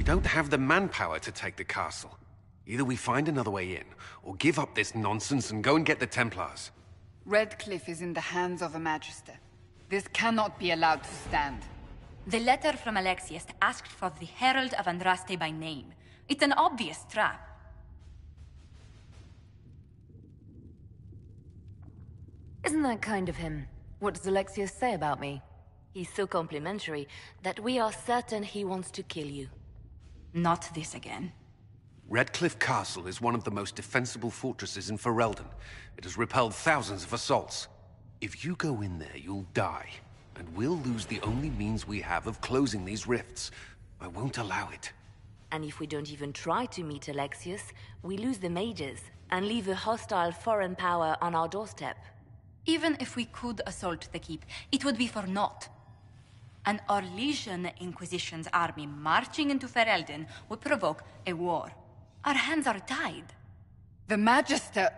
We don't have the manpower to take the castle. Either we find another way in, or give up this nonsense and go and get the Templars. Redcliffe is in the hands of a Magister. This cannot be allowed to stand. The letter from Alexius asked for the Herald of Andraste by name. It's an obvious trap. Isn't that kind of him? What does Alexius say about me? He's so complimentary that we are certain he wants to kill you. Not this again. Redcliffe Castle is one of the most defensible fortresses in Ferelden. It has repelled thousands of assaults. If you go in there, you'll die. And we'll lose the only means we have of closing these rifts. I won't allow it. And if we don't even try to meet Alexius, we lose the mages and leave a hostile foreign power on our doorstep. Even if we could assault the keep, it would be for naught. An Orlesian Inquisition's army marching into Ferelden would provoke a war. Our hands are tied. The Magister...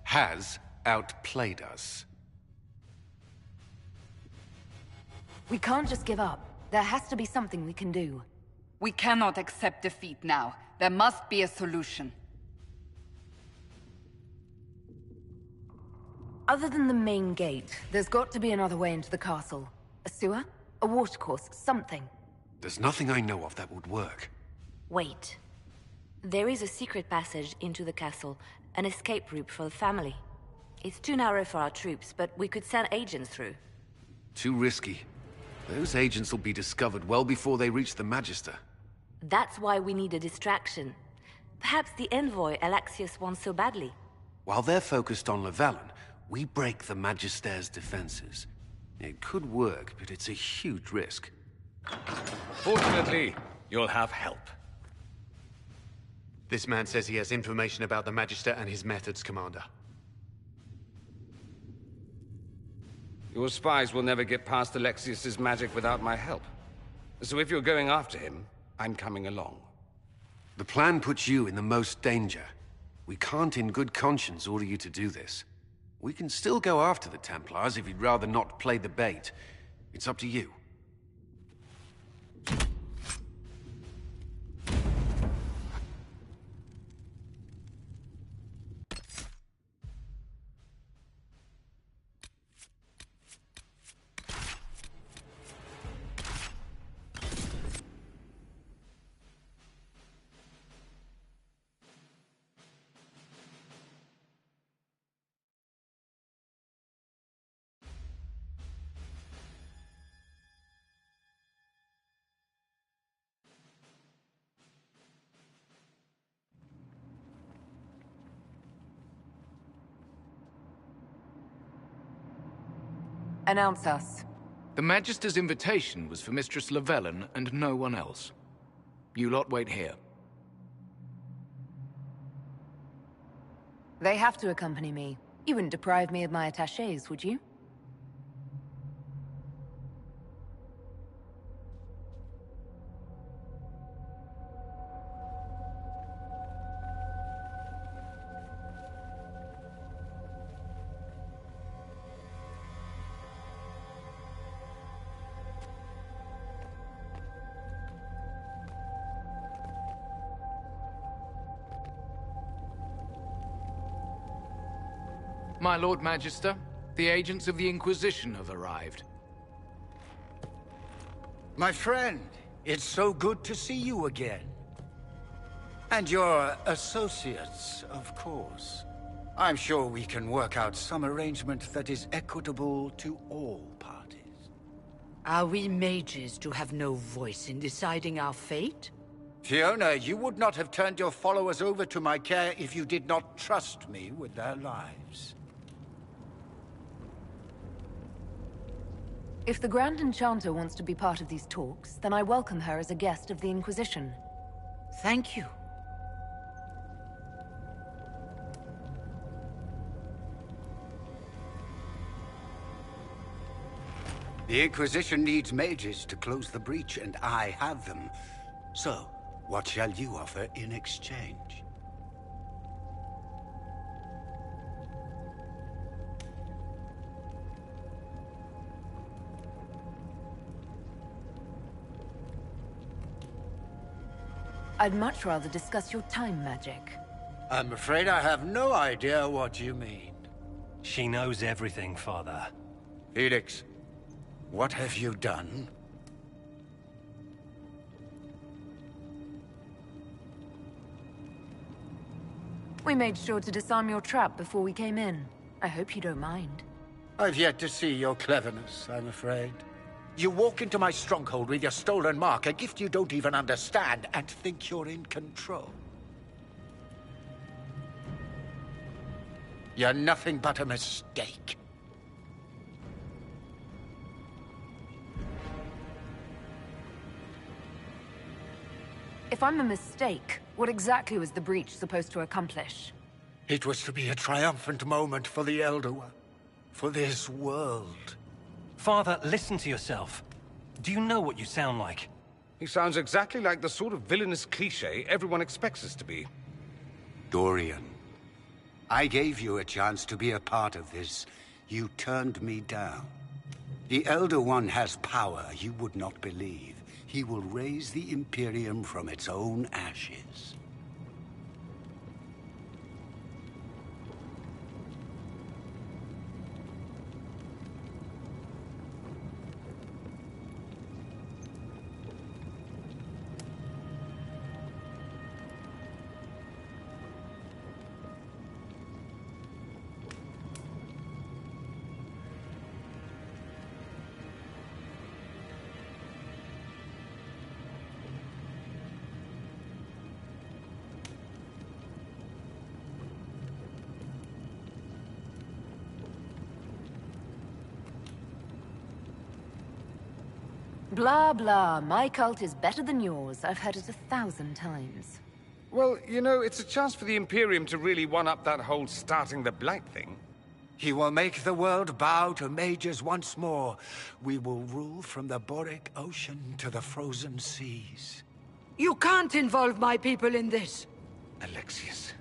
has outplayed us. We can't just give up. There has to be something we can do. We cannot accept defeat now. There must be a solution. Other than the main gate, there's got to be another way into the castle. A sewer? A watercourse? Something. There's nothing I know of that would work. Wait. There is a secret passage into the castle, an escape route for the family. It's too narrow for our troops, but we could send agents through. Too risky. Those agents will be discovered well before they reach the Magister. That's why we need a distraction. Perhaps the envoy Alexius wants so badly. While they're focused on Llewellyn, we break the Magister's defenses. It could work, but it's a huge risk. Fortunately, you'll have help. This man says he has information about the Magister and his methods, Commander. Your spies will never get past Alexius's magic without my help. So if you're going after him, I'm coming along. The plan puts you in the most danger. We can't in good conscience order you to do this. We can still go after the Templars if you'd rather not play the bait. It's up to you. Announce us. The Magister's invitation was for Mistress Llewellyn and no one else. You lot wait here. They have to accompany me. You wouldn't deprive me of my attachés, would you? My Lord Magister, the agents of the Inquisition have arrived. My friend, it's so good to see you again. And your associates, of course. I'm sure we can work out some arrangement that is equitable to all parties. Are we mages to have no voice in deciding our fate? Fiona, you would not have turned your followers over to my care if you did not trust me with their lives. If the Grand Enchanter wants to be part of these talks, then I welcome her as a guest of the Inquisition. Thank you. The Inquisition needs mages to close the breach, and I have them. So, what shall you offer in exchange? I'd much rather discuss your time magic. I'm afraid I have no idea what you mean. She knows everything, Father. Felix, what have you done? We made sure to disarm your trap before we came in. I hope you don't mind. I've yet to see your cleverness, I'm afraid. You walk into my stronghold with your stolen mark, a gift you don't even understand, and think you're in control. You're nothing but a mistake. If I'm a mistake, what exactly was the breach supposed to accomplish? It was to be a triumphant moment for the Elder One. For this world. Father, listen to yourself. Do you know what you sound like? He sounds exactly like the sort of villainous cliché everyone expects us to be. Dorian, I gave you a chance to be a part of this. You turned me down. The Elder One has power you would not believe. He will raise the Imperium from its own ashes. Blah, blah. My cult is better than yours. I've heard it 1,000 times. Well, you know, it's a chance for the Imperium to really one-up that whole starting the Blight thing. He will make the world bow to mages once more. We will rule from the Boric Ocean to the frozen seas. You can't involve my people in this! Alexius,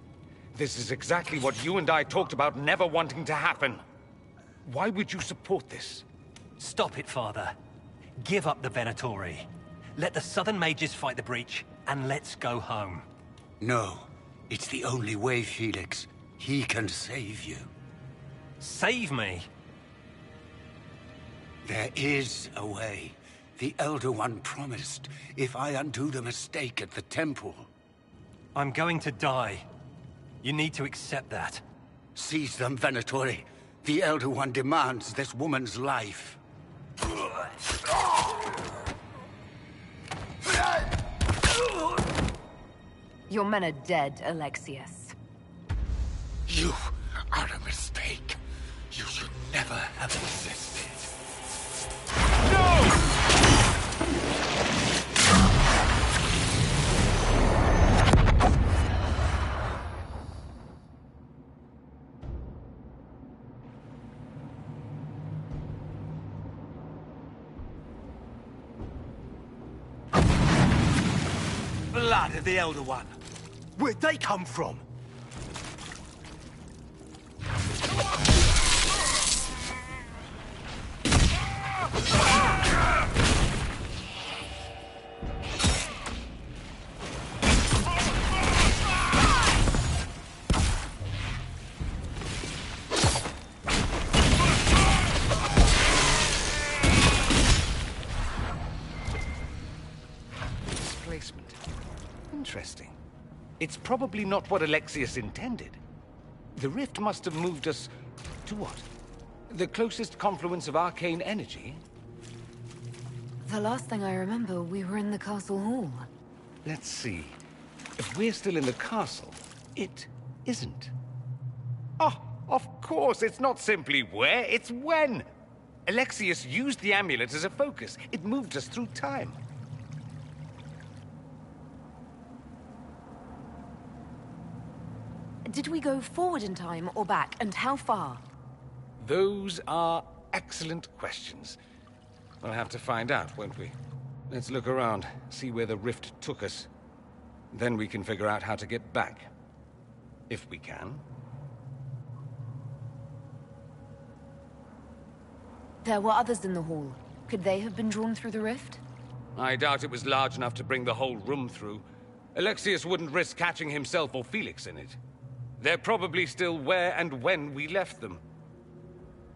this is exactly what you and I talked about never wanting to happen. Why would you support this? Stop it, Father. Give up the Venatori. Let the Southern Mages fight the breach, and let's go home. No. It's the only way, Felix. He can save you. Save me? There is a way. The Elder One promised, if I undo the mistake at the temple. I'm going to die. You need to accept that. Seize them, Venatori. The Elder One demands this woman's life. Your men are dead, Alexius. You are a mistake. You should never have existed. Blood of the Elder One. Where'd they come from? Displacement. Interesting. It's probably not what Alexius intended. The rift must have moved us to what? The closest confluence of arcane energy? The last thing I remember, we were in the castle hall. Let's see. If we're still in the castle, it isn't. Oh, of course, it's not simply where, it's when! Alexius used the amulet as a focus. It moved us through time. Did we go forward in time or back, and how far? Those are excellent questions. We'll have to find out, won't we? Let's look around, see where the rift took us. Then we can figure out how to get back. If we can. There were others in the hall. Could they have been drawn through the rift? I doubt it was large enough to bring the whole room through. Alexius wouldn't risk catching himself or Felix in it. They're probably still where and when we left them.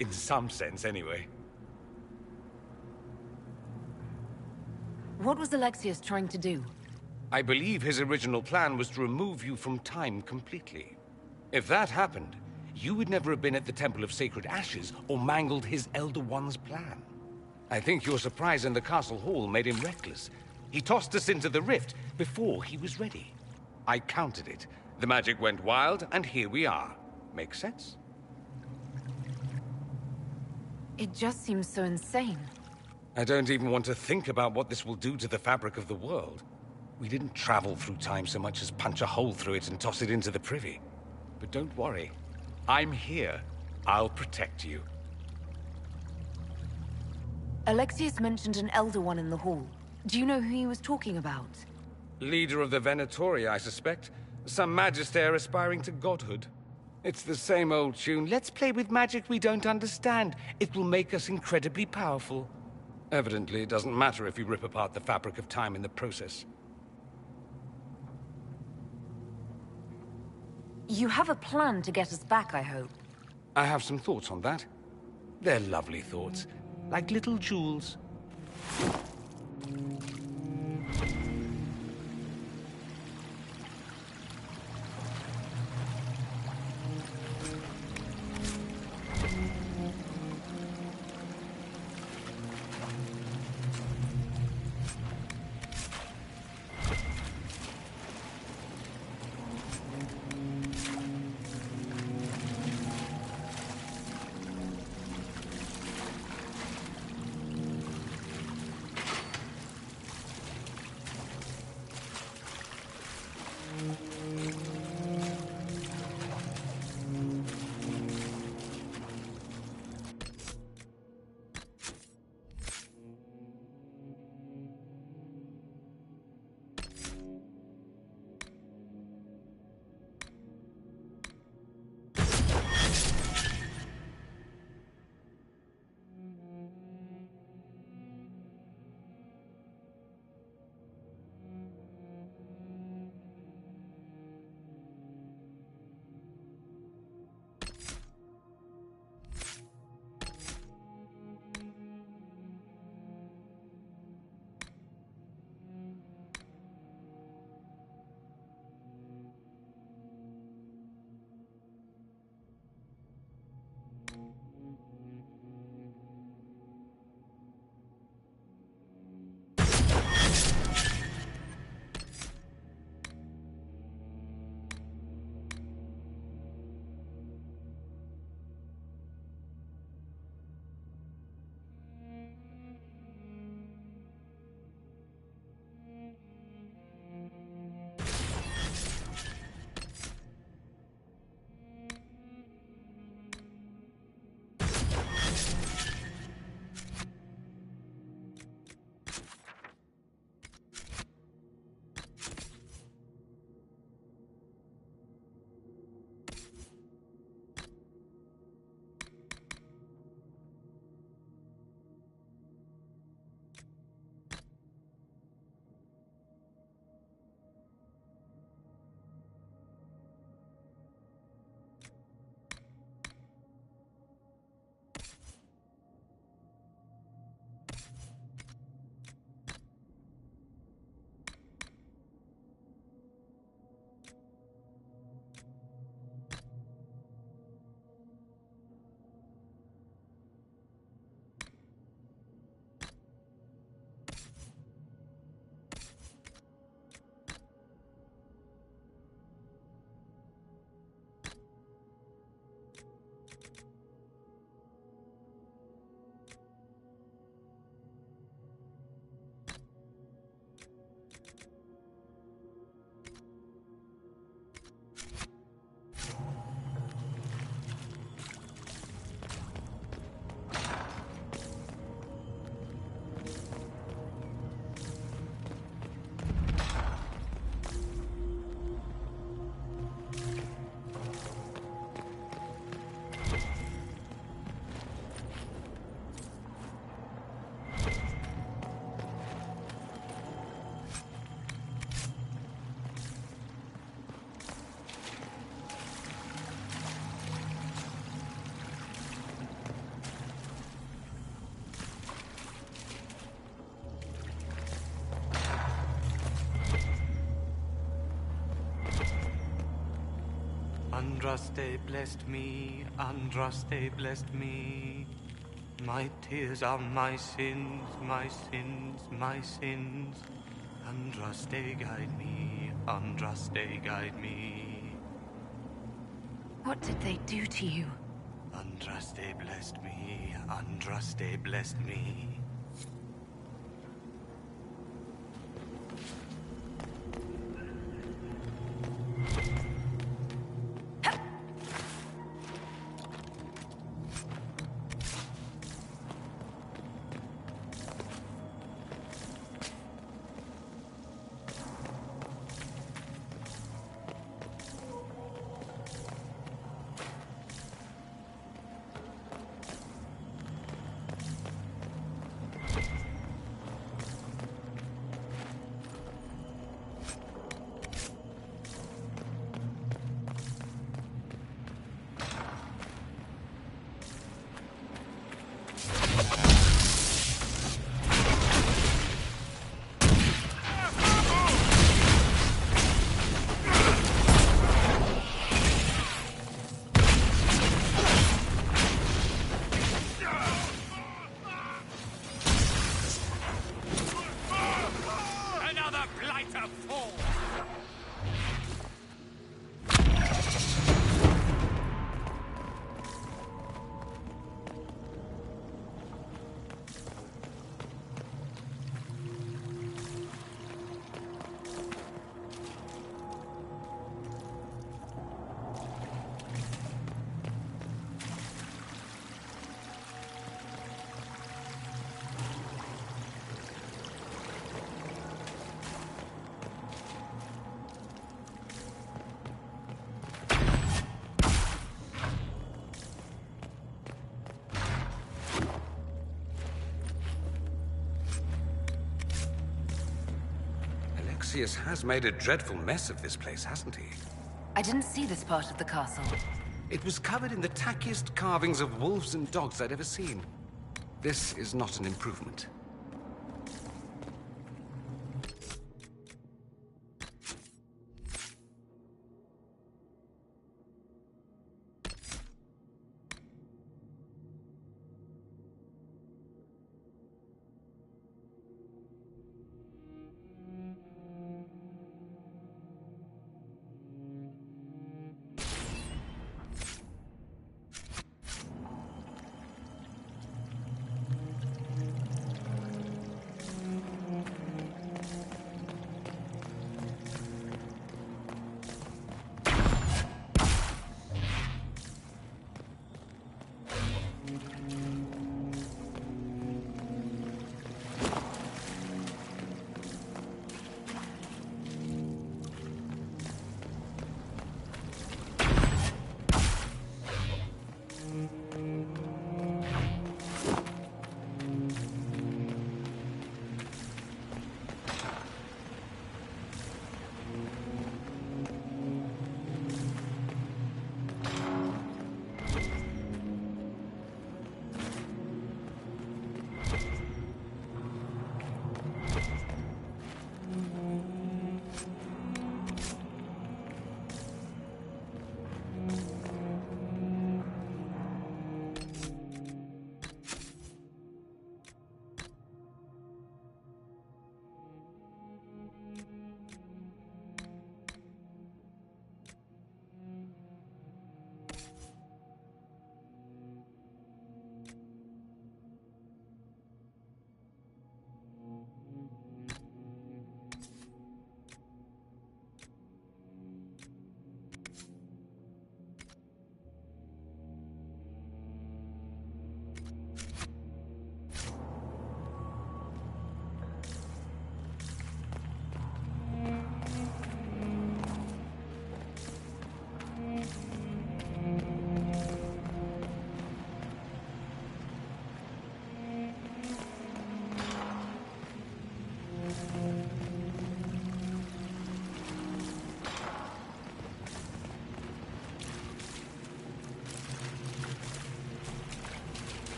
In some sense, anyway. What was Alexius trying to do? I believe his original plan was to remove you from time completely. If that happened, you would never have been at the Temple of Sacred Ashes or mangled his Elder One's plan. I think your surprise in the castle hall made him reckless. He tossed us into the rift before he was ready. I countered it. The magic went wild, and here we are. Make sense? It just seems so insane. I don't even want to think about what this will do to the fabric of the world. We didn't travel through time so much as punch a hole through it and toss it into the privy. But don't worry. I'm here. I'll protect you. Alexius mentioned an Elder One in the hall. Do you know who he was talking about? Leader of the Venatori, I suspect. Some magister aspiring to godhood. It's the same old tune. Let's play with magic we don't understand. It will make us incredibly powerful. Evidently, it doesn't matter if we rip apart the fabric of time in the process. You have a plan to get us back, I hope. I have some thoughts on that. They're lovely thoughts, like little jewels. Andraste blessed me, Andraste blessed me. My tears are my sins, my sins, my sins. Andraste guide me, Andraste guide me. What did they do to you? Andraste blessed me, Andraste blessed me. Alexius has made a dreadful mess of this place, hasn't he? I didn't see this part of the castle. It was covered in the tackiest carvings of wolves and dogs I'd ever seen. This is not an improvement.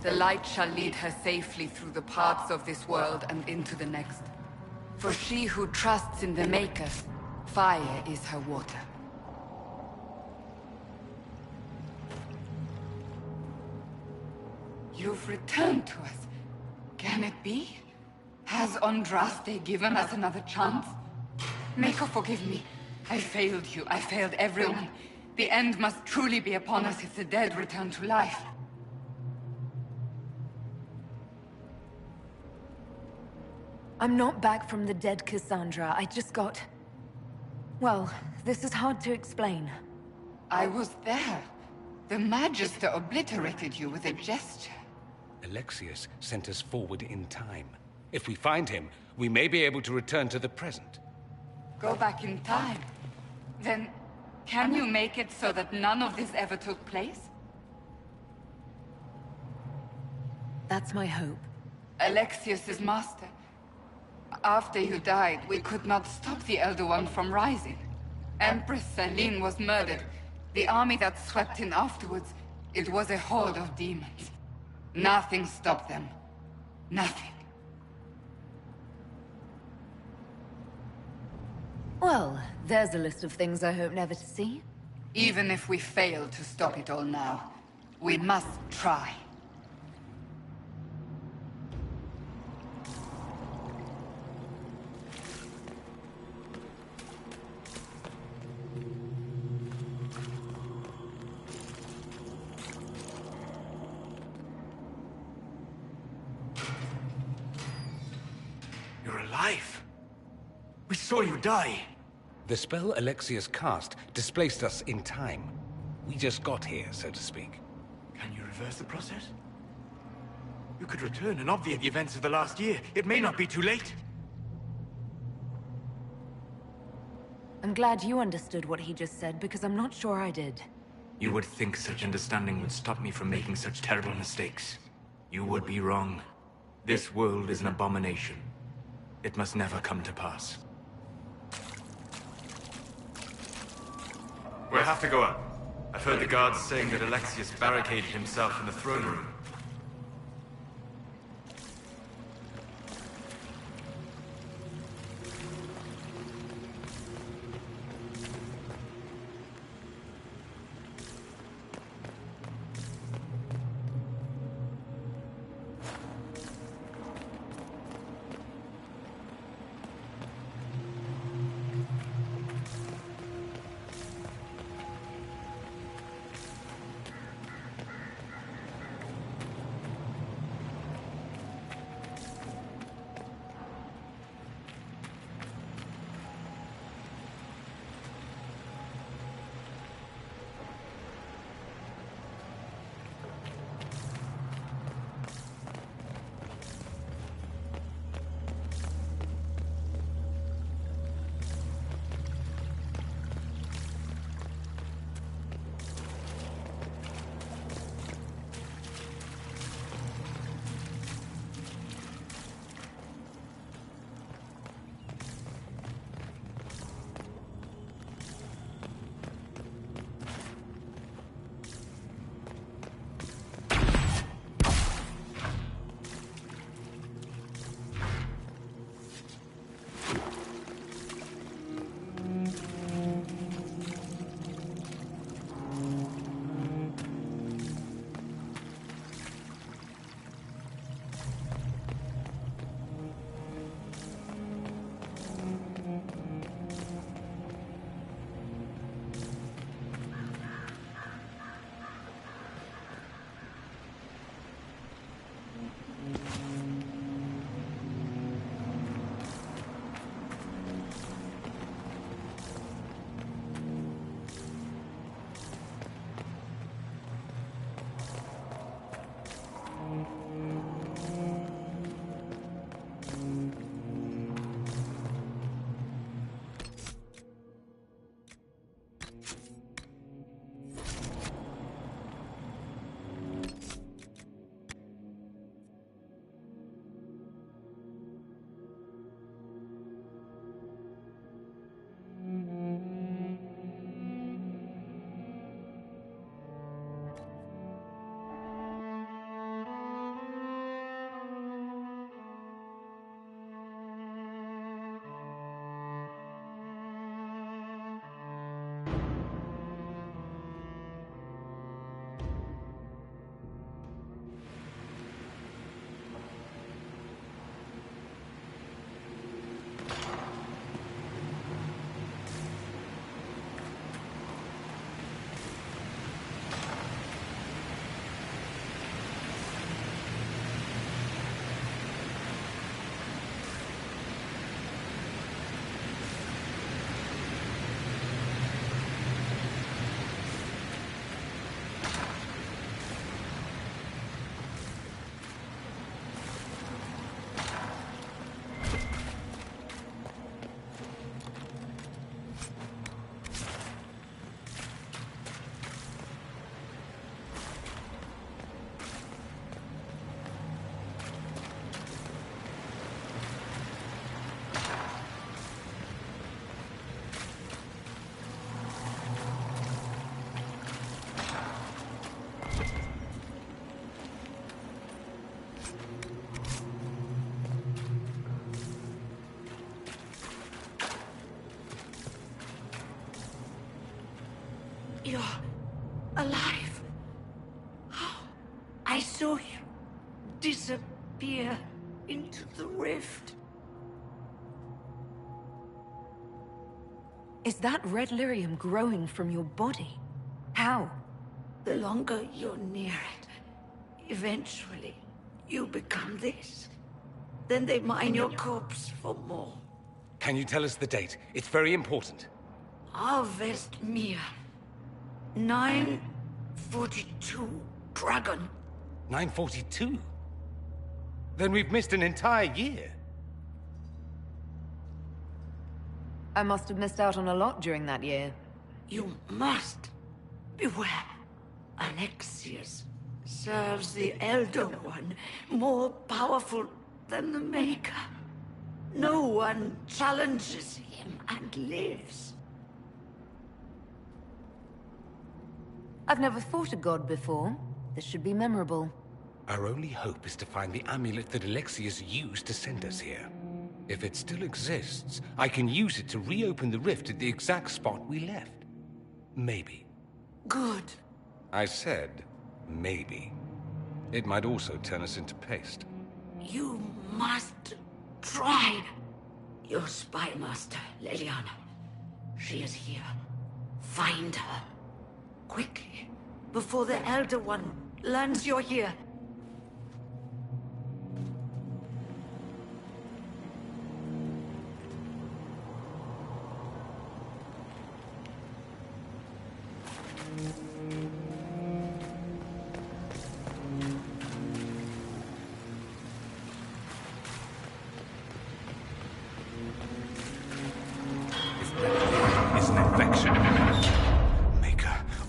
The light shall lead her safely through the paths of this world and into the next. For she who trusts in the Maker, fire is her water. You've returned to us. Can it be? Has Andraste given us another chance? Maker, forgive me. I failed you. I failed everyone. The end must truly be upon us if the dead return to life. I'm not back from the dead, Cassandra. I just got... Well, this is hard to explain. I was there. The Magister obliterated you with a gesture. Alexius sent us forward in time. If we find him, we may be able to return to the present. Go back in time? Then, can you make it so that none of this ever took place? That's my hope. Alexius is master. After you died, we could not stop the Elder One from rising. Empress Celine was murdered. The army that swept in afterwards, it was a horde of demons. Nothing stopped them. Nothing. Well, there's a list of things I hope never to see. Even if we fail to stop it all now, we must try. You're alive. We saw you die. The spell Alexius cast displaced us in time. We just got here, so to speak. Can you reverse the process? You could return and obviate the events of the last year. It may not be too late. I'm glad you understood what he just said, because I'm not sure I did. You would think such understanding would stop me from making such terrible mistakes. You would be wrong. This world is an abomination. It must never come to pass. We'll have to go up. I've heard the guards saying that Alexius barricaded himself in the throne room. You're alive. How? I saw you disappear into the rift. Is that red lyrium growing from your body? How? The longer you're near it, eventually you become this. Then they mine your corpse for more. Can you tell us the date? It's very important. Harvest Mir. 942 Dragon. 942? Then we've missed an entire year. I must have missed out on a lot during that year. You must beware. Alexius serves the Elder One, more powerful than the Maker. No one challenges him and lives. I've never fought a god before. This should be memorable. Our only hope is to find the amulet that Alexius used to send us here. If it still exists, I can use it to reopen the rift at the exact spot we left. Maybe. Good. I said, maybe. It might also turn us into paste. You must try. Your spy master, Leliana. She is here. Find her. Quickly. Before the Elder One learns you're here. It's an infection. Maker,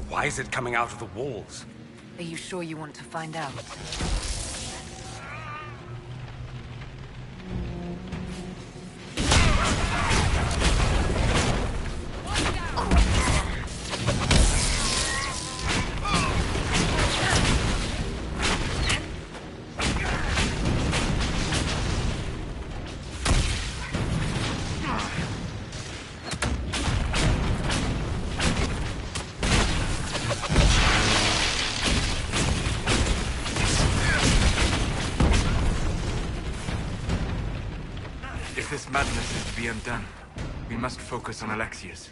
why is it coming out of the walls? Are you sure you want to find out? If this madness is to be undone, we must focus on Alexius.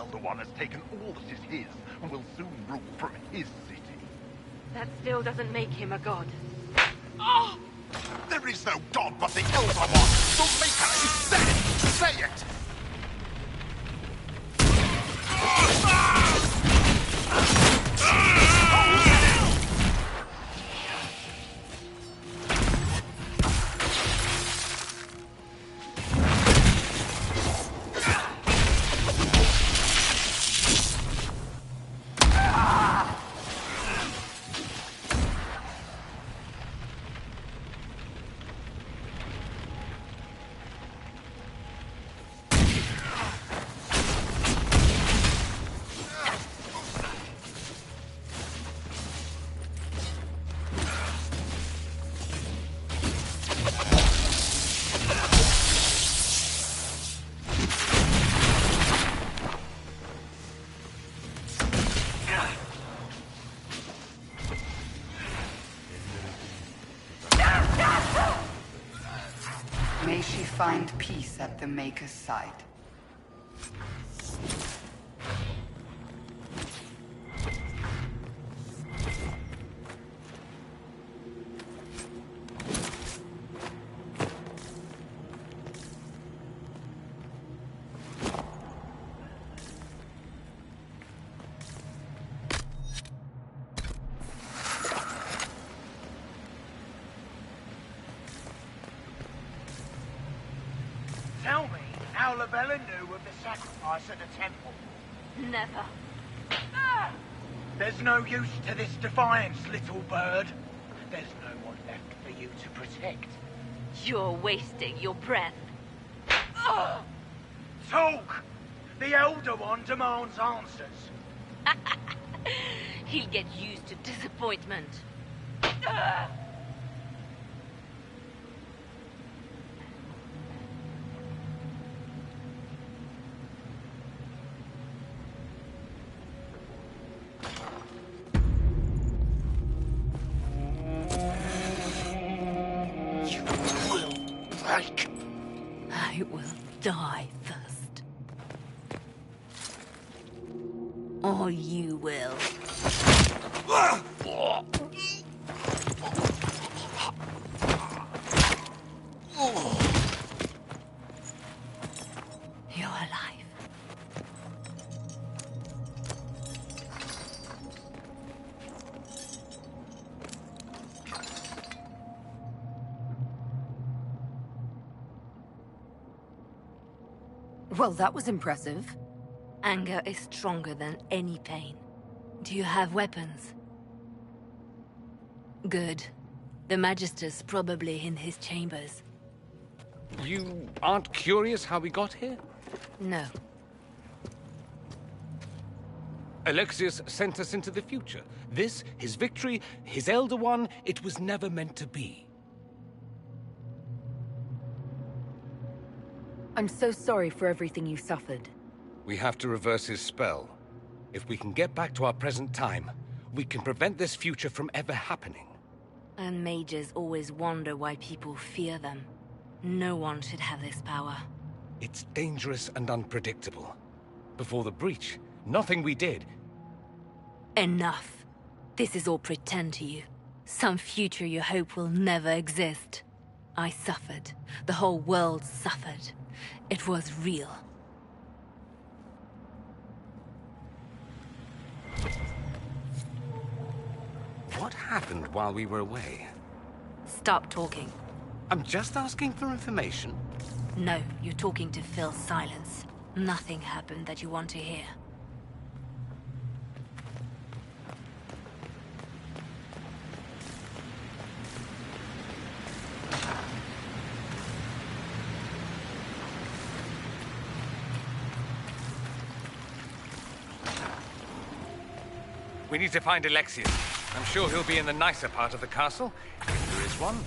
Elder One has taken all that is his and will soon rule from his city. That still doesn't make him a god. Oh! There is no god but the Elder One! The Maker is dead! Say it! May she find peace at the Maker's side. Tell me how Lavella knew of the sacrifice at the temple. Never. There's no use to this defiance, little bird. There's no one left for you to protect. You're wasting your breath. Talk! The Elder One demands answers. He'll get used to disappointment. I will die first. Or you will. You're alive. Well, that was impressive. Anger is stronger than any pain. Do you have weapons? Good. The Magister's probably in his chambers. You aren't curious how we got here? No. Alexius sent us into the future. This, his victory, his Elder One, it was never meant to be. I'm so sorry for everything you suffered. We have to reverse his spell. If we can get back to our present time, we can prevent this future from ever happening. And mages always wonder why people fear them. No one should have this power. It's dangerous and unpredictable. Before the breach, nothing we did. Enough. This is all pretend to you. Some future you hope will never exist. I suffered. The whole world suffered. It was real. What happened while we were away? Stop talking. I'm just asking for information. No, you're talking to fill silence. Nothing happened that you want to hear. We need to find Alexius. I'm sure he'll be in the nicer part of the castle, if there is one.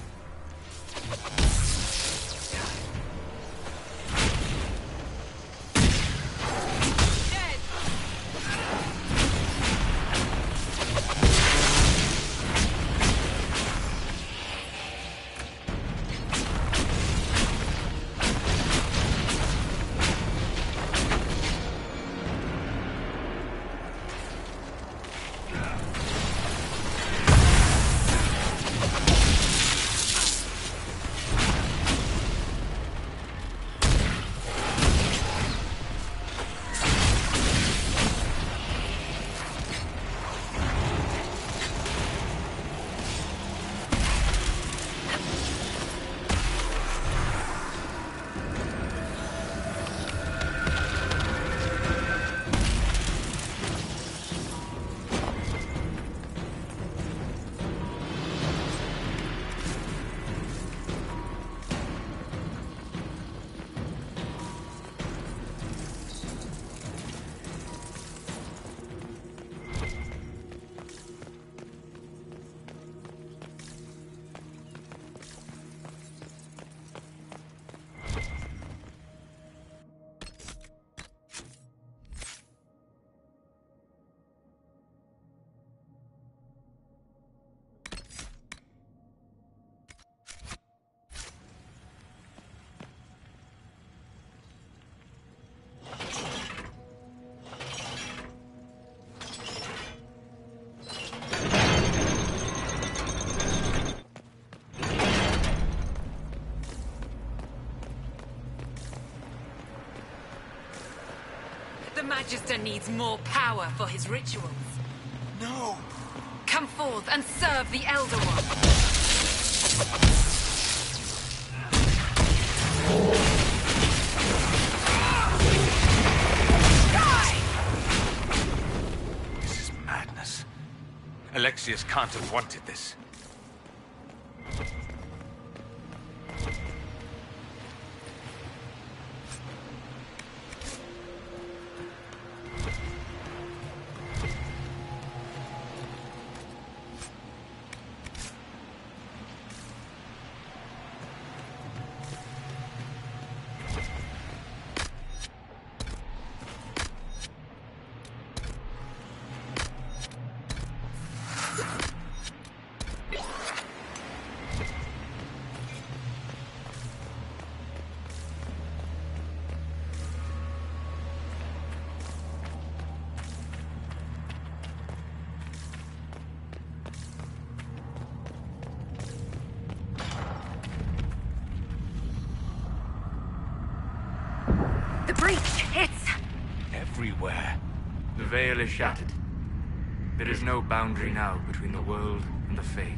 Magister needs more power for his rituals. No! Come forth and serve the Elder One. This is madness. Alexius can't have wanted this. The breach! It's... everywhere. The veil is shattered. There is no boundary now between the world and the Fade.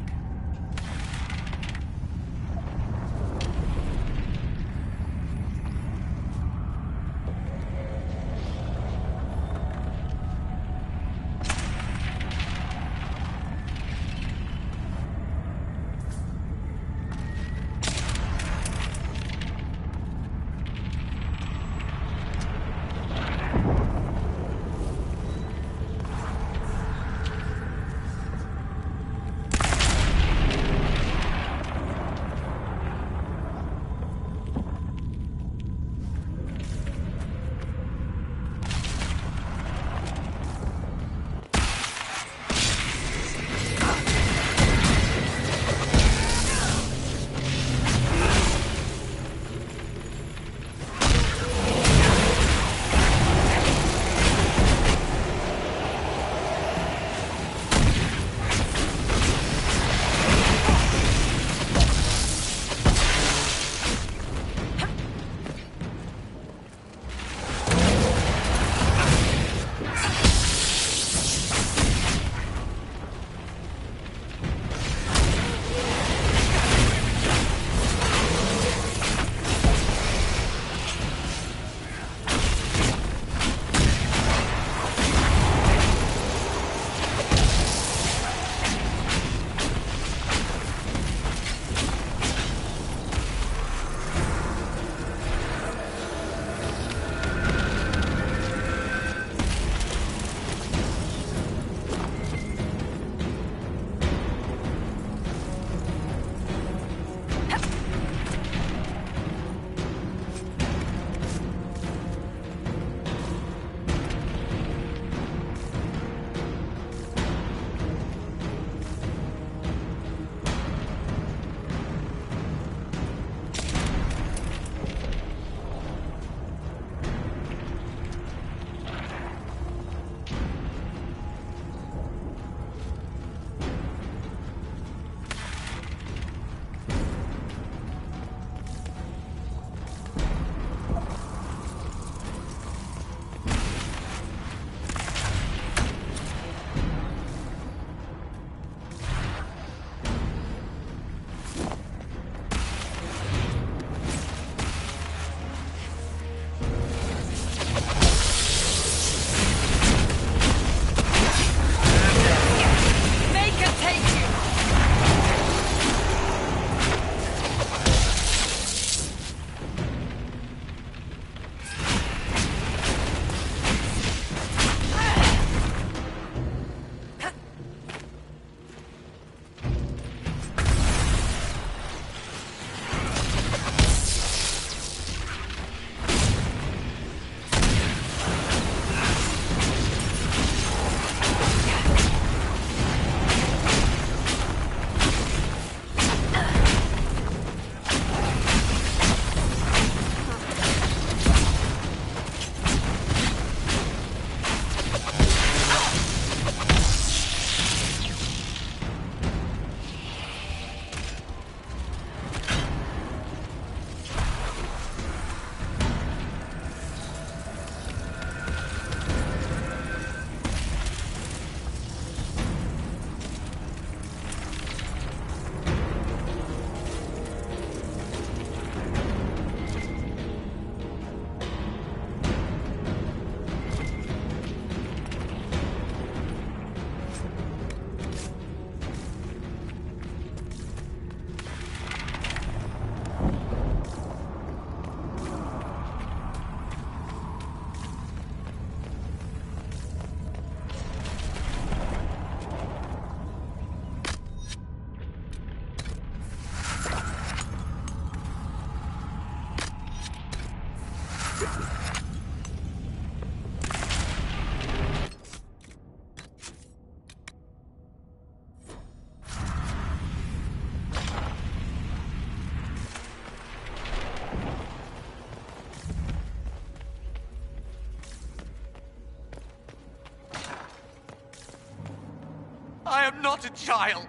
not a child.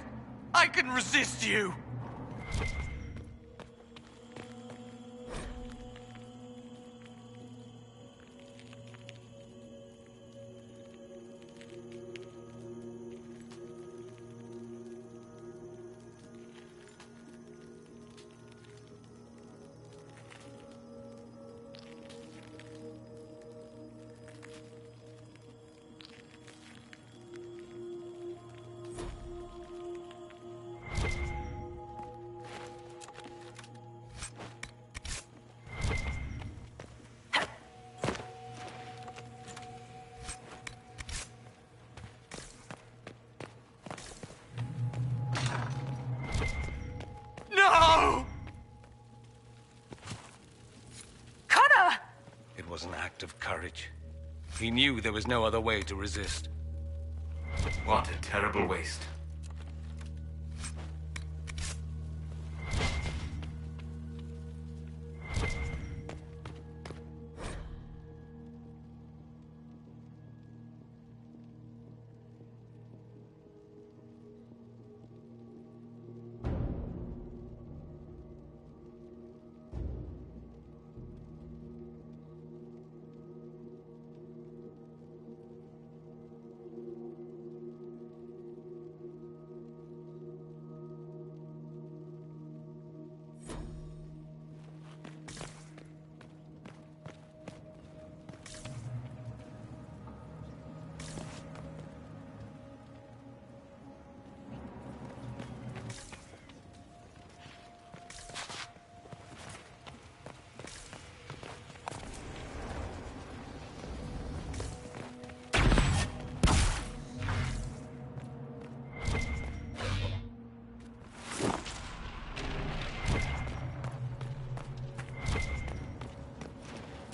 I can resist you. No! Connor! It was an act of courage. He knew there was no other way to resist. What a terrible waste.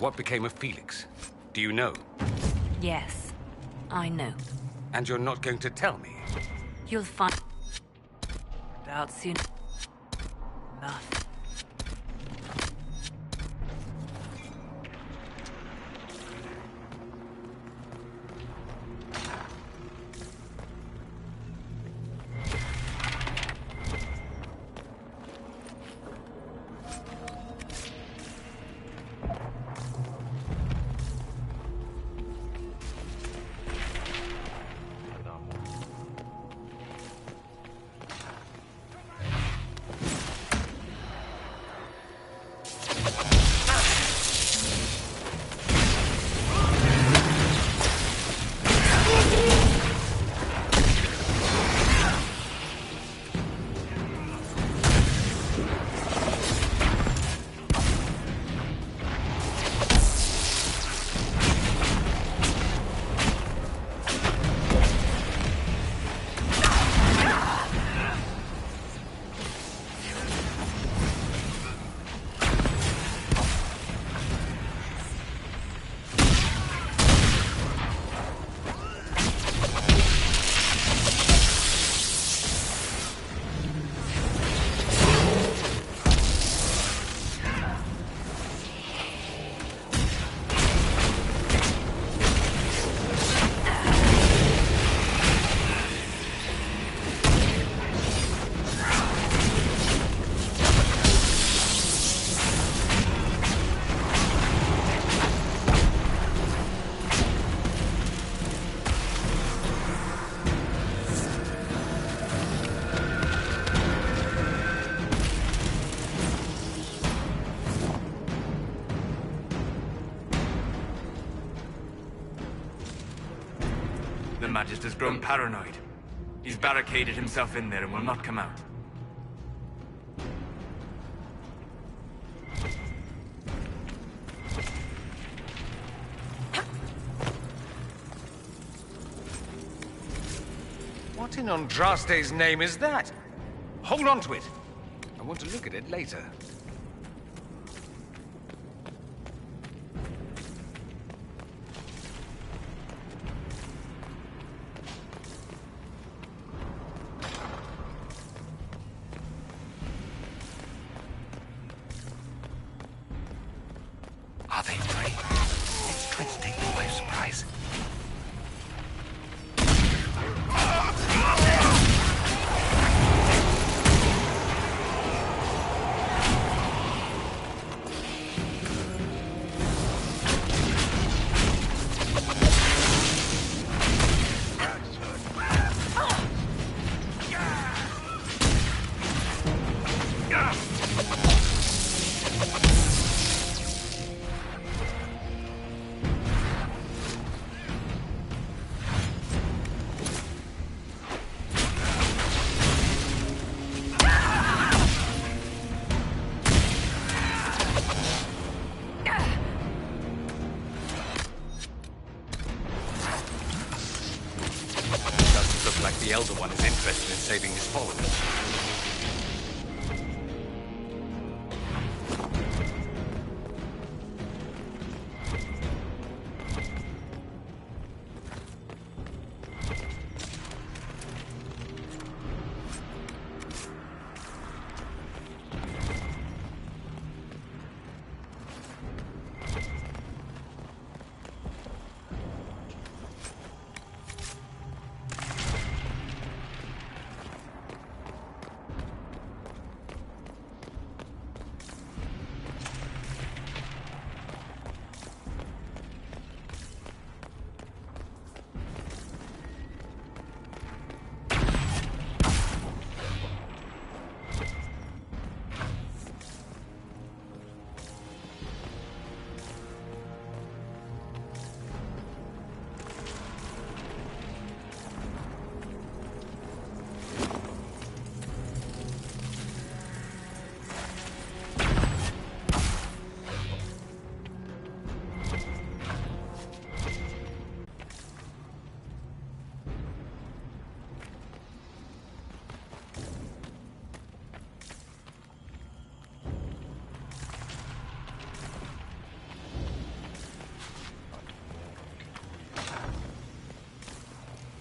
What became of Felix? Do you know? Yes, I know. And you're not going to tell me? You'll find out soon enough. The Magister's grown paranoid. He's barricaded himself in there and will not come out. What in Andraste's name is that? Hold on to it. I want to look at it later. Are they free? Let's try to take them by surprise. The Elder One is interested in saving his followers.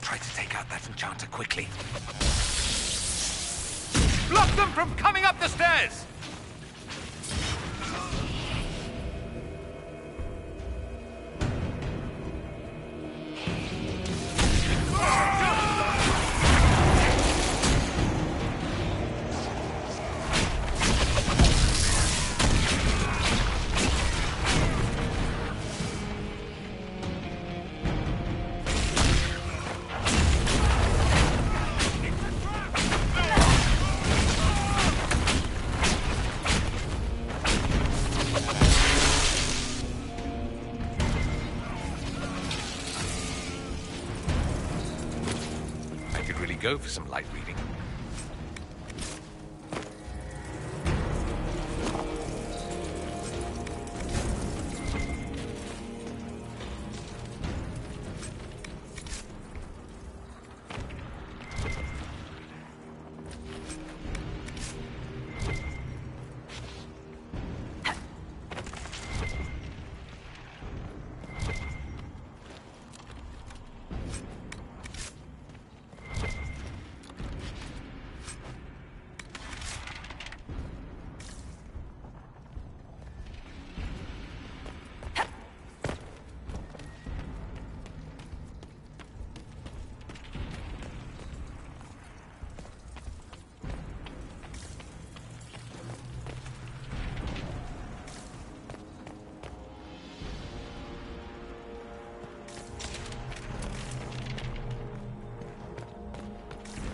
Try to take out that enchanter quickly. Block them from coming up the stairs! Go for some light reading.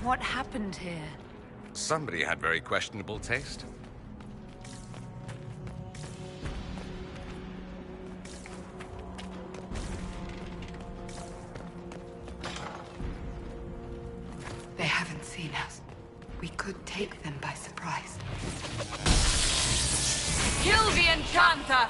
What happened here? Somebody had very questionable taste. They haven't seen us. We could take them by surprise. Kill the Enchanter!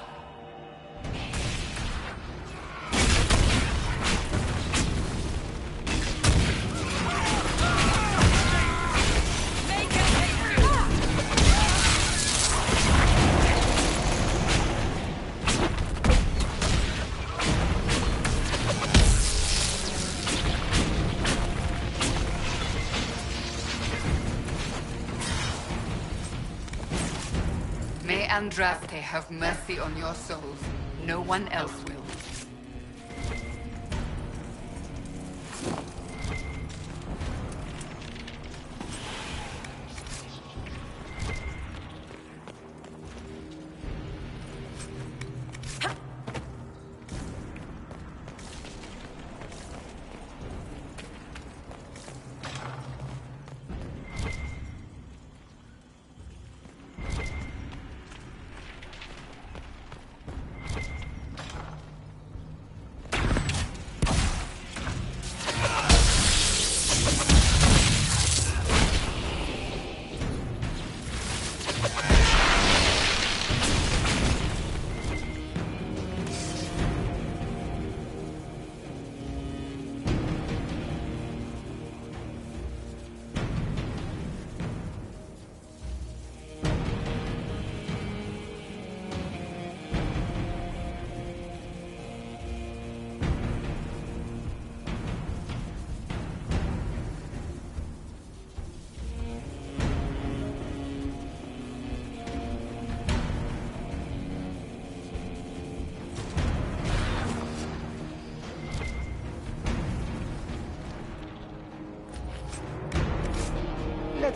May Andraste have mercy on your souls. No one else will.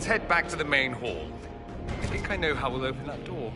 let's head back to the main hall. I think I know how we'll open that door.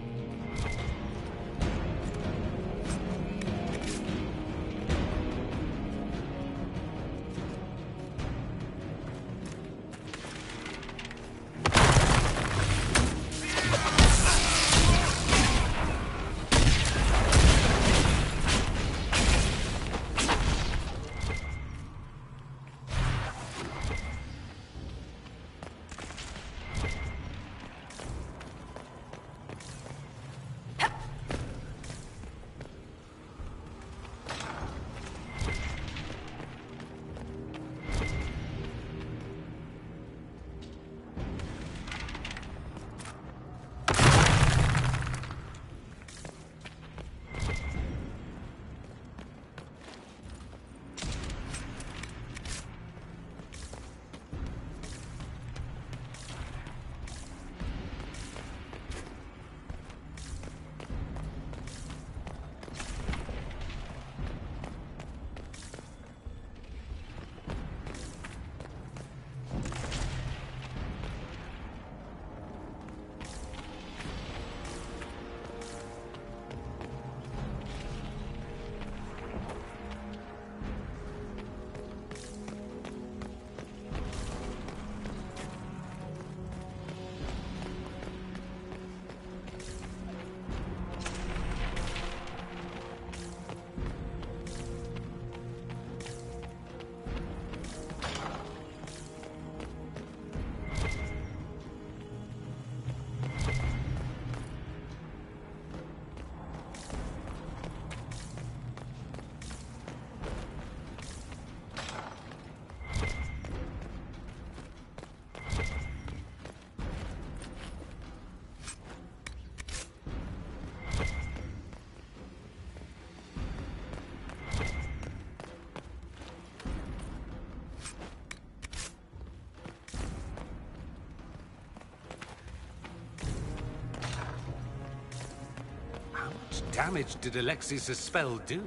Damage did Alexius' spell do?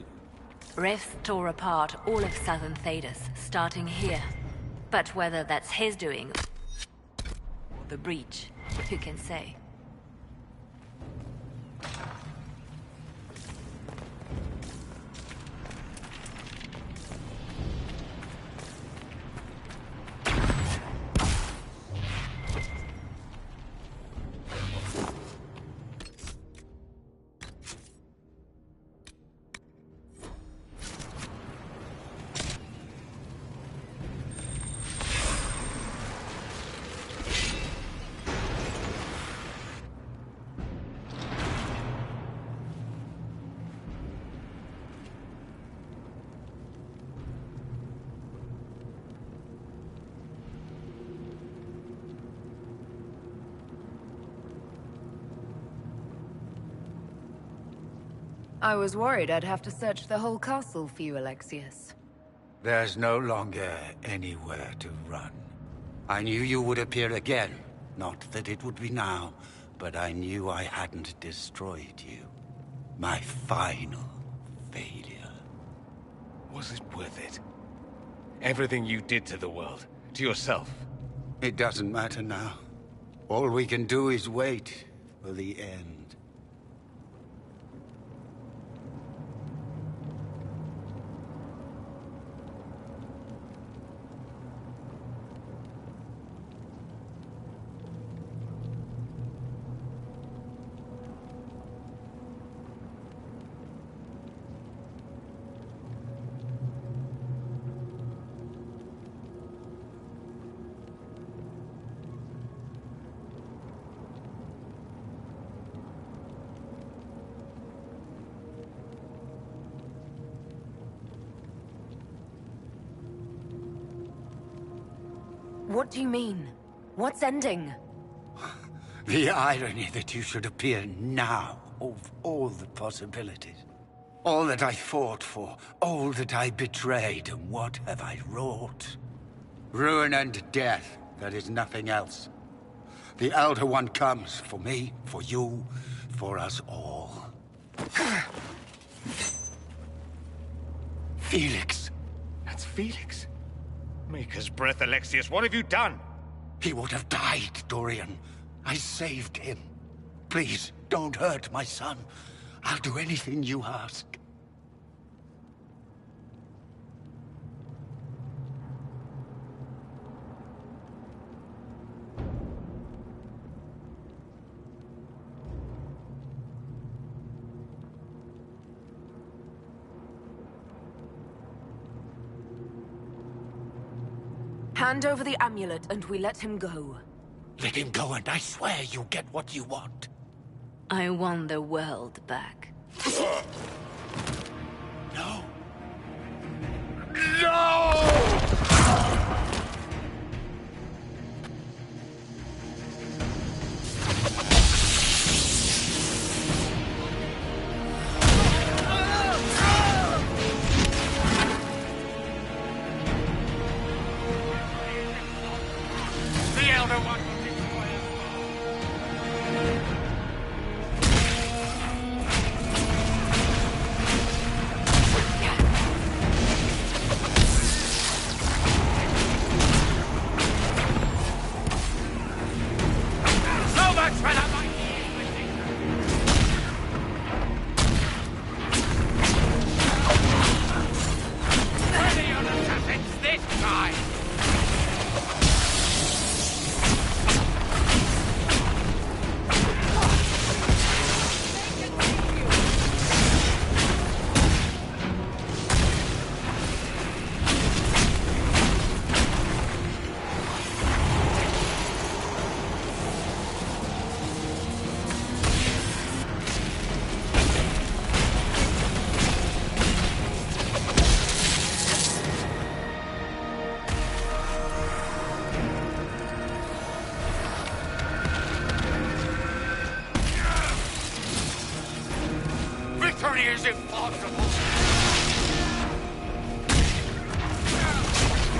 Rifts tore apart all of southern Thedas, starting here. But whether that's his doing or the breach, who can say? I was worried I'd have to search the whole castle for you, Alexius. There's no longer anywhere to run. I knew you would appear again. Not that it would be now, but I knew I hadn't destroyed you. My final failure. Was it worth it? Everything you did to the world, to yourself. It doesn't matter now. All we can do is wait for the end. What do you mean? What's ending? The irony that you should appear now, of all the possibilities. All that I fought for, all that I betrayed, and what have I wrought? Ruin and death, there is nothing else. The Elder One comes for me, for you, for us all. Felix. That's Felix. Maker's breath, Alexius, what have you done? He would have died, Dorian. I saved him. Please, don't hurt my son. I'll do anything you ask. Hand over the amulet and we let him go. Let him go and I swear you'll get what you want. I want the world back. No. No! The Elder One will destroy us so much for the mighty Inquisition! Where are your assassins this time? Victory is impossible!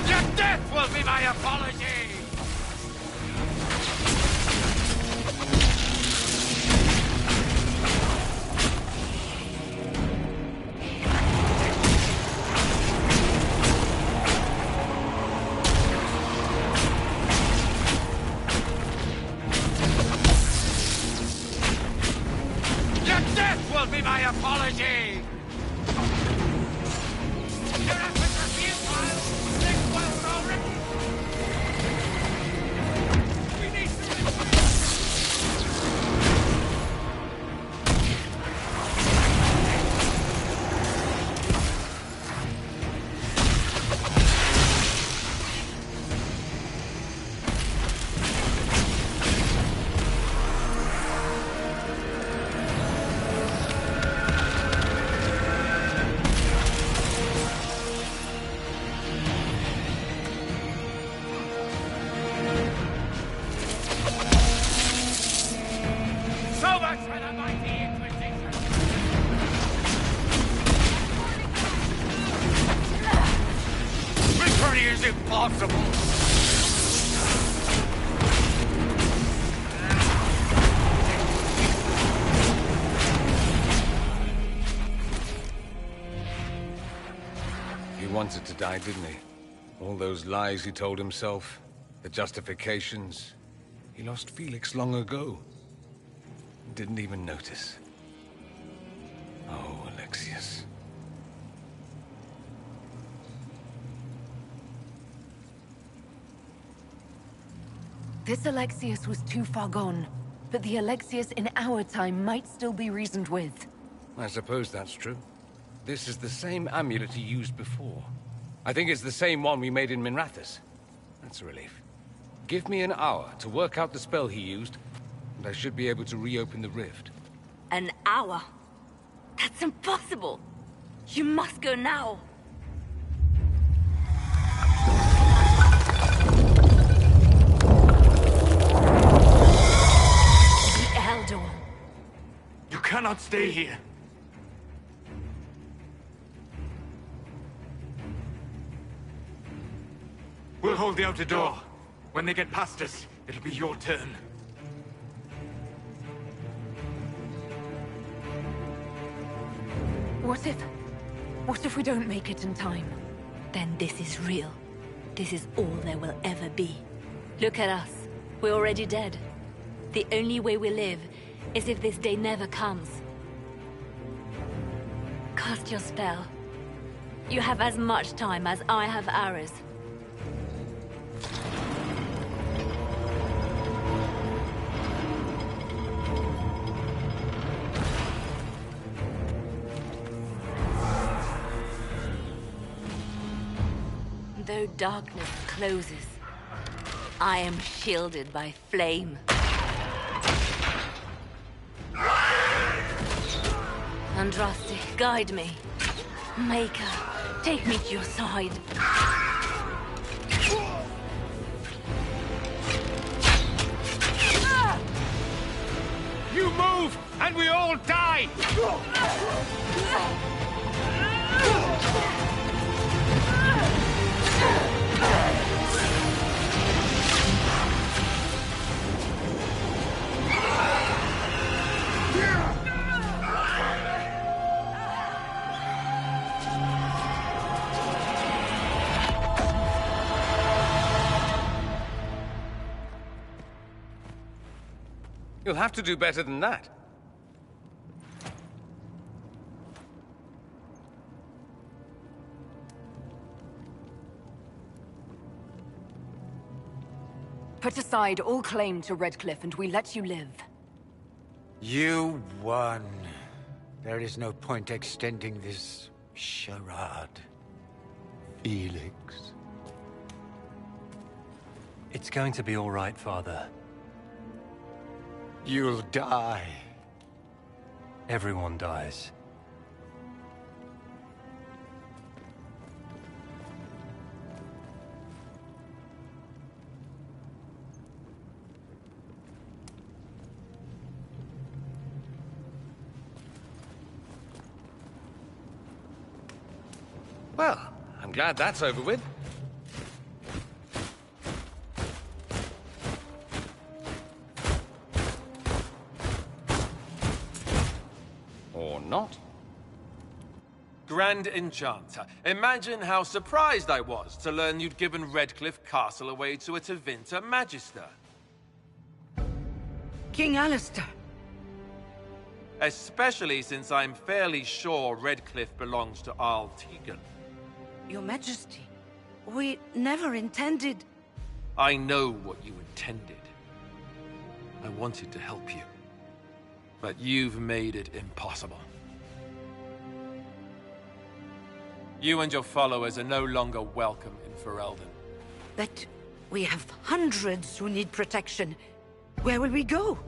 Your death will be my apology! Your death will be my apology! Your efforts are futile! This world already! We need to retreat! So much for the mighty Inquisition! Victory is impossible! He wanted to die, didn't he? All those lies he told himself, the justifications. He lost Felix long ago. Didn't even notice. Oh, Alexius. This Alexius was too far gone, but the Alexius in our time might still be reasoned with. I suppose that's true. This is the same amulet he used before. I think it's the same one we made in Minrathous. That's a relief. Give me an hour to work out the spell he used, and I should be able to reopen the rift. An hour? That's impossible! You must go now! The Elder One. You cannot stay here. We'll hold the outer door. When they get past us, it'll be your turn. What if we don't make it in time? Then this is real. This is all there will ever be. Look at us. We're already dead. The only way we live is if this day never comes. Cast your spell. You have as much time as I have arrows. Though darkness closes, I am shielded by flame. Andraste, guide me. Maker, take me to your side. You move, and we all die! You'll have to do better than that. Put aside all claim to Redcliffe and we let you live. You won. There is no point extending this charade. Felix. It's going to be all right, Father. You'll die. Everyone dies. Well, I'm glad that's over with. Or not. Grand Enchanter, imagine how surprised I was to learn you'd given Redcliffe Castle away to a Tevinter Magister. King Alistair. Especially since I'm fairly sure Redcliffe belongs to Arl Tegan. Your Majesty, we never intended... I know what you intended. I wanted to help you. But you've made it impossible. You and your followers are no longer welcome in Ferelden. But we have hundreds who need protection. Where will we go?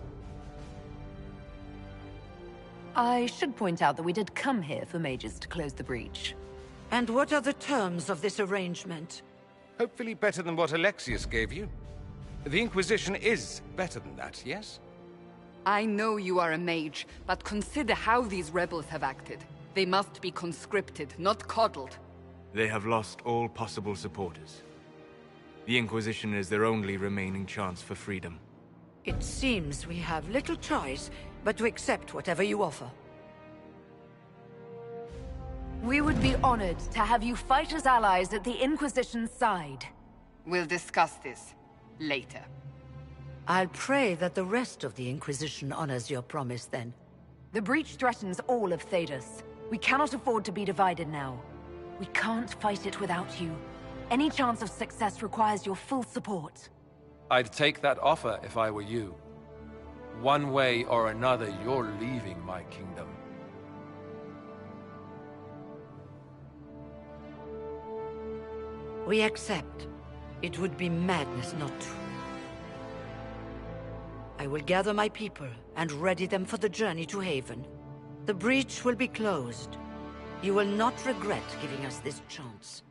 I should point out that we did come here for mages to close the breach. And what are the terms of this arrangement? Hopefully better than what Alexius gave you. The Inquisition is better than that, yes? I know you are a mage, but consider how these rebels have acted. They must be conscripted, not coddled. They have lost all possible supporters. The Inquisition is their only remaining chance for freedom. It seems we have little choice but to accept whatever you offer. We would be honored to have you fight as allies at the Inquisition's side. We'll discuss this later. I'll pray that the rest of the Inquisition honors your promise then. The breach threatens all of Thedas. We cannot afford to be divided now. We can't fight it without you. Any chance of success requires your full support. I'd take that offer if I were you. One way or another, you're leaving my kingdom. We accept. It would be madness not to. I will gather my people and ready them for the journey to Haven. The breach will be closed. You will not regret giving us this chance.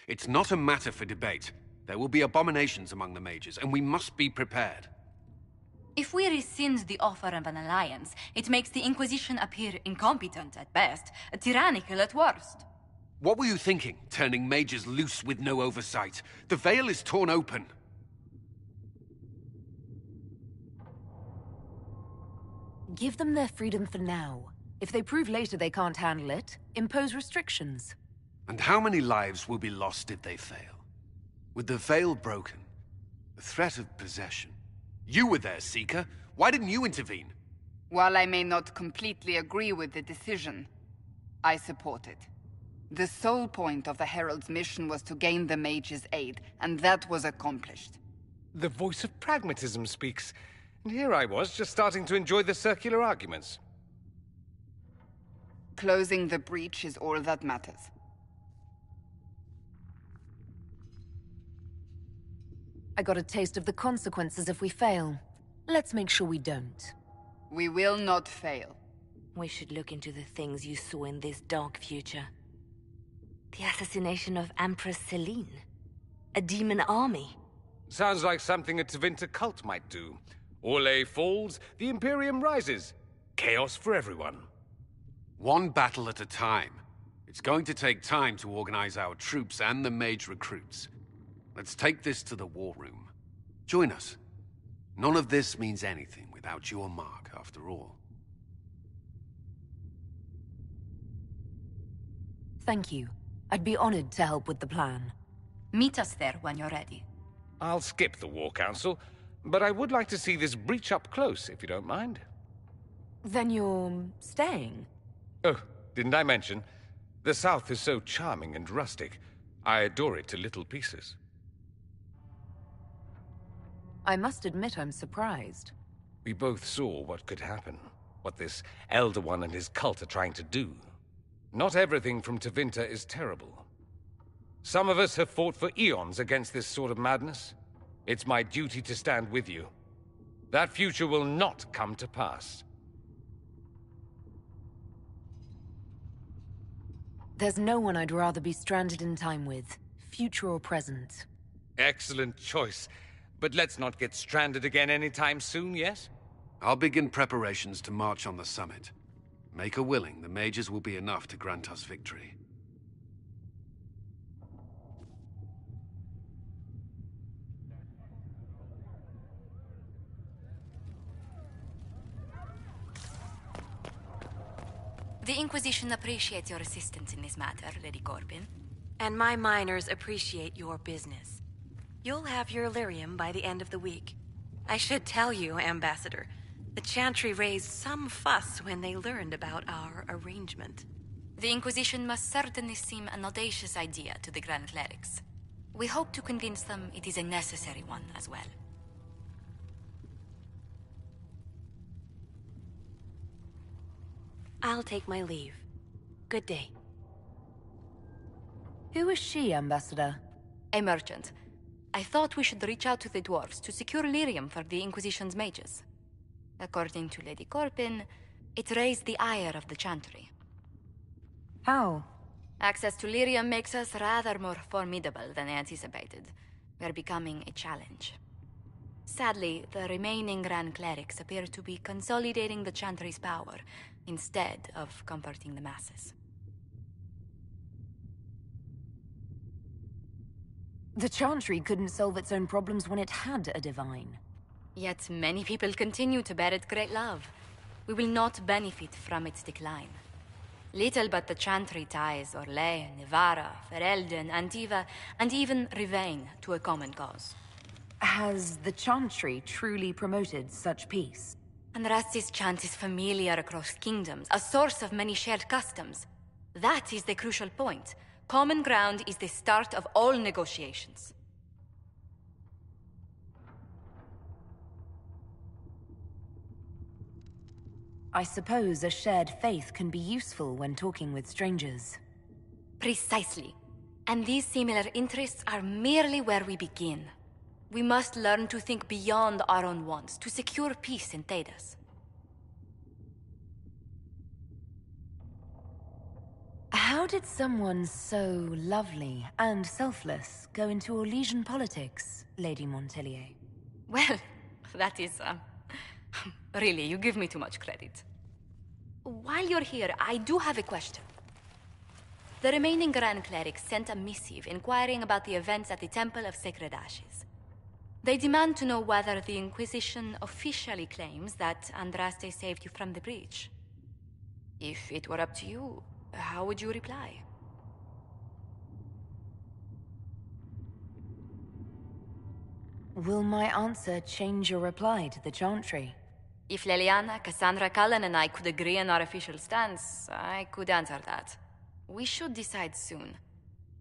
It's not a matter for debate. There will be abominations among the mages, and we must be prepared. If we rescind the offer of an alliance, it makes the Inquisition appear incompetent at best, tyrannical at worst. What were you thinking, turning mages loose with no oversight? The veil is torn open. Give them their freedom for now. If they prove later they can't handle it, impose restrictions. And how many lives will be lost if they fail? With the veil broken, the threat of possession. You were there, Seeker. Why didn't you intervene? While I may not completely agree with the decision, I support it. The sole point of the Herald's mission was to gain the mage's aid, and that was accomplished. The voice of pragmatism speaks. And here I was, just starting to enjoy the circular arguments. Closing the breach is all that matters. I got a taste of the consequences if we fail. Let's make sure we don't. We will not fail. We should look into the things you saw in this dark future. The assassination of Empress Celine. A demon army. Sounds like something a Tevinter cult might do. Orlais falls, the Imperium rises. Chaos for everyone. One battle at a time. It's going to take time to organize our troops and the mage recruits. Let's take this to the war room. Join us. None of this means anything without your mark, after all. Thank you. I'd be honored to help with the plan. Meet us there when you're ready. I'll skip the War Council, but I would like to see this breach up close, if you don't mind. Then you're staying? Oh, didn't I mention? The South is so charming and rustic. I adore it to little pieces. I must admit I'm surprised. We both saw what could happen. What this Elder One and his cult are trying to do. Not everything from Tevinter is terrible. Some of us have fought for eons against this sort of madness. It's my duty to stand with you. That future will not come to pass. There's no one I'd rather be stranded in time with, future or present. Excellent choice. But let's not get stranded again anytime soon, yes? I'll begin preparations to march on the summit. Make her willing, the mages will be enough to grant us victory. The Inquisition appreciates your assistance in this matter, Lady Corbin. And my miners appreciate your business. You'll have your lyrium by the end of the week. I should tell you, Ambassador, the Chantry raised some fuss when they learned about our arrangement. The Inquisition must certainly seem an audacious idea to the Grand Clerics. We hope to convince them it is a necessary one as well. I'll take my leave. Good day. Who is she, Ambassador? A merchant. I thought we should reach out to the dwarves to secure lyrium for the Inquisition's mages. According to Lady Corbin, it raised the ire of the Chantry. How? Access to lyrium makes us rather more formidable than anticipated. We're becoming a challenge. Sadly, the remaining Grand Clerics appear to be consolidating the Chantry's power, instead of comforting the masses. The Chantry couldn't solve its own problems when it had a divine. Yet many people continue to bear it great love. We will not benefit from its decline. Little but the Chantry ties Orlais, Nevarra, Ferelden, Antiva, and even Rivain to a common cause. Has the Chantry truly promoted such peace? Andrasti's chant is familiar across kingdoms, a source of many shared customs. That is the crucial point. Common ground is the start of all negotiations. I suppose a shared faith can be useful when talking with strangers. Precisely. And these similar interests are merely where we begin. We must learn to think beyond our own wants to secure peace in Thedas. How did someone so lovely and selfless go into Orlesian politics, Lady Montelier? Well, that is Really, you give me too much credit. While you're here, I do have a question. The remaining Grand Clerics sent a missive inquiring about the events at the Temple of Sacred Ashes. They demand to know whether the Inquisition officially claims that Andraste saved you from the breach. If it were up to you, how would you reply? Will my answer change your reply to the Chantry? If Leliana, Cassandra, Cullen, and I could agree on our official stance, I could answer that. We should decide soon.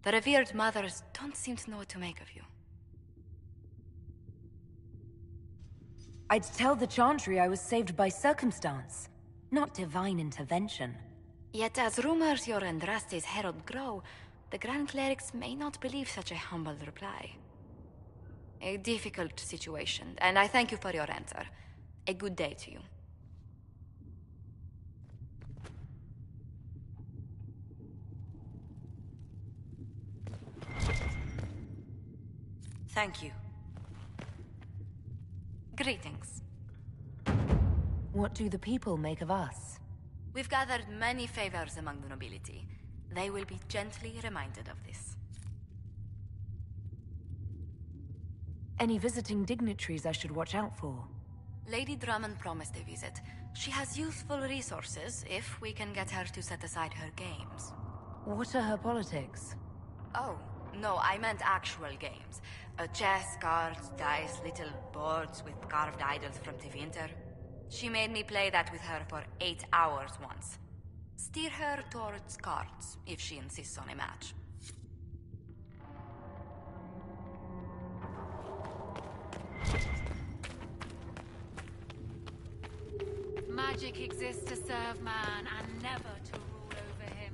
The revered mothers don't seem to know what to make of you. I'd tell the Chantry I was saved by circumstance, not divine intervention. Yet as rumors your Andraste's herald grow, the Grand Clerics may not believe such a humble reply. A difficult situation, and I thank you for your answer. A good day to you. Thank you. Greetings. What do the people make of us? We've gathered many favors among the nobility. They will be gently reminded of this. Any visiting dignitaries I should watch out for? Lady Drummond promised a visit. She has useful resources if we can get her to set aside her games. What are her politics? Oh, no, I meant actual games. Chess, cards, dice, little boards with carved idols from Tevinter. She made me play that with her for 8 hours once. Steer her towards cards, if she insists on a match. Magic exists to serve man and never to rule over him.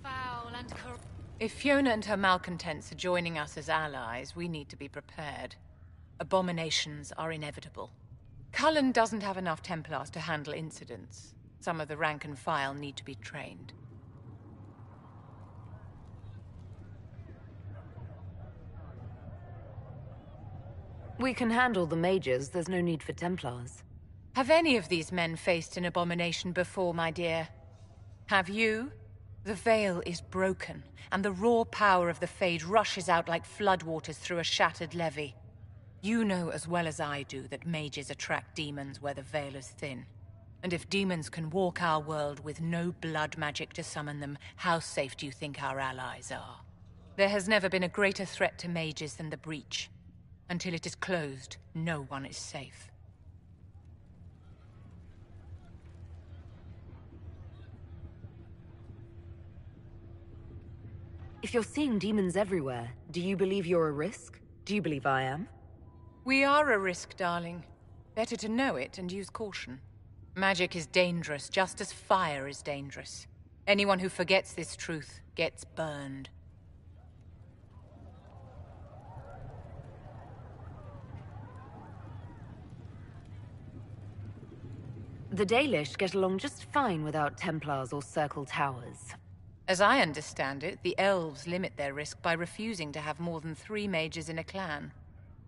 Foul and corrupt. If Fiona and her malcontents are joining us as allies, we need to be prepared. Abominations are inevitable. Cullen doesn't have enough Templars to handle incidents. Some of the rank and file need to be trained. We can handle the mages, there's no need for Templars. Have any of these men faced an abomination before, my dear? Have you? The veil is broken, and the raw power of the Fade rushes out like floodwaters through a shattered levee. You know as well as I do that mages attract demons where the veil is thin. And if demons can walk our world with no blood magic to summon them, how safe do you think our allies are? There has never been a greater threat to mages than the breach. Until it is closed, no one is safe. If you're seeing demons everywhere, do you believe you're a risk? Do you believe I am? We are a risk, darling. Better to know it and use caution. Magic is dangerous, just as fire is dangerous. Anyone who forgets this truth gets burned. The Dalish get along just fine without Templars or Circle Towers. As I understand it, the elves limit their risk by refusing to have more than 3 mages in a clan.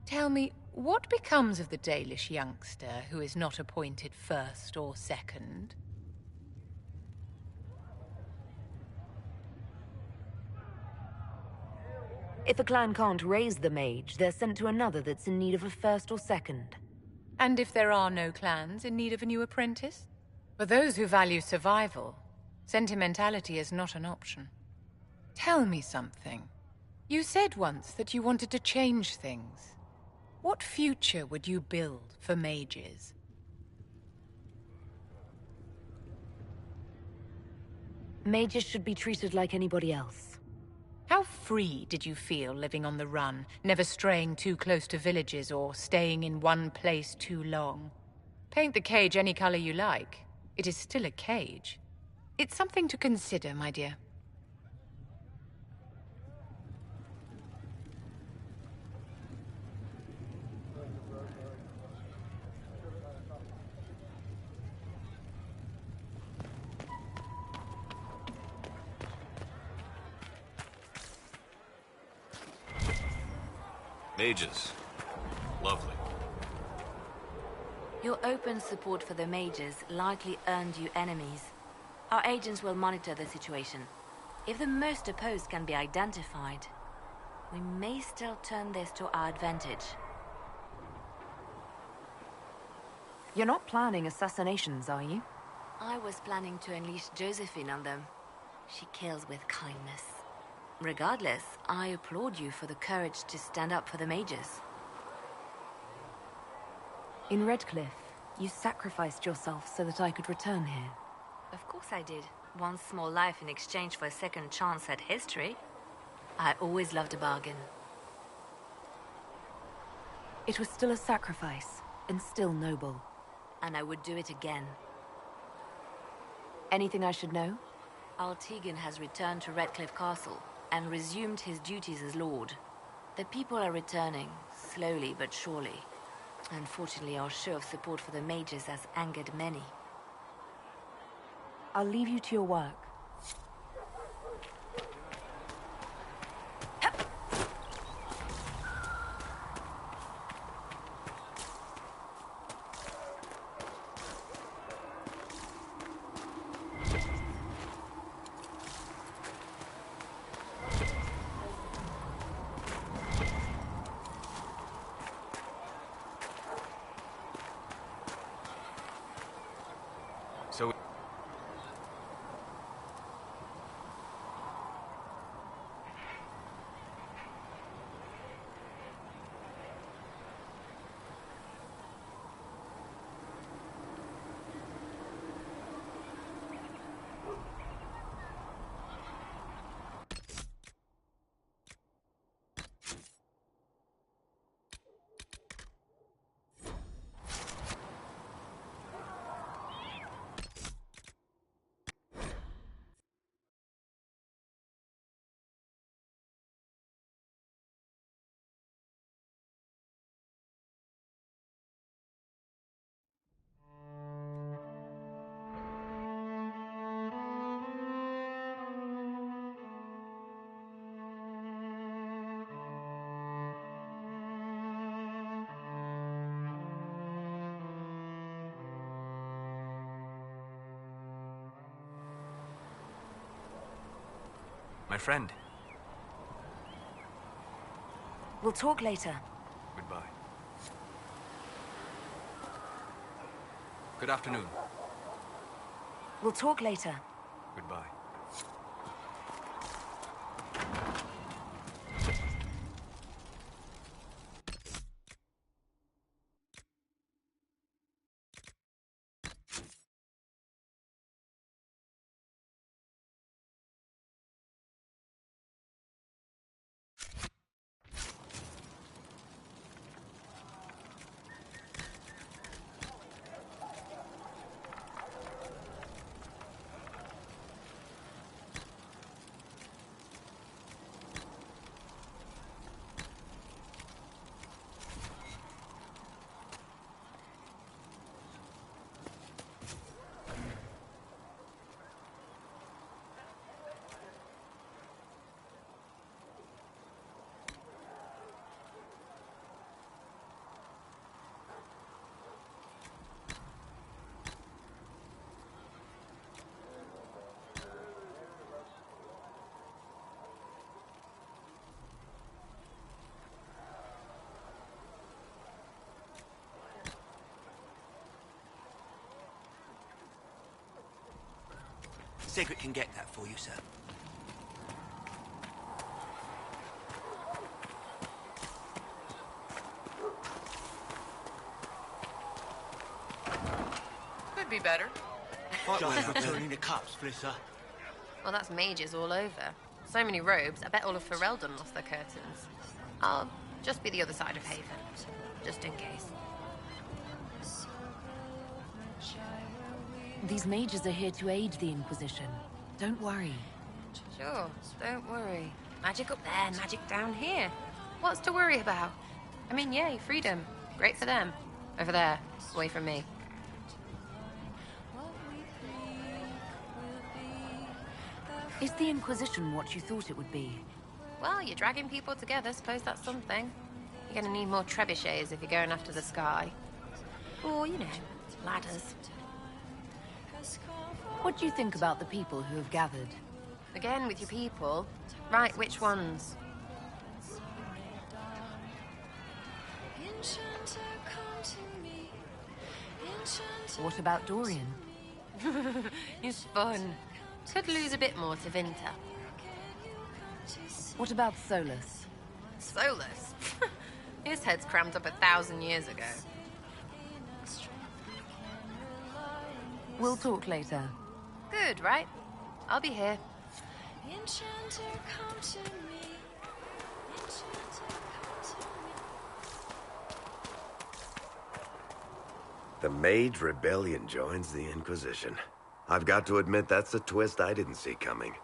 Tell me, what becomes of the Dalish youngster who is not appointed first or second? If a clan can't raise the mage, they're sent to another that's in need of a first or second. And if there are no clans in need of a new apprentice? For those who value survival, sentimentality is not an option. Tell me something. You said once that you wanted to change things. What future would you build for mages? Mages should be treated like anybody else. How free did you feel living on the run, never straying too close to villages or staying in one place too long? Paint the cage any color you like. It is still a cage. It's something to consider, my dear. Mages. Lovely. Your open support for the mages likely earned you enemies. Our agents will monitor the situation. If the most opposed can be identified, we may still turn this to our advantage. You're not planning assassinations, are you? I was planning to unleash Josephine on them. She kills with kindness. Regardless, I applaud you for the courage to stand up for the mages. In Redcliffe, you sacrificed yourself so that I could return here. Of course I did. One small life in exchange for a second chance at history. I always loved a bargain. It was still a sacrifice, and still noble. And I would do it again. Anything I should know? Altegan has returned to Redcliffe Castle and resumed his duties as Lord. The people are returning, slowly but surely. Unfortunately, our show of support for the mages has angered many. I'll leave you to your work. So... My friend. We'll talk later. Goodbye. Good afternoon. We'll talk later. Goodbye. Sigrid can get that for you, sir. Could be better. Just returning the cups, Flisser. Well, that's mages all over. So many robes, I bet all of Ferelden lost their curtains. I'll just be the other side of Haven, just in case. These mages are here to aid the Inquisition. Don't worry. Sure, don't worry. Magic up there, magic down here. What's to worry about? I mean, yay, freedom. Great for them. Over there, away from me. Is the Inquisition what you thought it would be? Well, you're dragging people together, suppose that's something. You're gonna need more trebuchets if you're going after the sky. Or, you know, ladders. What do you think about the people who have gathered? Again with your people. Right, which ones? What about Dorian? He's fun. Could lose a bit more to Vinter. What about Solus? Solus? His head's crammed up 1,000 years ago. We'll talk later. Good, right? I'll be here. The Mage Rebellion joins the Inquisition. I've got to admit that's a twist I didn't see coming.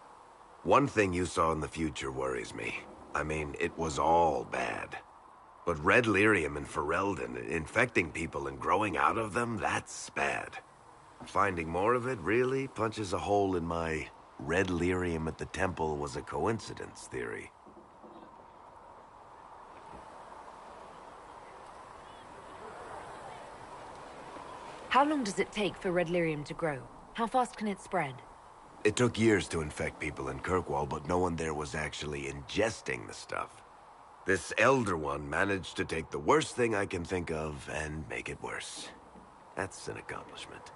One thing you saw in the future worries me. I mean, it was all bad. But red lyrium in Ferelden, infecting people and growing out of them, that's bad. Finding more of it really punches a hole in my red lyrium at the temple was a coincidence theory. How long does it take for red lyrium to grow? How fast can it spread? It took years to infect people in Kirkwall, but no one there was actually ingesting the stuff. This Elder One managed to take the worst thing I can think of and make it worse. That's an accomplishment.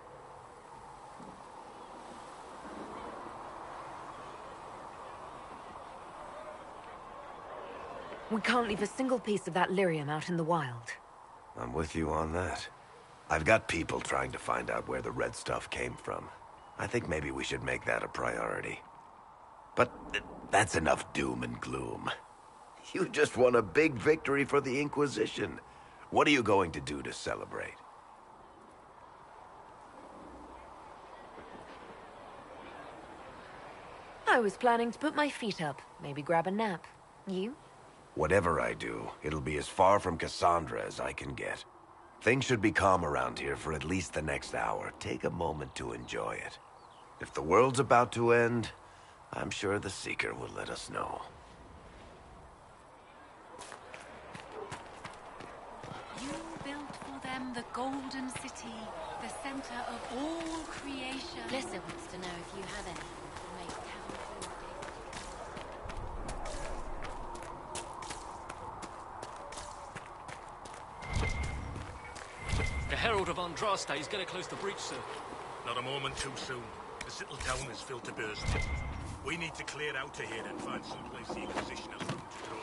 We can't leave a single piece of that lyrium out in the wild. I'm with you on that. I've got people trying to find out where the red stuff came from. I think maybe we should make that a priority. But that's enough doom and gloom. You just won a big victory for the Inquisition. What are you going to do to celebrate? I was planning to put my feet up, maybe grab a nap. You? Whatever I do, it'll be as far from Cassandra as I can get. Things should be calm around here for at least the next hour. Take a moment to enjoy it. If the world's about to end, I'm sure the Seeker will let us know. You built for them the Golden City, the center of all creation. Lissa wants to know if you have any to make town food. The Herald of Andraste is getting close to breach, sir. Not a moment too soon. This little town is filled to bursting. We need to clear out of here and find someplace the Inquisition has room to grow.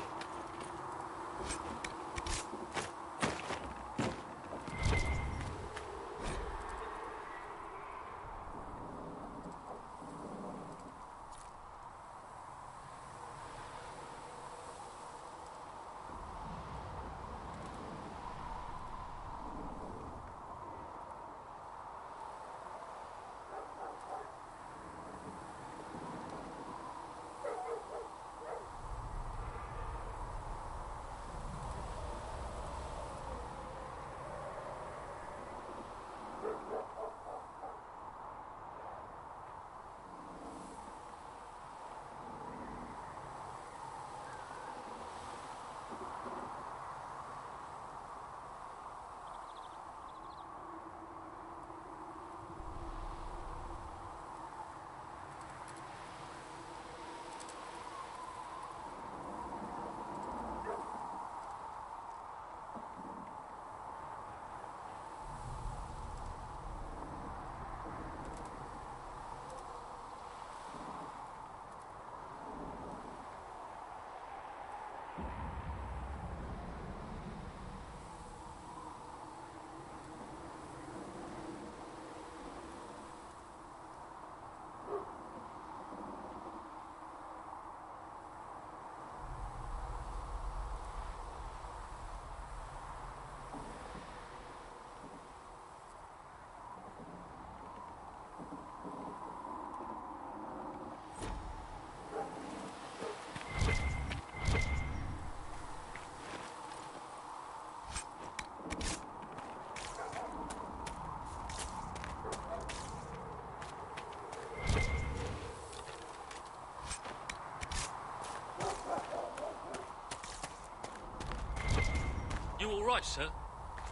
You all right, sir?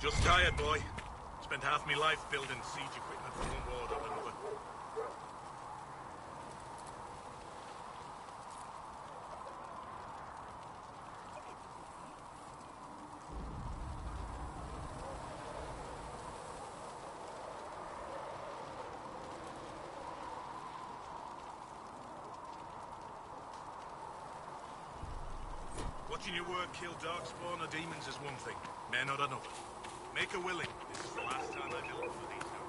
Just tired, boy. It's Spent half my life building siege equipment for one war or another. Watching your work kill darkspawn or demons is one thing, men are another. Make a willing. This is the last time I build for these now.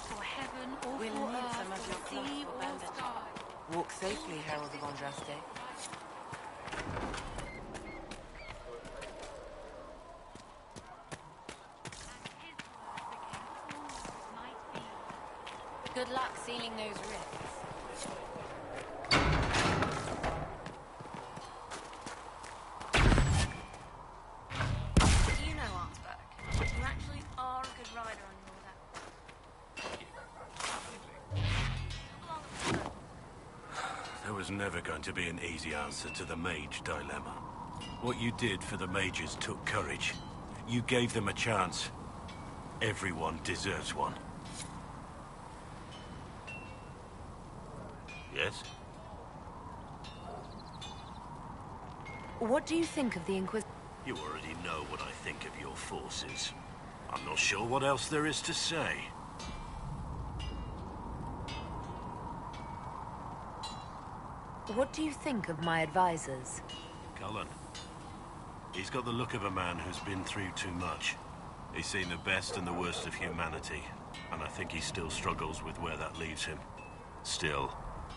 For heaven or We'll for need earth, some of your for cloth sea for or bandage. sky. Walk safely, Herald of Andraste. Good luck sealing those rifts. You know, Artberg, you actually are a good rider on your own. There was never going to be an easy answer to the mage dilemma. What you did for the mages took courage. You gave them a chance. Everyone deserves one. Yes? What do you think of the Inquisition? You already know what I think of your forces. I'm not sure what else there is to say. What do you think of my advisors? Cullen. He's got the look of a man who's been through too much. He's seen the best and the worst of humanity, and I think he still struggles with where that leaves him. Still,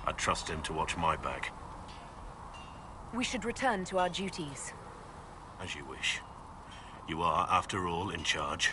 I trust him to watch my back. We should return to our duties. As you wish. You are, after all, in charge.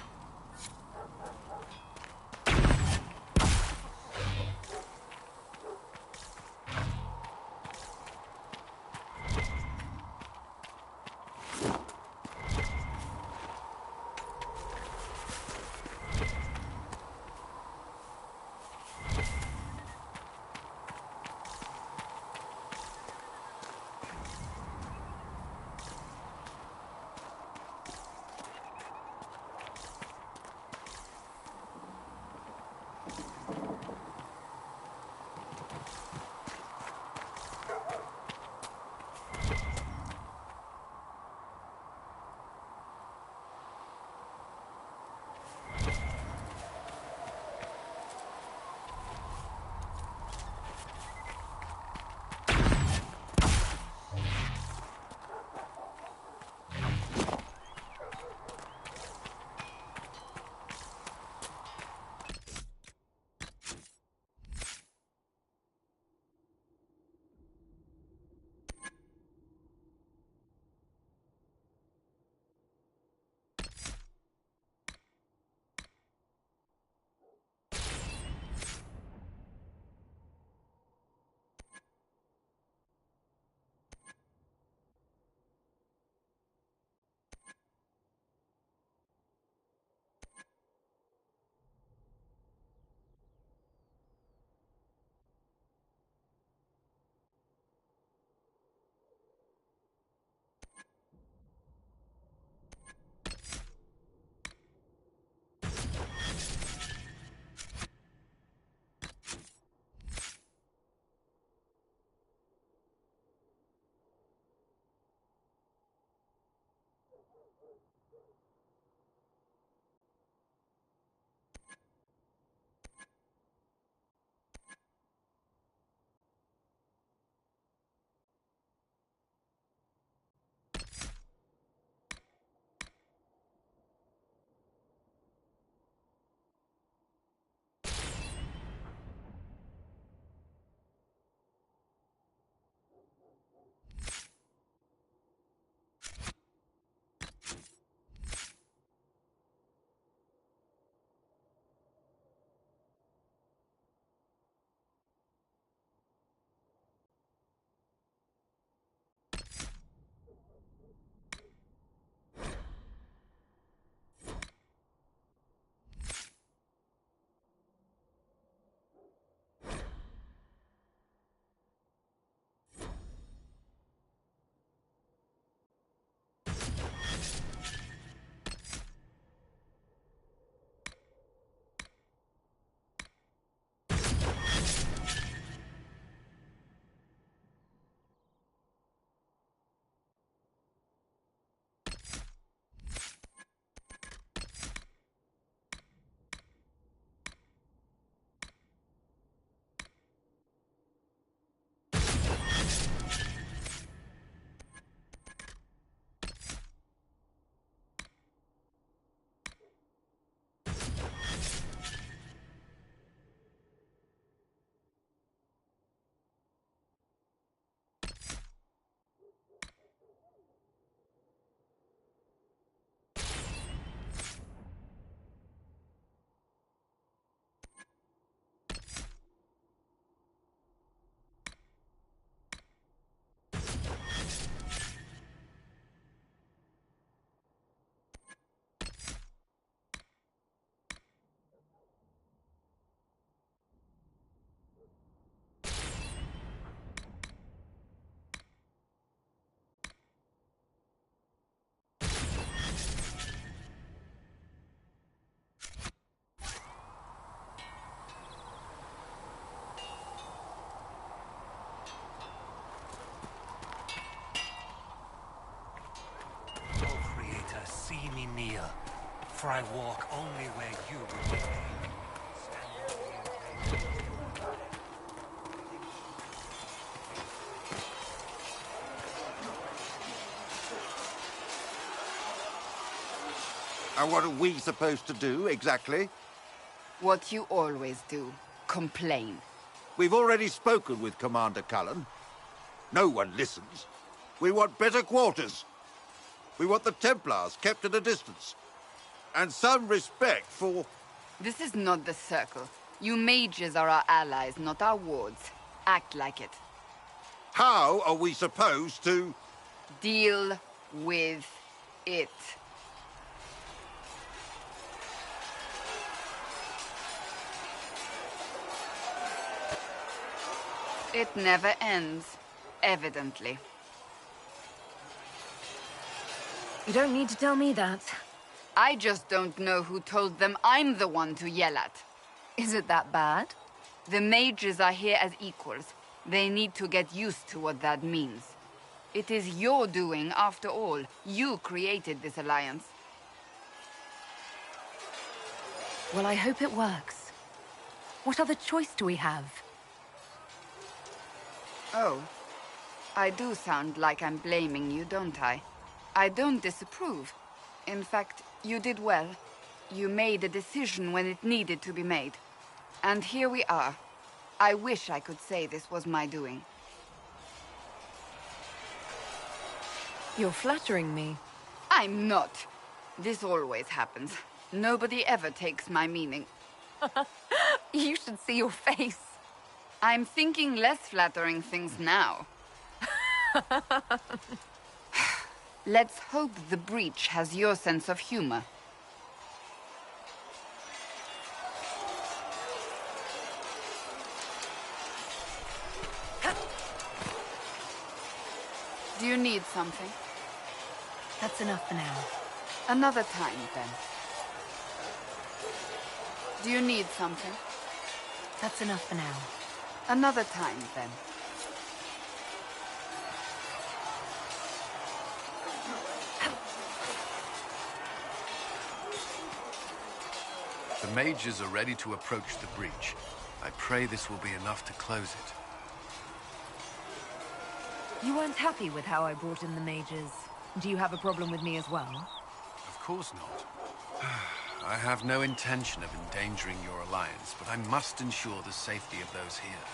for I walk only where you will be. And what are we supposed to do, exactly? What you always do. Complain. We've already spoken with Commander Cullen. No one listens. We want better quarters. We want the Templars kept at a distance. And some respect for... This is not the Circle. You mages are our allies, not our wards. Act like it. How are we supposed to... Deal with it. It never ends, evidently. You don't need to tell me that. I just don't know who told them I'm the one to yell at. Is it that bad? The mages are here as equals. They need to get used to what that means. It is your doing, after all. You created this alliance. Well, I hope it works. What other choice do we have? Oh. I do sound like I'm blaming you, don't I? I don't disapprove. In fact, you did well. You made a decision when it needed to be made. And here we are. I wish I could say this was my doing. You're flattering me. I'm not. This always happens. Nobody ever takes my meaning. You should see your face. I'm thinking less flattering things now. Let's hope the breach has your sense of humor. Do you need something? That's enough for now. Another time, then. Do you need something? That's enough for now. Another time, then. The mages are ready to approach the breach. I pray this will be enough to close it. You weren't happy with how I brought in the mages. Do you have a problem with me as well? Of course not. I have no intention of endangering your alliance, but I must ensure the safety of those here.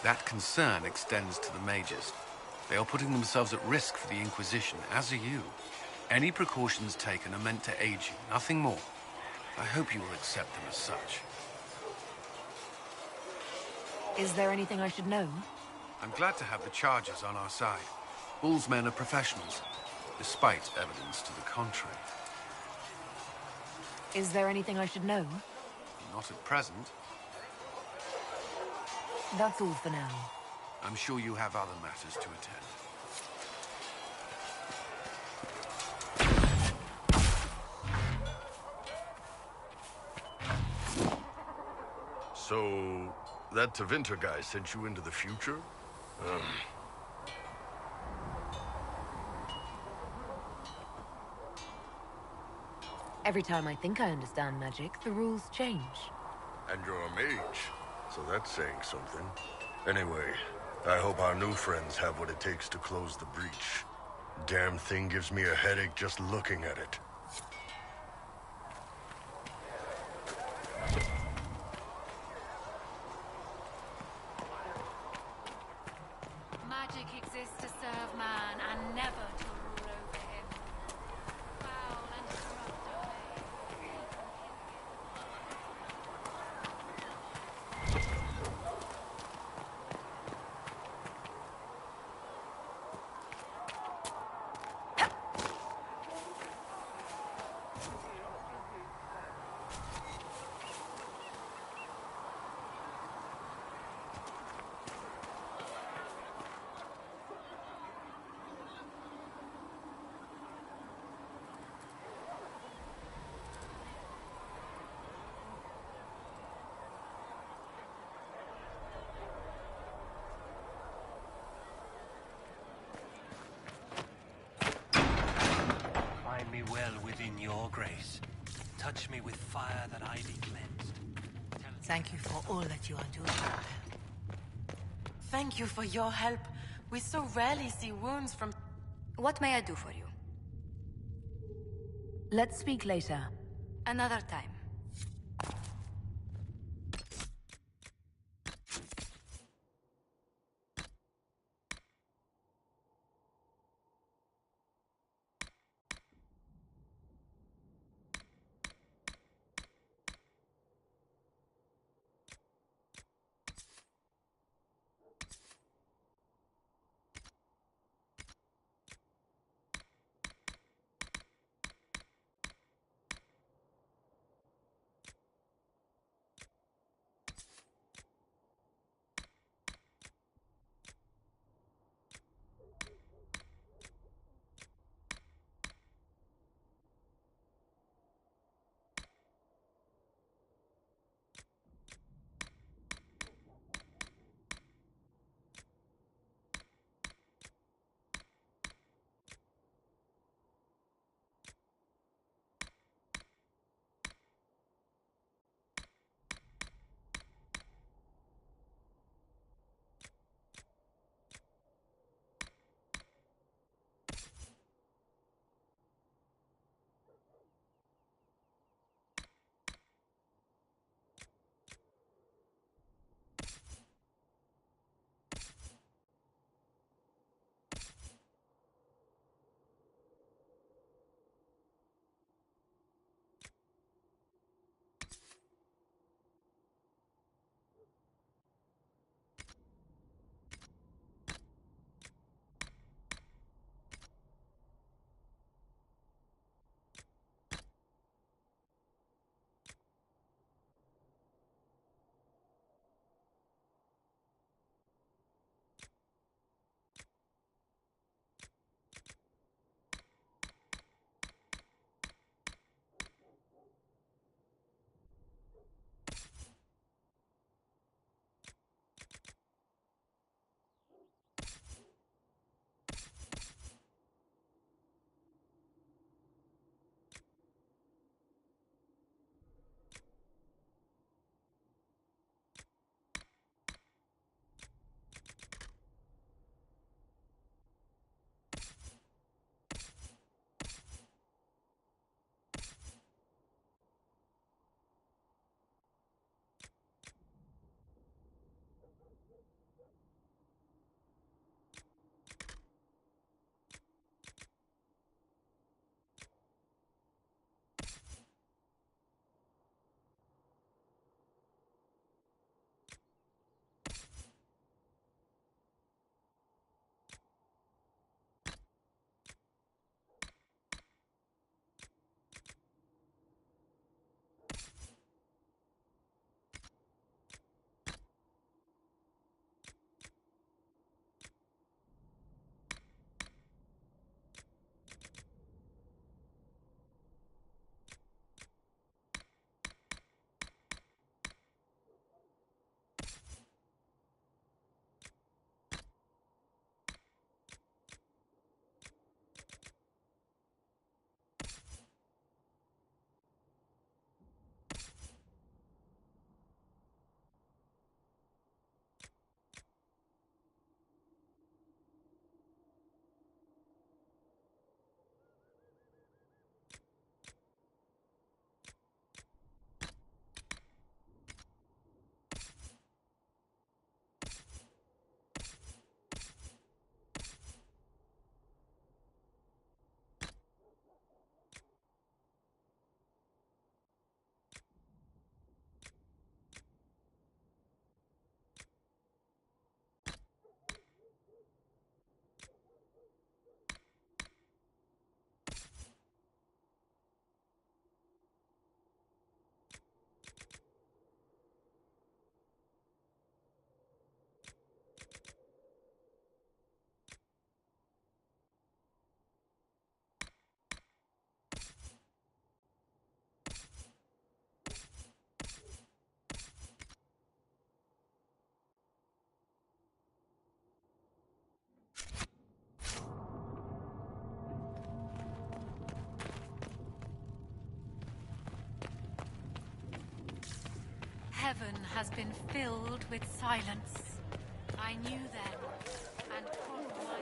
That concern extends to the mages. They are putting themselves at risk for the Inquisition, as are you. Any precautions taken are meant to aid you, nothing more. I hope you will accept them as such. Is there anything I should know? I'm glad to have the Chargers on our side. Bull's men are professionals, despite evidence to the contrary. Is there anything I should know? Not at present. That's all for now. I'm sure you have other matters to attend. So, that Tevinter guy sent you into the future? Every time I think I understand magic, the rules change. And you're a mage, so that's saying something. Anyway, I hope our new friends have what it takes to close the breach. Damn thing gives me a headache just looking at it. Magic exists to serve man and never to rule over him. Foul and corrupt are they. Find me well within your grace. Touch me with fire that I be cleansed. Thank you for all that you are doing. Thank you for your help. We so rarely see wounds from... What may I do for you? Let's speak later. Another time. heaven has been filled with silence. I knew then, and put my...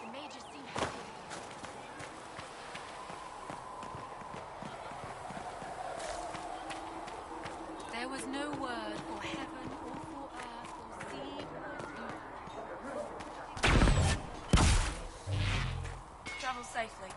The mages seem happy. There was no word for heaven or for earth or sea or blue. Travel safely.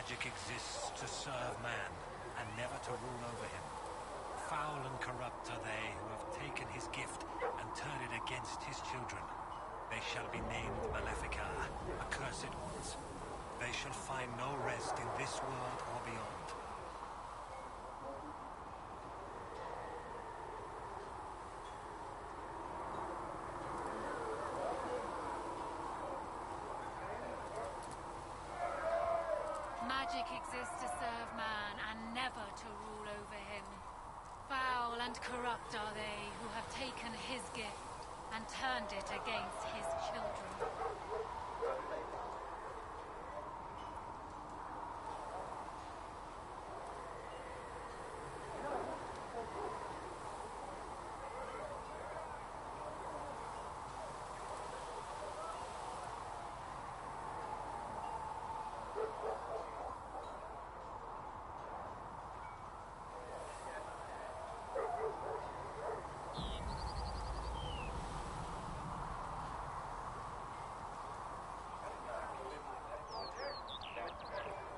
Magic exists to serve man, and never to rule over him. Foul and corrupt are they who have taken his gift and turned it against his children. They shall be named Malefica, accursed ones. They shall find no rest in this world or beyond. Magic exists to serve man and never to rule over him. Foul and corrupt are they who have taken his gift and turned it against his children.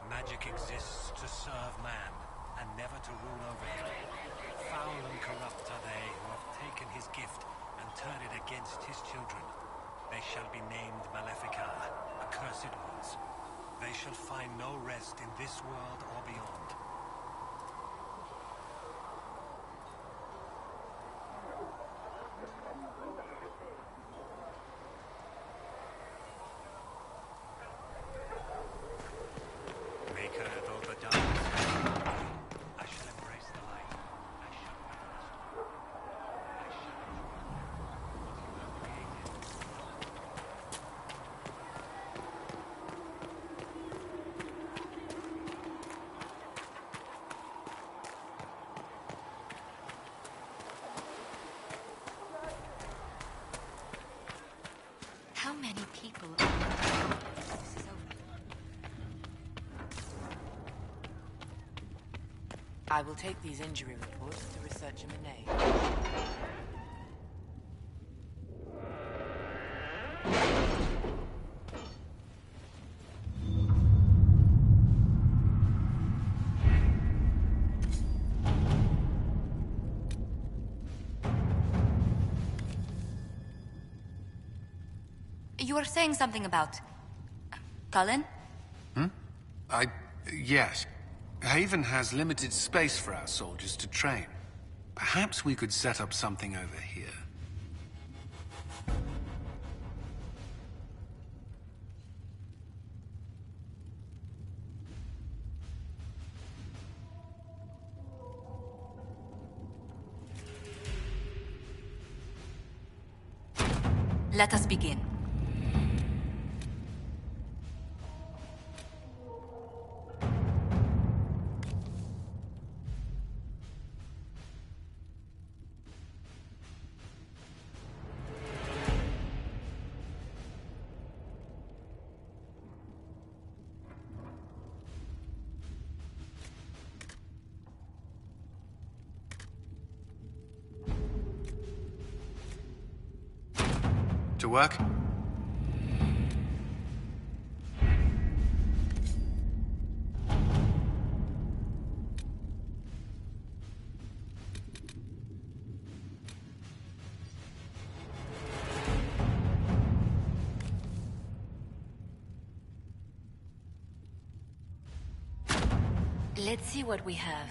Magic exists to serve man, and never to rule over him. Foul and corrupt are they who have taken his gift and turned it against his children. They shall be named Malefica, accursed ones. They shall find no rest in this world or beyond. How many people are... This is over. I will take these injury reports to Researcher Monet. You were saying something about... Cullen? Yes. Haven has limited space for our soldiers to train. Perhaps we could set up something over here. Let us begin. To work? Let's see what we have.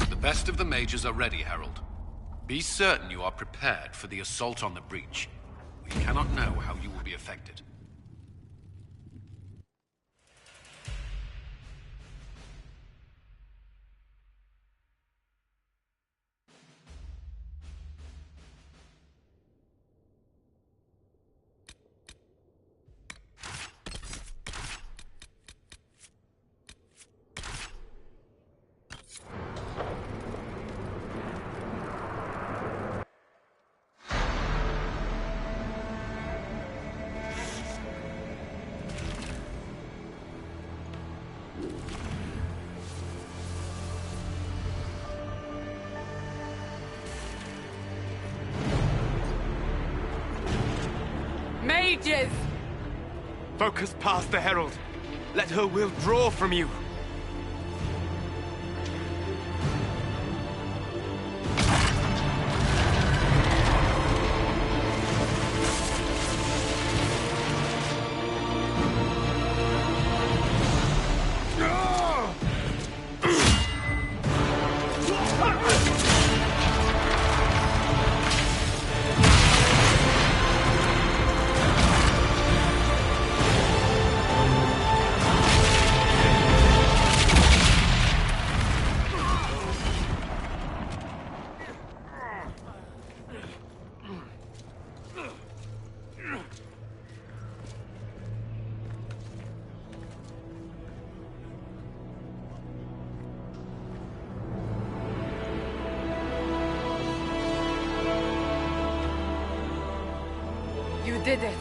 The best of the mages are ready, Herald. Be certain you are prepared for the assault on the breach. We cannot know how you will be affected. Mages! Focus past the Herald. Let her will draw from you. You did it.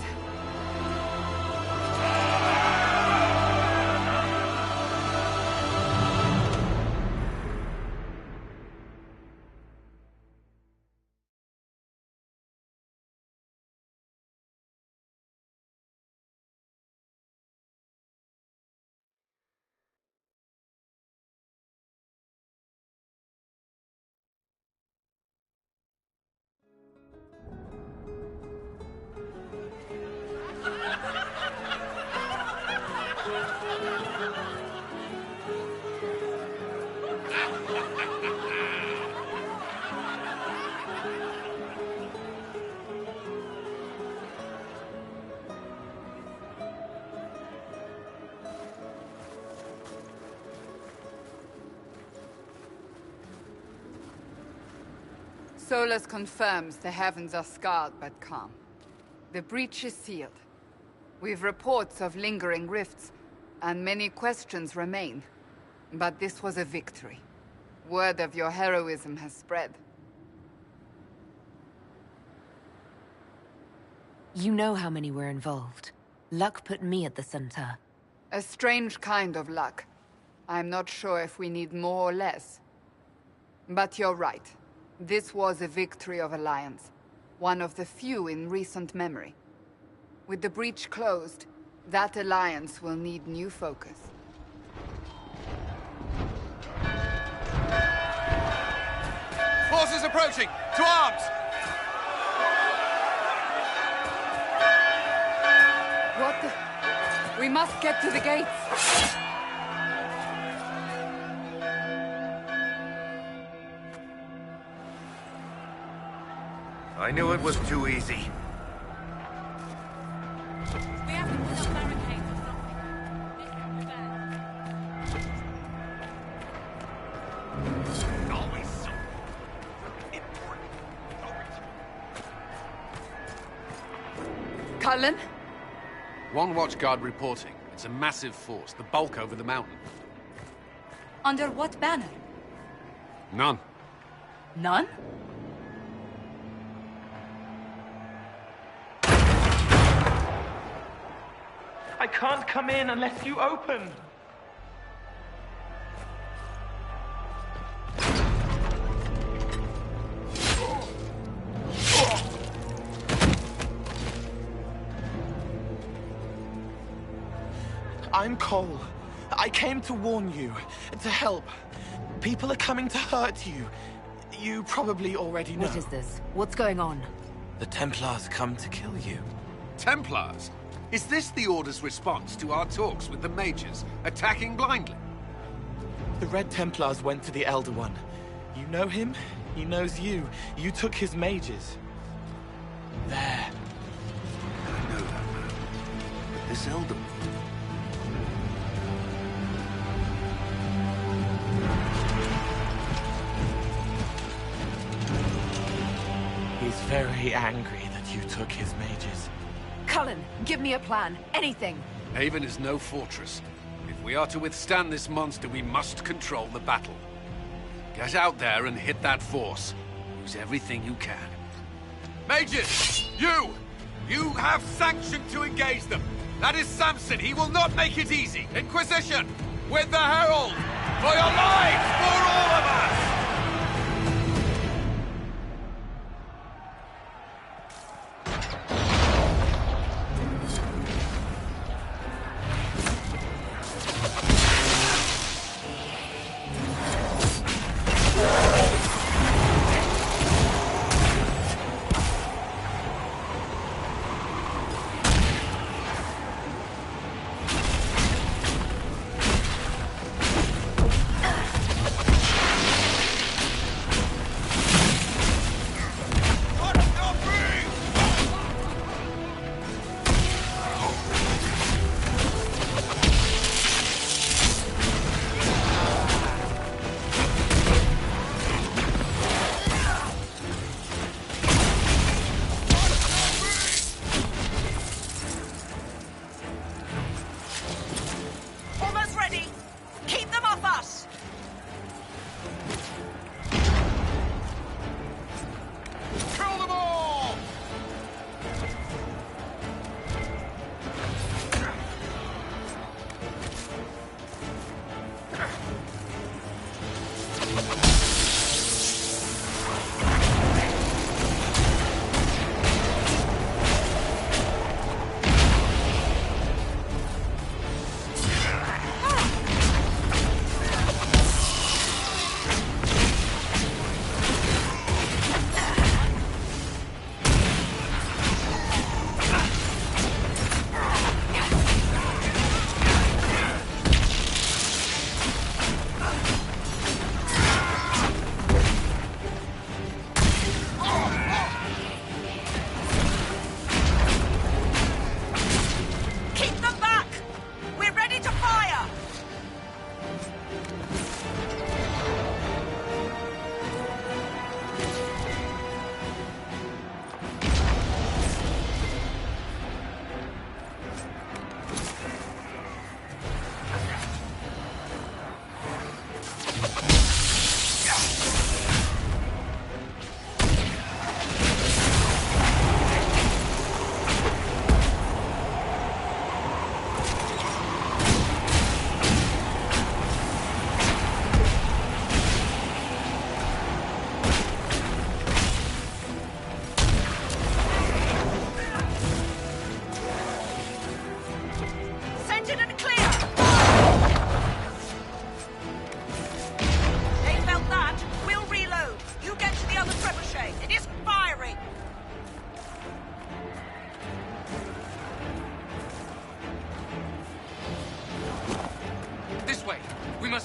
Solus confirms the heavens are scarred but calm. The breach is sealed. We've reports of lingering rifts, and many questions remain. But this was a victory. Word of your heroism has spread. You know how many were involved. Luck put me at the center. A strange kind of luck. I'm not sure if we need more or less. But you're right. This was a victory of Alliance. One of the few in recent memory. With the breach closed, that alliance will need new focus. Forces approaching! To arms! What the... We must get to the gates! I knew it was too easy. We have to put up barricades or something. Always so important. Cullen? One watchguard reporting. It's a massive force, the bulk over the mountain. Under what banner? None. None? I can't come in unless you open. I'm Cole. I came to warn you, to help. People are coming to hurt you. You probably already know. What is this? What's going on? The Templars come to kill you. Templars? Is this the Order's response to our talks with the mages, attacking blindly? The Red Templars went to the Elder One. You know him, he knows you. You took his mages. There. I know that man. But this elder... He's very angry that you took his mages. Cullen, give me a plan. Anything. Haven is no fortress. If we are to withstand this monster, we must control the battle. Get out there and hit that force. Use everything you can. Mages! You! You have sanction to engage them! That is Samson! He will not make it easy! Inquisition! With the Herald! For your lives! For all of us!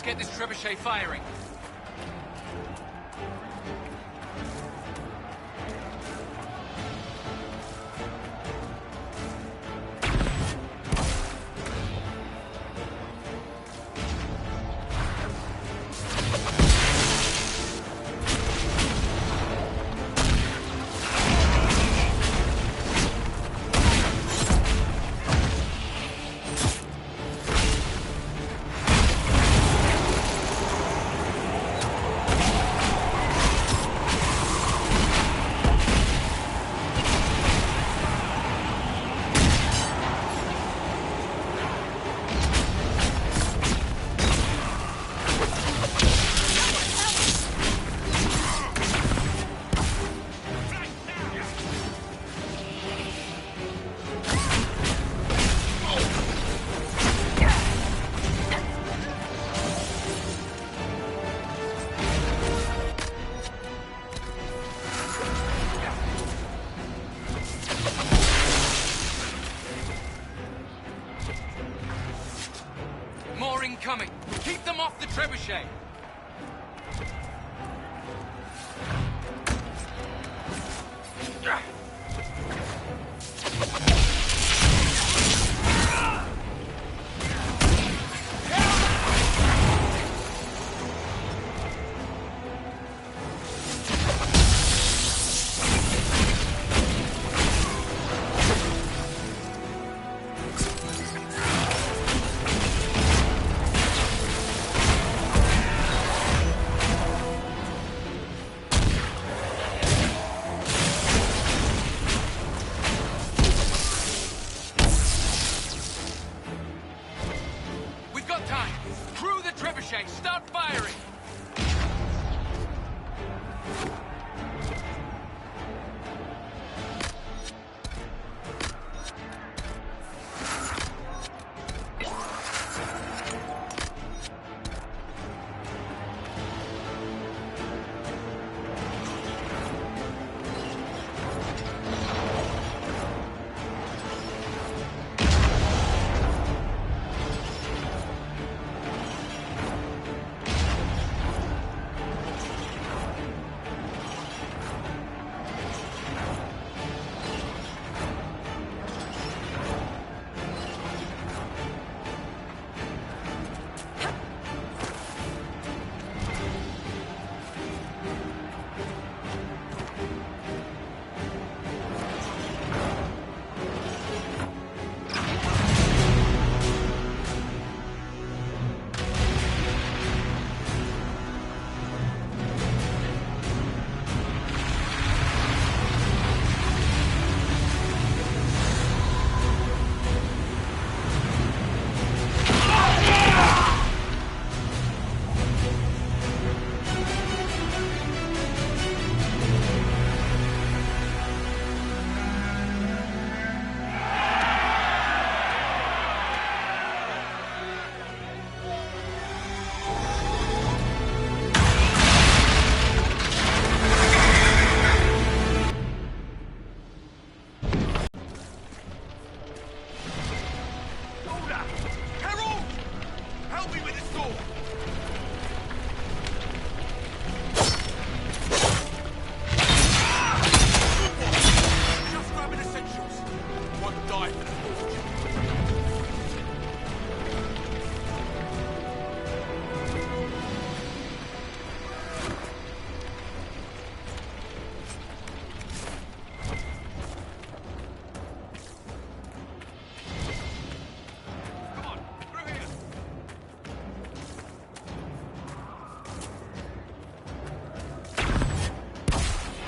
Get this trebuchet firing. More incoming! Keep them off the trebuchet!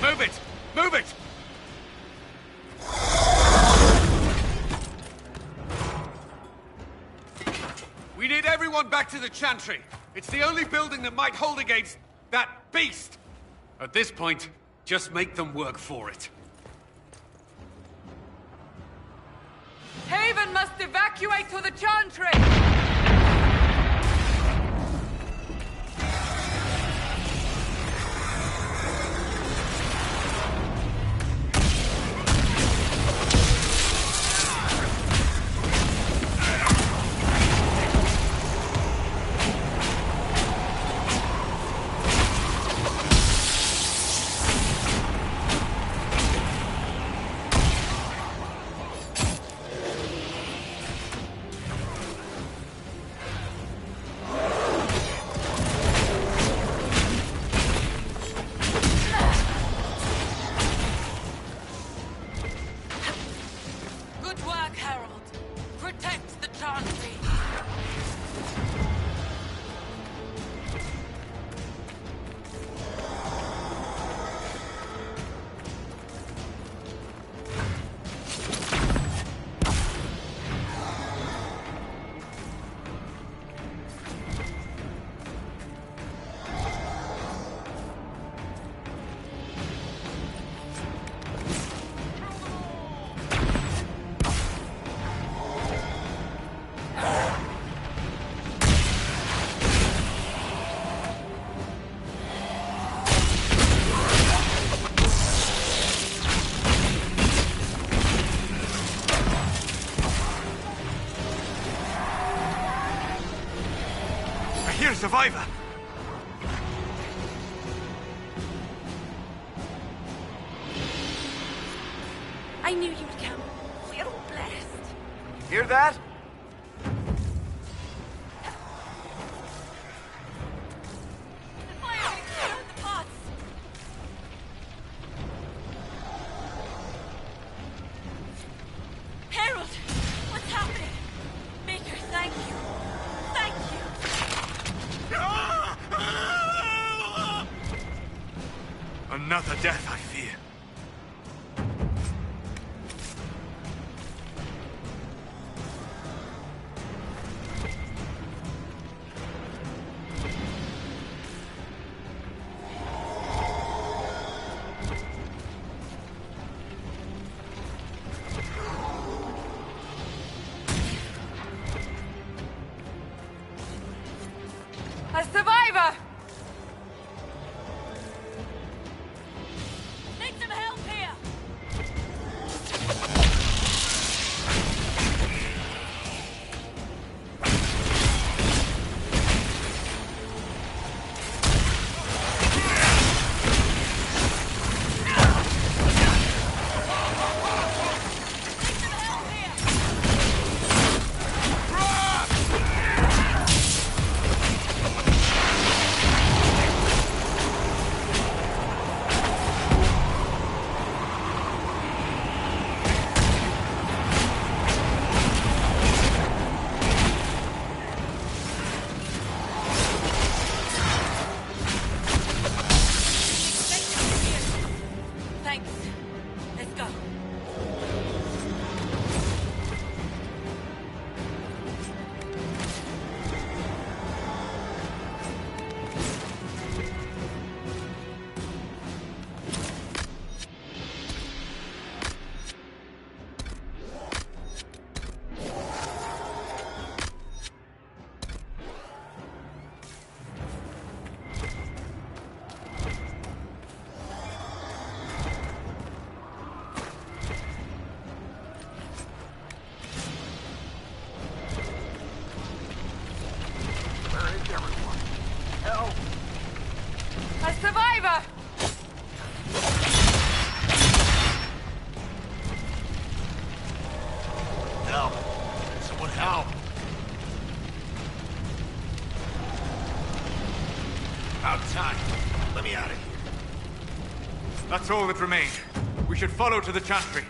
Move it! Move it! We need everyone back to the Chantry. It's the only building that might hold against that beast. At this point, just make them work for it. Haven must evacuate to the Chantry! Survivor! I knew you'd come. We're all blessed. Hear that? Harold! What's happening? Maker, thank you. Thank you. Another death, I fear. Thanks. Let's go. A survivor! Help! Someone help! About time. Let me out of here. That's all that remained. We should follow to the chantry.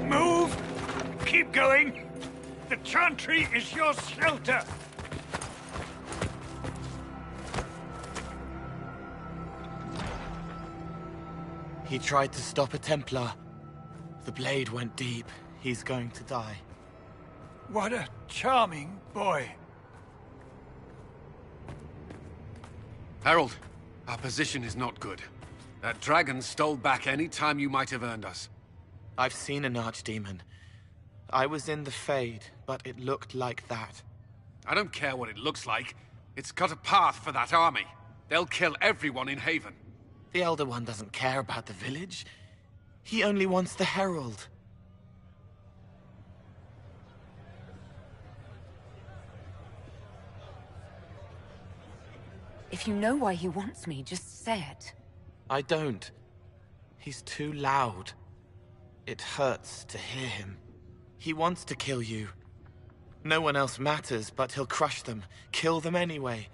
Move! Keep going! The chantry is your shelter! He tried to stop a Templar. The blade went deep. He's going to die. What a charming boy. Harold, our position is not good. That dragon stole back any time you might have earned us. I've seen an archdemon. I was in the Fade, but it looked like that. I don't care what it looks like. It's cut a path for that army. They'll kill everyone in Haven. The Elder One doesn't care about the village. He only wants the Herald. If you know why he wants me, just say it. I don't. He's too loud. It hurts to hear him. He wants to kill you. No one else matters, but he'll crush them, kill them anyway.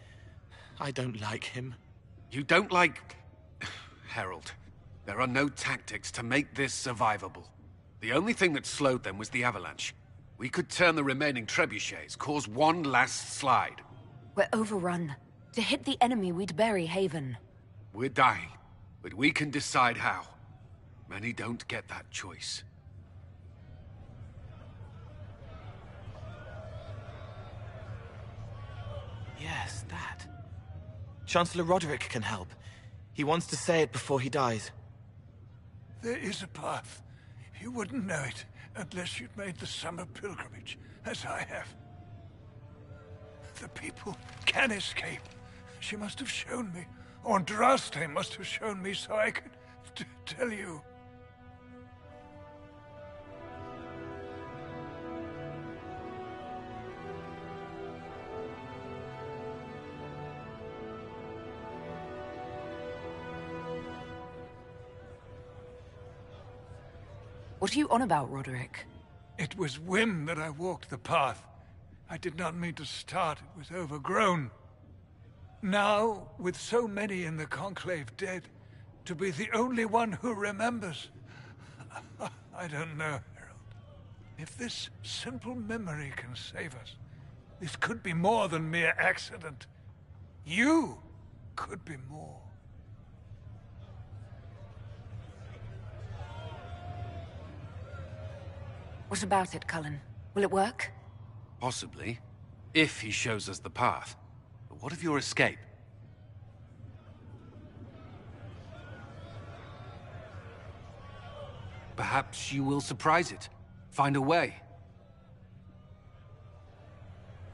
I don't like him. You don't like... Harold, there are no tactics to make this survivable. The only thing that slowed them was the avalanche. We could turn the remaining trebuchets, cause one last slide. We're overrun. To hit the enemy, we'd bury Haven. We're dying, but we can decide how. Many don't get that choice. Yes, that. Chancellor Roderick can help. He wants to say it before he dies. There is a path. You wouldn't know it unless you'd made the summer pilgrimage, as I have. The people can escape. She must have shown me. Or Andraste must have shown me so I could tell you. What are you on about, Roderick? It was whim that I walked the path. I did not mean to start. It was overgrown. Now, with so many in the Conclave dead, to be the only one who remembers... I don't know, Harold. If this simple memory can save us, this could be more than mere accident. You could be more. What about it, Cullen? Will it work? Possibly. If he shows us the path. But what of your escape? Perhaps you will surprise it. Find a way.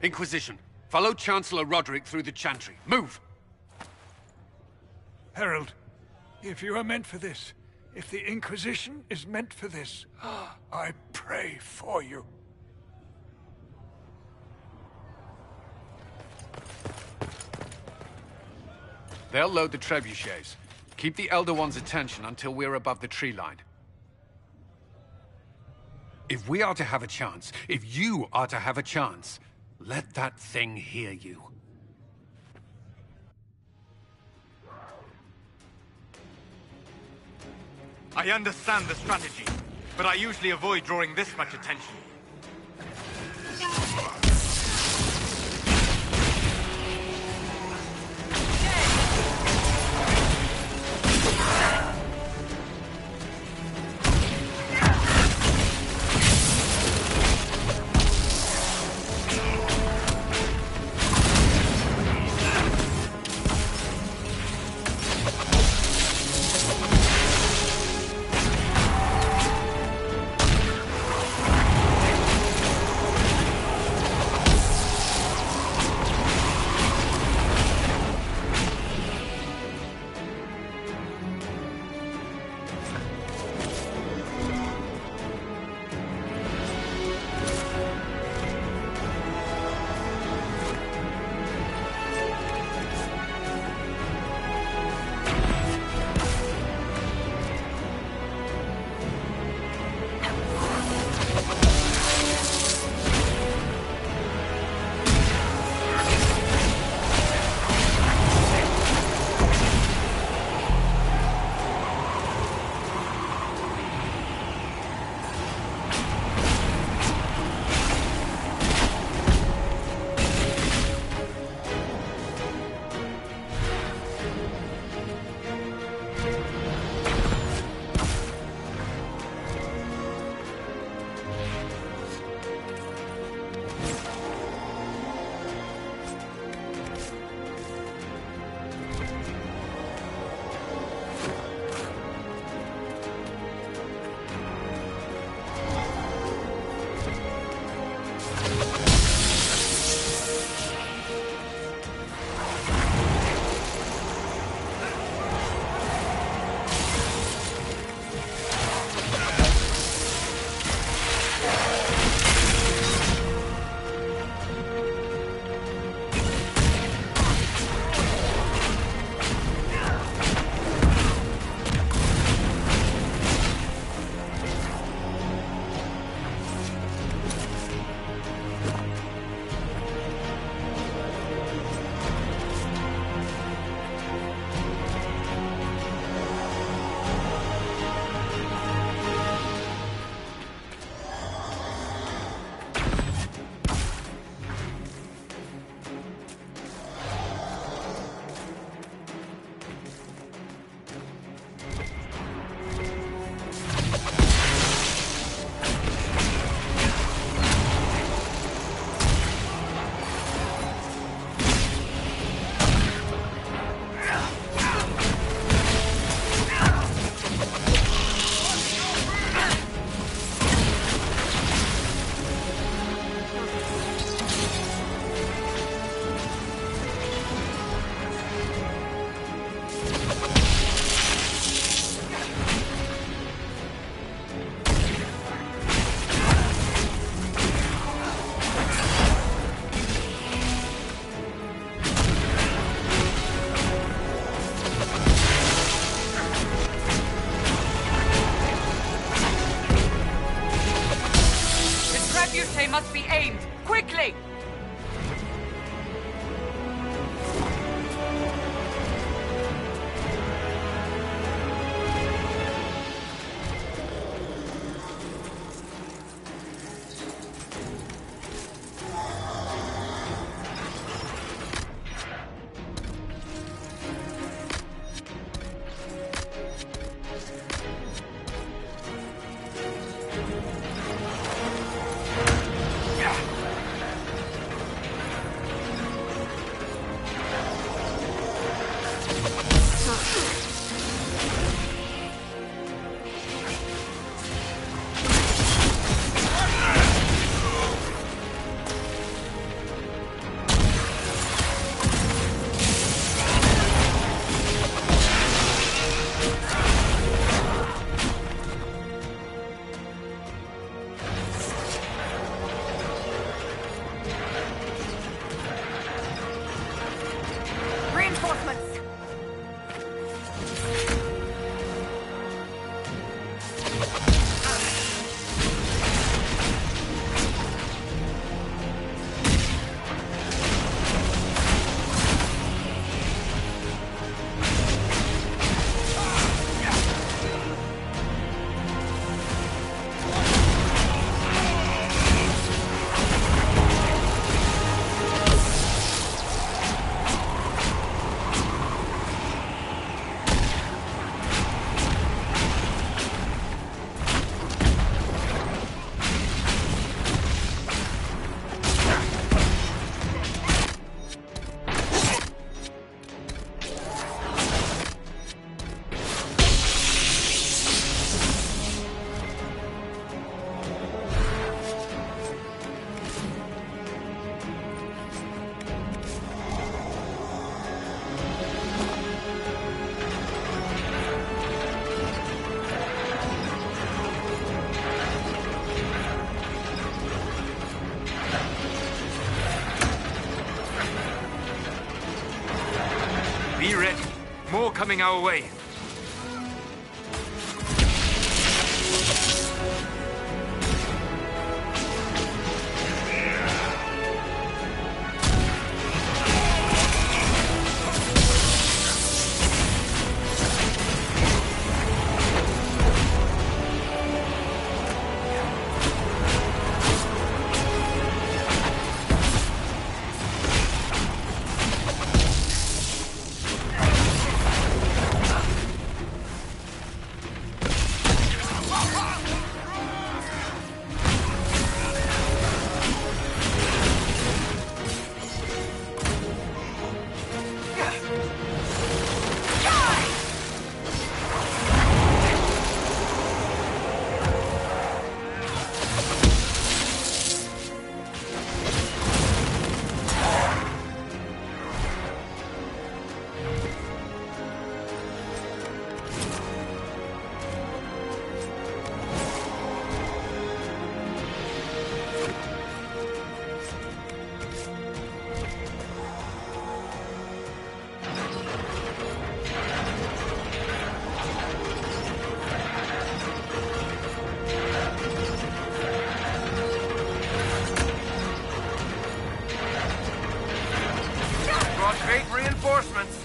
Inquisition, follow Chancellor Roderick through the Chantry. Move! Harold, if you are meant for this, if the Inquisition is meant for this, I pray for you. They'll load the trebuchets. Keep the Elder One's attention until we're above the tree line. If we are to have a chance, if you are to have a chance, let that thing hear you. I understand the strategy, but I usually avoid drawing this much attention. must be aimed! Quickly! more coming our way. Great reinforcements.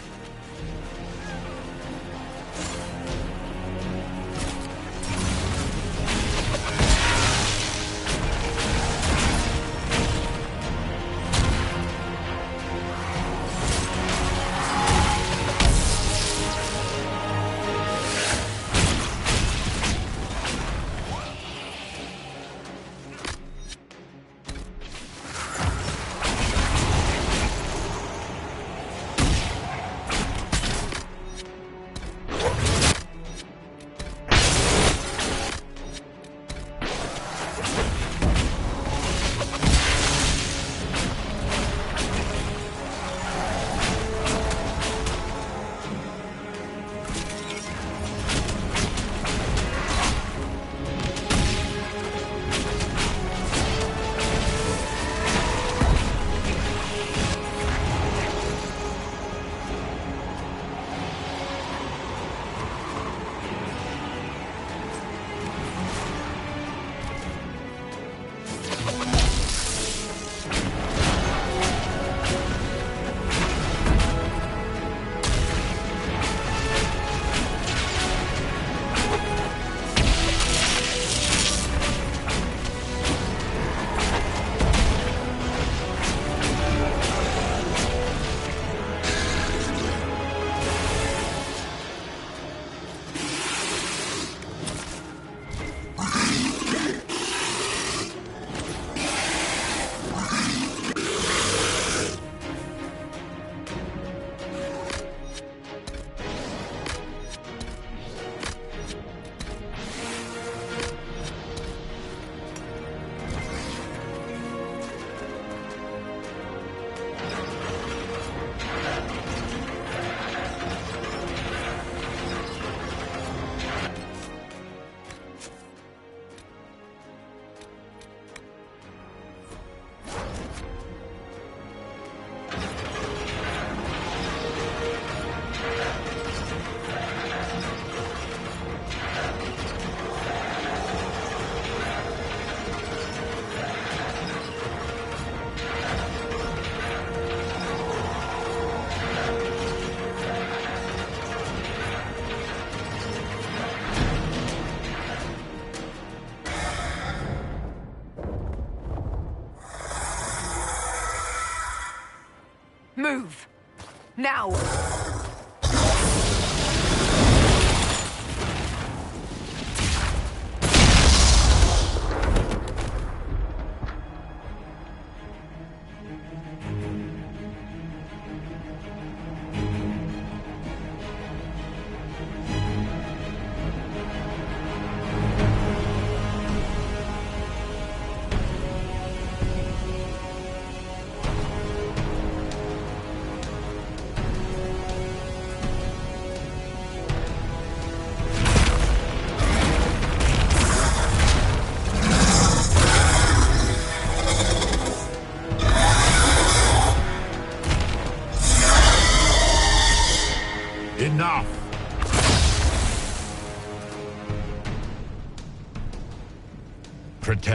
Move! Now!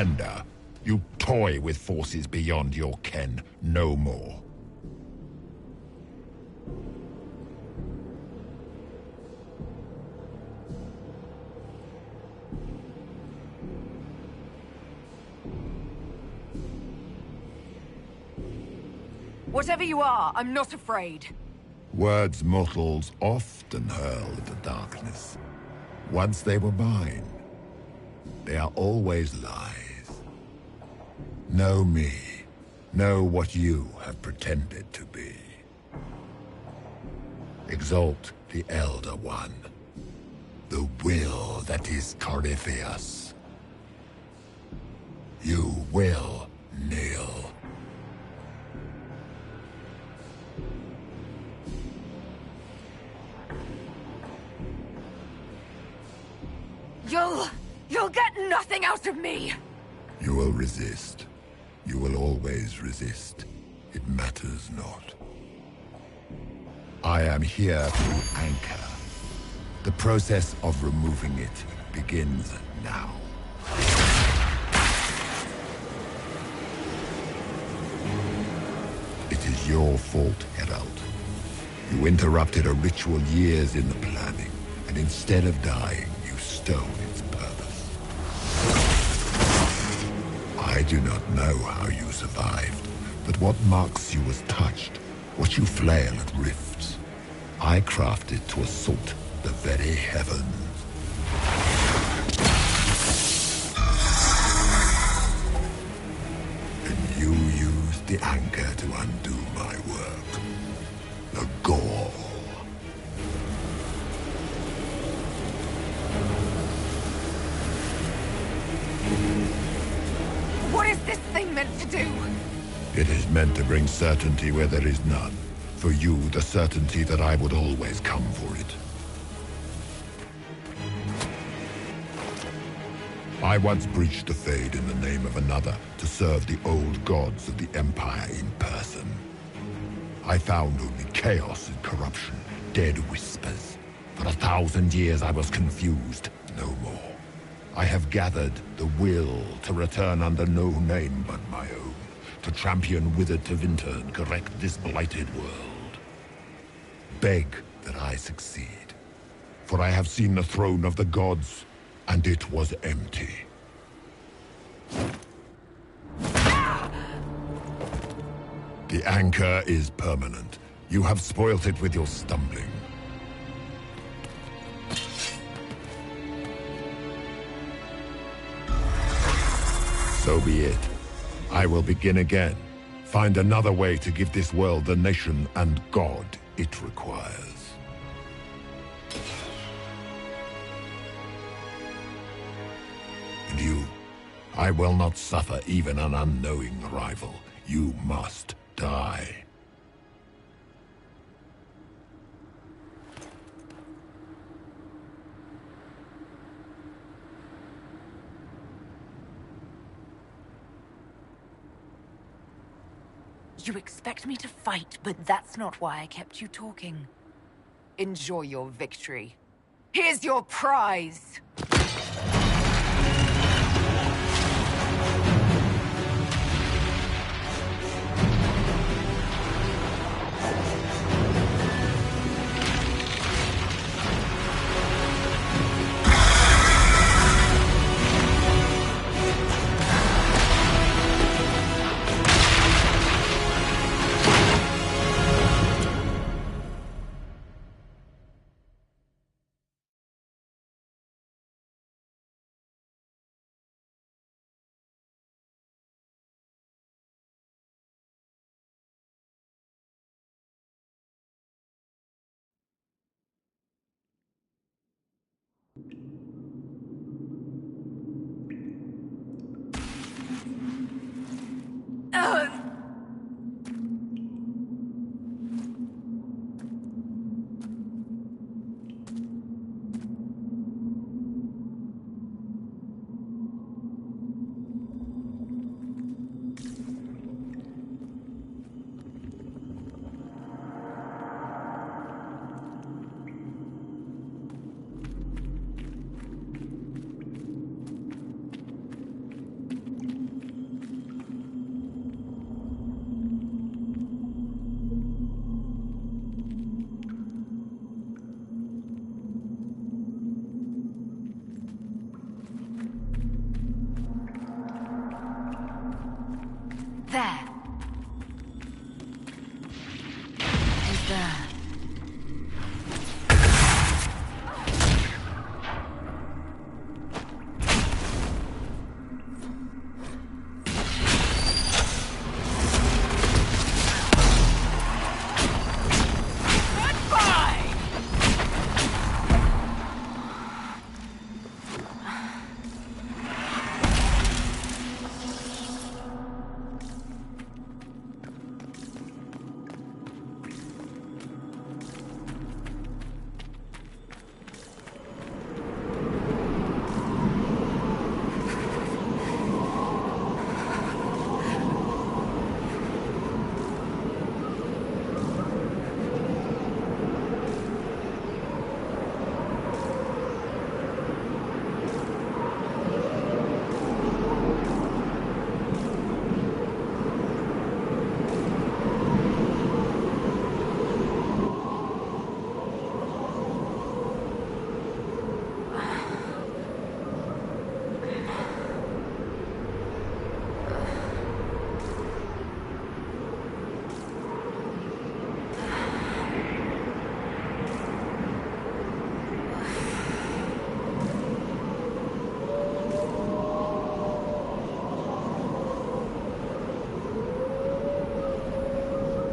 pretender. You toy with forces beyond your ken, no more. Whatever you are, I'm not afraid. Words mortals often hurl at the darkness. Once they were mine, they are always lies. Know me. Know what you have pretended to be. Exalt the Elder One. The will that is Corypheus. You will kneel. You'll get nothing out of me! You will resist. You will always resist. It matters not. I am here to anchor. The process of removing it begins now. It is your fault, Herald. You interrupted a ritual years in the planning, and instead of dying, you stole its purpose. I do not know how you survived, but what marks you as touched, what you flail at rifts, I crafted to assault the very heavens. And you used the anchor to undo my work. The gall. What is this thing meant to do? It is meant to bring certainty where there is none. For you, the certainty that I would always come for it. I once breached the Fade in the name of another to serve the old gods of the Empire in person. I found only chaos and corruption, dead whispers. For 1,000 years I was confused, no more. I have gathered the will to return under no name but my own, to champion withered Tevinter and correct this blighted world. Beg that I succeed, for I have seen the throne of the gods, and it was empty. The anchor is permanent. You have spoilt it with your stumbling. So be it. I will begin again. Find another way to give this world the nation and God it requires. And you, I will not suffer even an unknowing rival. You must die. You expect me to fight, but that's not why I kept you talking. Enjoy your victory. Here's your prize! There. He's there.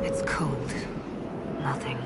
It's cold. Nothing.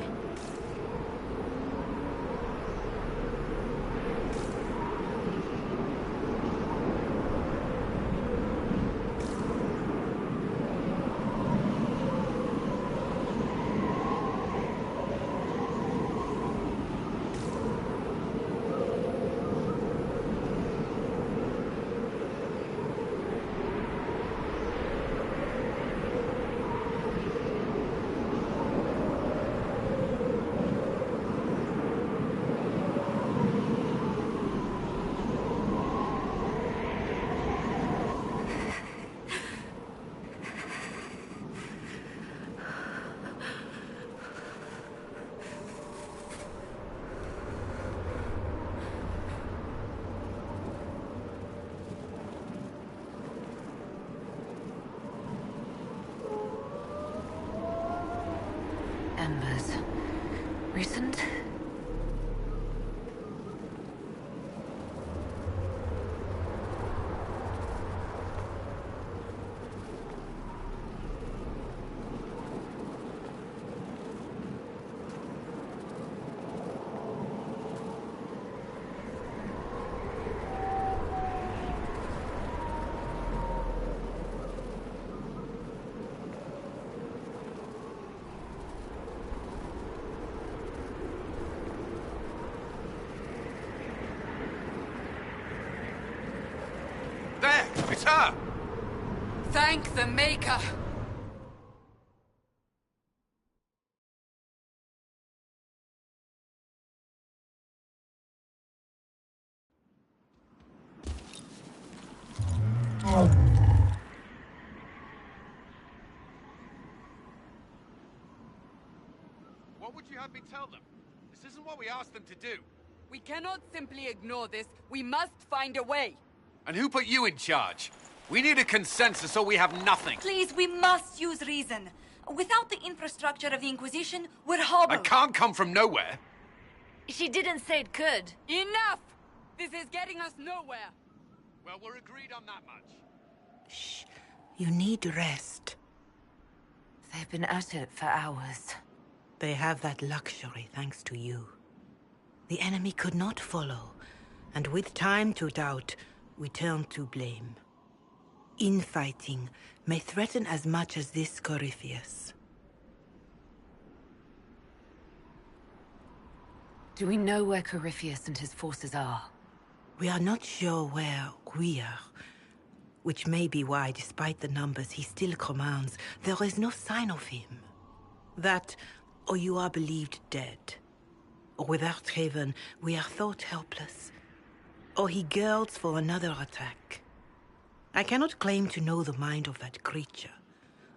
Embers. Recent? There! It's her! Thank the Maker! What would you have me tell them? This isn't what we asked them to do. We cannot simply ignore this. We must find a way. And who put you in charge? We need a consensus or we have nothing. Please, we must use reason. Without the infrastructure of the Inquisition, we're hobbled. I can't come from nowhere. She didn't say it could. Enough! This is getting us nowhere. Well, we're agreed on that much. Shh. You need rest. They've been at it for hours. They have that luxury thanks to you. The enemy could not follow, and with time to doubt, we turn to blame. Infighting may threaten as much as this Corypheus. Do we know where Corypheus and his forces are? We are not sure where we are, which may be why, despite the numbers he still commands, there is no sign of him. That, or you are believed dead. Or without Haven, we are thought helpless. Or he girds for another attack. I cannot claim to know the mind of that creature,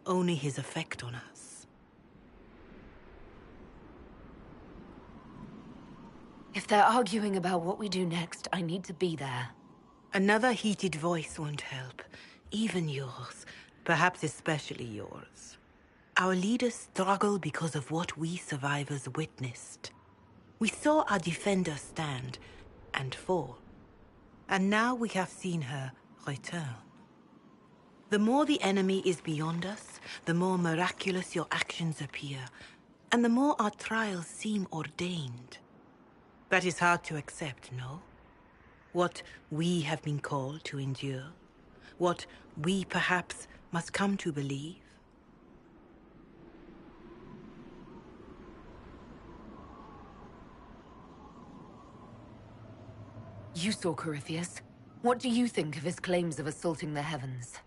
only his effect on us. If they're arguing about what we do next, I need to be there. Another heated voice won't help, even yours. Perhaps especially yours. Our leaders struggle because of what we survivors witnessed. We saw our defender stand and fall. And now we have seen her return. The more the enemy is beyond us, the more miraculous your actions appear, and the more our trials seem ordained. That is hard to accept, no? What we have been called to endure, what we perhaps must come to believe. You saw Corypheus. What do you think of his claims of assaulting the heavens?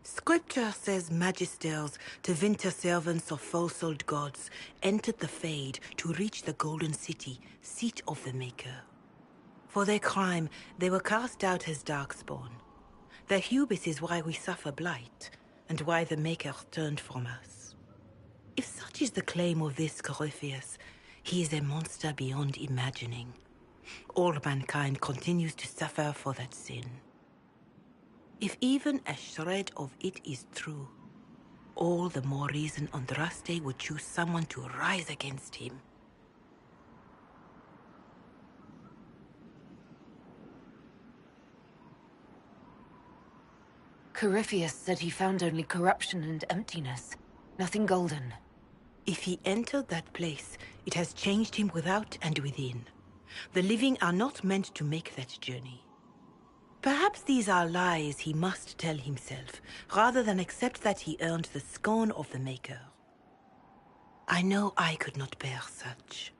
Scripture says magisters, divinter servants of false-old gods, entered the Fade to reach the Golden City, seat of the Maker. For their crime, they were cast out as darkspawn. Their hubris is why we suffer blight, and why the Maker turned from us. If such is the claim of this Corypheus, he is a monster beyond imagining. All mankind continues to suffer for that sin. If even a shred of it is true, all the more reason Andraste would choose someone to rise against him. Corypheus said he found only corruption and emptiness, nothing golden. If he entered that place, it has changed him without and within. The living are not meant to make that journey. Perhaps these are lies he must tell himself, rather than accept that he earned the scorn of the Maker. I know I could not bear such.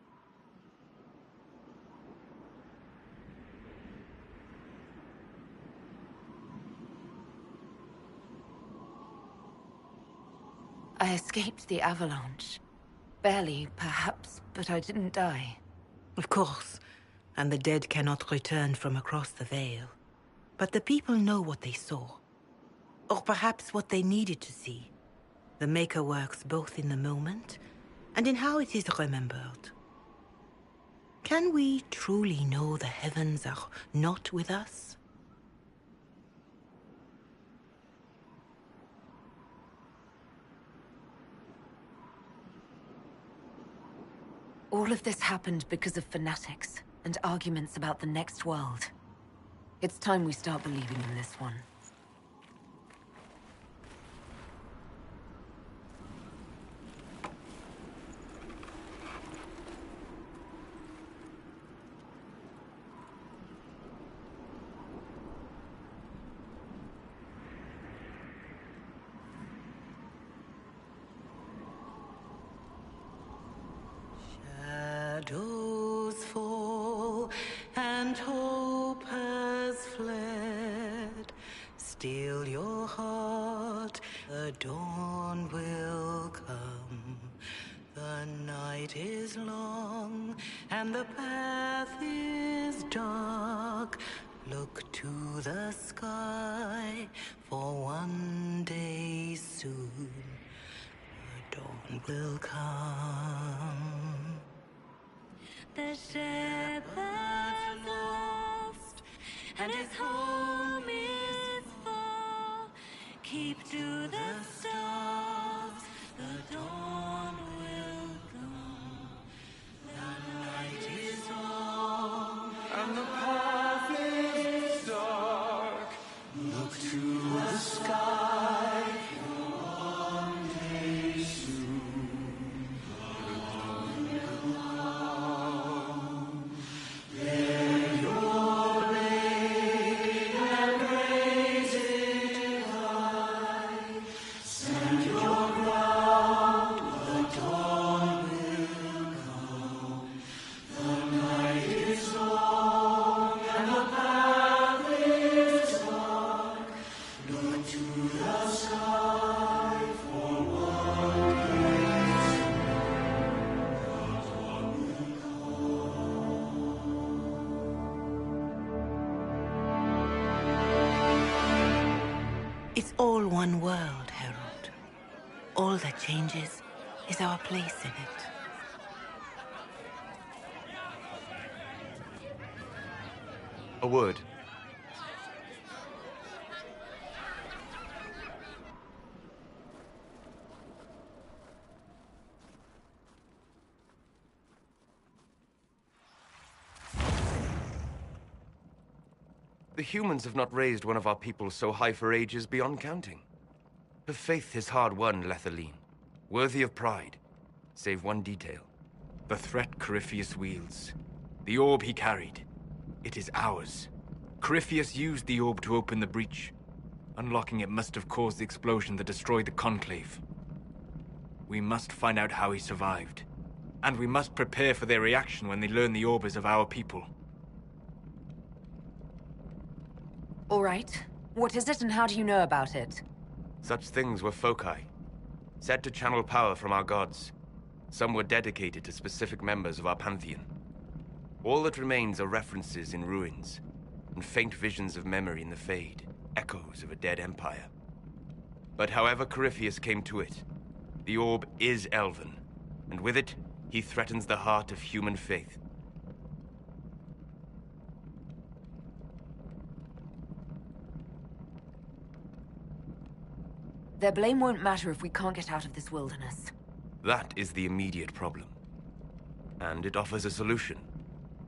I escaped the avalanche. Barely, perhaps, but I didn't die. Of course, and the dead cannot return from across the veil. But the people know what they saw. Or perhaps what they needed to see. The Maker works both in the moment and in how it is remembered. Can we truly know the heavens are not with us? All of this happened because of fanatics and arguments about the next world. It's time we start believing in this one. Shadows fall and hope has fled. Still your heart, the dawn will come. The night is long and the path is dark. Look to the sky, for one day soon the dawn will come. The shepherd's lost, and his home is far. Keep to the stars, the dawn will come. The night is long, and the path is dark. Look to the sky, for one day soon the dawn will come. Bear your blade and raise it high. Stand your ground, the dawn will come. The night is long and the path is dark. Look to the sky, for one day soon the dawn will It's all one world, Harold. All that changes is our place in it. A word. The humans have not raised one of our people so high for ages beyond counting. Her faith is hard-won, Lethaline. Worthy of pride, save one detail. The threat Corypheus wields. The orb he carried. It is ours. Corypheus used the orb to open the breach. Unlocking it must have caused the explosion that destroyed the Conclave. We must find out how he survived. And we must prepare for their reaction when they learn the orb is of our people. All right. What is it and how do you know about it? Such things were foci, said to channel power from our gods. Some were dedicated to specific members of our pantheon. All that remains are references in ruins, and faint visions of memory in the Fade, echoes of a dead empire. But however Corypheus came to it, the orb is elven, and with it, he threatens the heart of human faith. Their blame won't matter if we can't get out of this wilderness. That is the immediate problem. And it offers a solution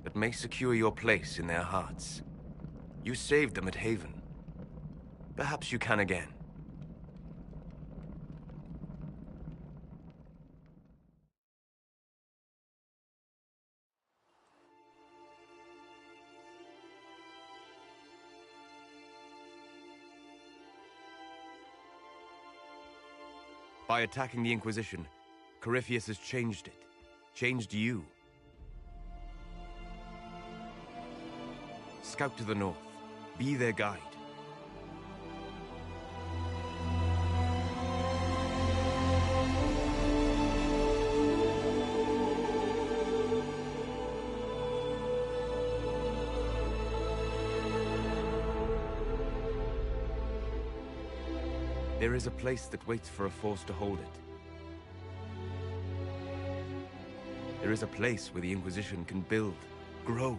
that may secure your place in their hearts. You saved them at Haven. Perhaps you can again. By attacking the Inquisition, Corypheus has changed it. Changed you. Scout to the north. Be their guide. There is a place that waits for a force to hold it. There is a place where the Inquisition can build, grow.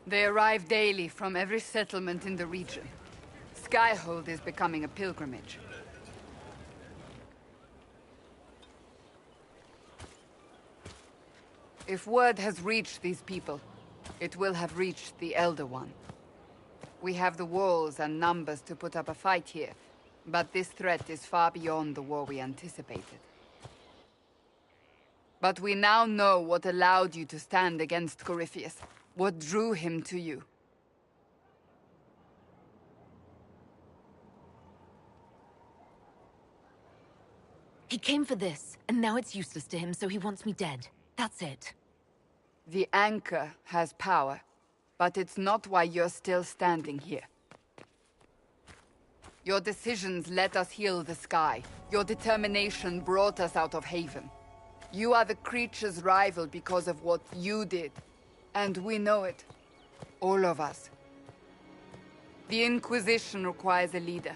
They arrive daily from every settlement in the region. Skyhold is becoming a pilgrimage. If word has reached these people, it will have reached the Elder One. We have the walls and numbers to put up a fight here, but this threat is far beyond the war we anticipated. But we now know what allowed you to stand against Corypheus. What drew him to you? He came for this, and now it's useless to him, so he wants me dead. That's it. The Anchor has power, but it's not why you're still standing here. Your decisions let us heal the sky. Your determination brought us out of Haven. You are the creature's rival because of what you did. And we know it. All of us. The Inquisition requires a leader.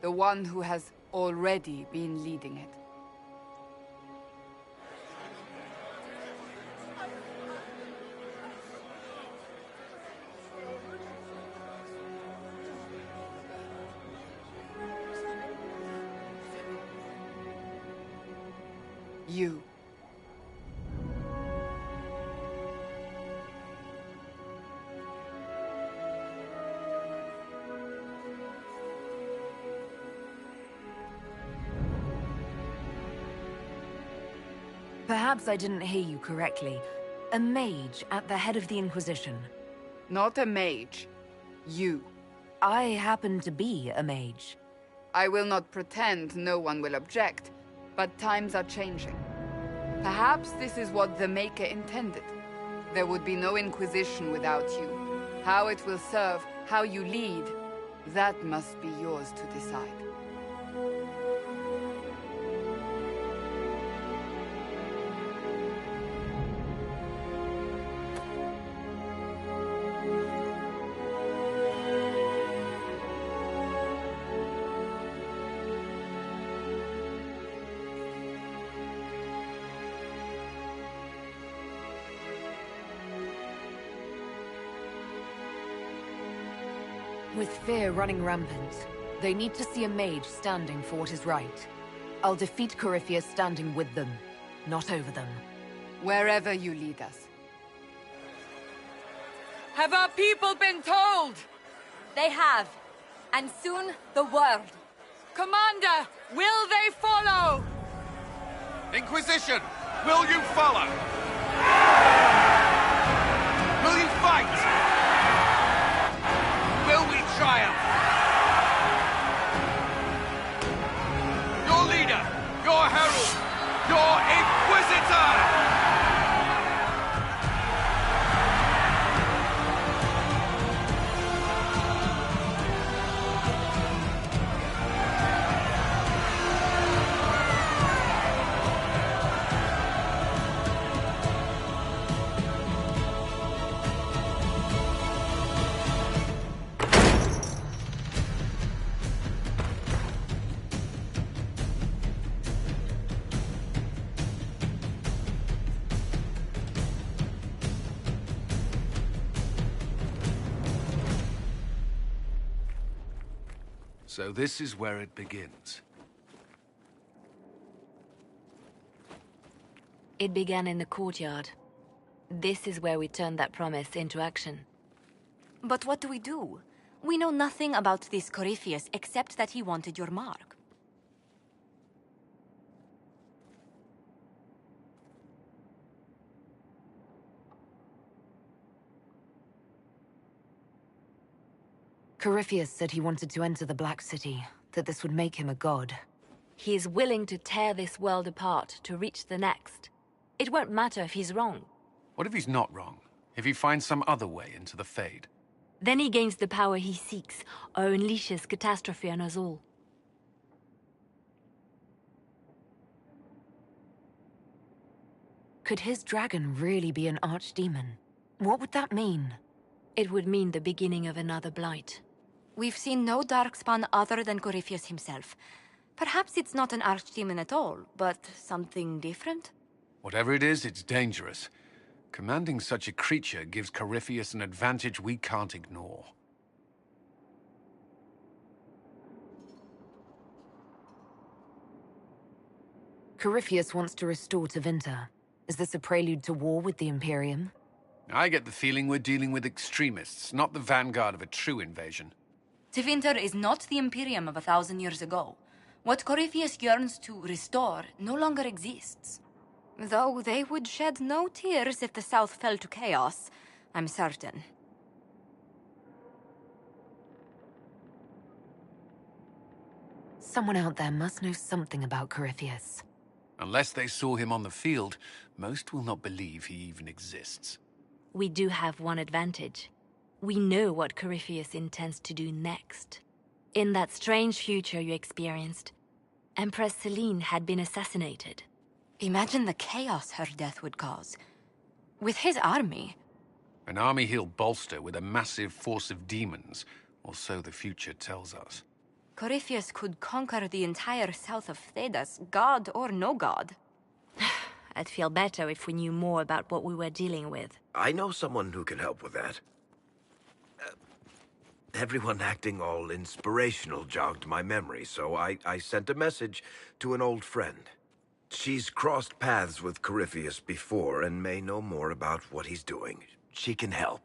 The one who has already been leading it. You. Perhaps I didn't hear you correctly. A mage at the head of the Inquisition. Not a mage. You. I happen to be a mage. I will not pretend no one will object, but times are changing. Perhaps this is what the Maker intended. There would be no Inquisition without you. How it will serve, how you lead, that must be yours to decide. With fear running rampant, they need to see a mage standing for what is right. I'll defeat Corypheus standing with them, not over them. Wherever you lead us. Have our people been told? They have. And soon, the world. Commander, will they follow? Inquisition, will you follow? Will you fight? Will we triumph? Your leader, your herald, your Inquisitor! So this is where it begins. It began in the courtyard. This is where we turned that promise into action. But what do we do? We know nothing about this Corypheus except that he wanted your mark. Corypheus said he wanted to enter the Black City, that this would make him a god. He is willing to tear this world apart to reach the next. It won't matter if he's wrong. What if he's not wrong? If he finds some other way into the Fade? Then he gains the power he seeks, or unleashes catastrophe on us all. Could his dragon really be an archdemon? What would that mean? It would mean the beginning of another blight. We've seen no darkspawn other than Corypheus himself. Perhaps it's not an archdemon at all, but something different? Whatever it is, it's dangerous. Commanding such a creature gives Corypheus an advantage we can't ignore. Corypheus wants to restore Tevinter. Is this a prelude to war with the Imperium? I get the feeling we're dealing with extremists, not the vanguard of a true invasion. Tevinter is not the Imperium of 1,000 years ago. What Corypheus yearns to restore no longer exists. Though they would shed no tears if the South fell to chaos, I'm certain. Someone out there must know something about Corypheus. Unless they saw him on the field, most will not believe he even exists. We do have one advantage. We know what Corypheus intends to do next. In that strange future you experienced, Empress Celine had been assassinated. Imagine the chaos her death would cause. With his army. An army he'll bolster with a massive force of demons, or so the future tells us. Corypheus could conquer the entire south of Thedas, god or no god. I'd feel better if we knew more about what we were dealing with. I know someone who can help with that. Everyone acting all inspirational jogged my memory, so I sent a message to an old friend. She's crossed paths with Corypheus before and may know more about what he's doing. She can help.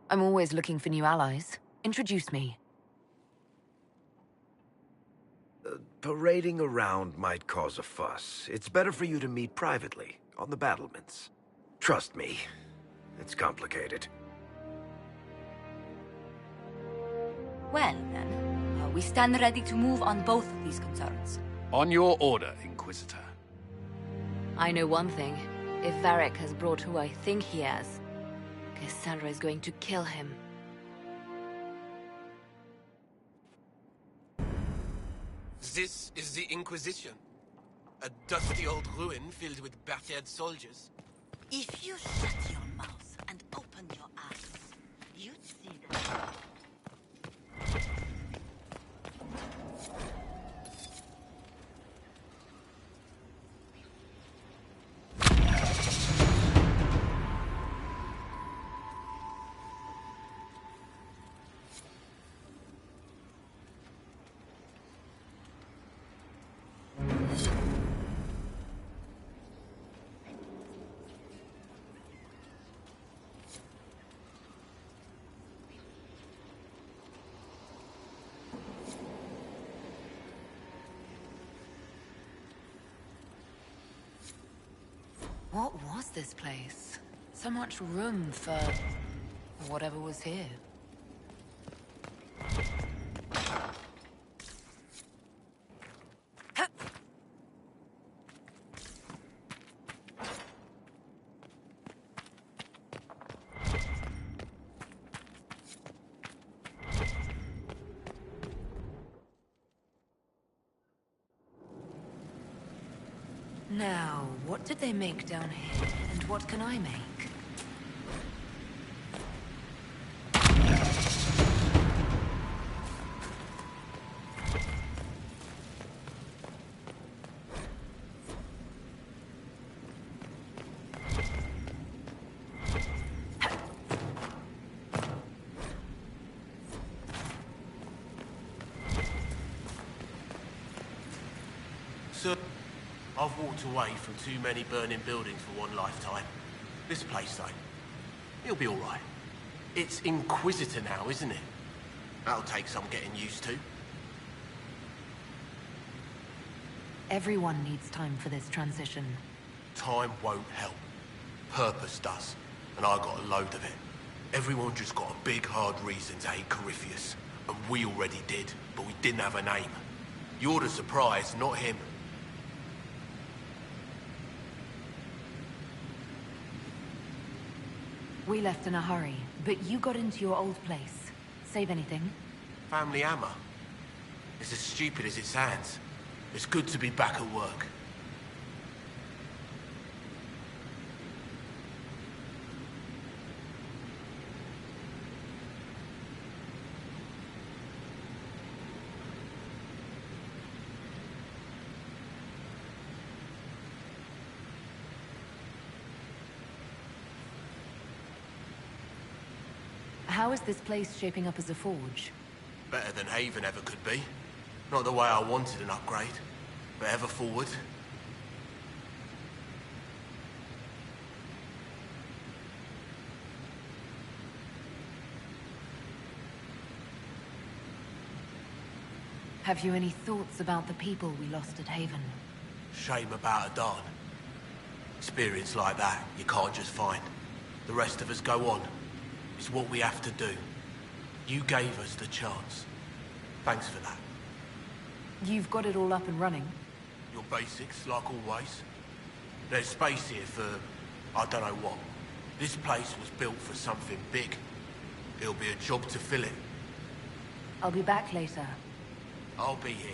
I'm always looking for new allies. Introduce me. Parading around might cause a fuss. It's better for you to meet privately, on the battlements. Trust me, it's complicated. Well, then, we stand ready to move on both of these concerns. On your order, Inquisitor. I know one thing. If Varric has brought who I think he has, Cassandra is going to kill him. This is the Inquisition. A dusty old ruin filled with battered soldiers. If you shut your mouth and open your eyes, you'd see that. What was this place? So much room for whatever was here. Now, what did they make down here, and what can I make? Sir, I've walked away from too many burning buildings for one lifetime. This place, though, it'll be all right. It's Inquisitor now, isn't it? That'll take some getting used to. Everyone needs time for this transition. Time won't help. Purpose does. And I got a load of it. Everyone just got a big, hard reason to hate Corypheus. And we already did, but we didn't have a name. You're the surprise, not him. We left in a hurry, but you got into your old place. Save anything? Family hammer. It's as stupid as it sounds. It's good to be back at work. How is this place shaping up as a forge? Better than Haven ever could be. Not the way I wanted an upgrade, but ever forward. Have you any thoughts about the people we lost at Haven? Shame about Adan. Experience like that, you can't just find. The rest of us go on. It's what we have to do. You gave us the chance. Thanks for that. You've got it all up and running? Your basics, like always. There's space here for, I don't know what. This place was built for something big. It'll be a job to fill it. I'll be back later. I'll be here.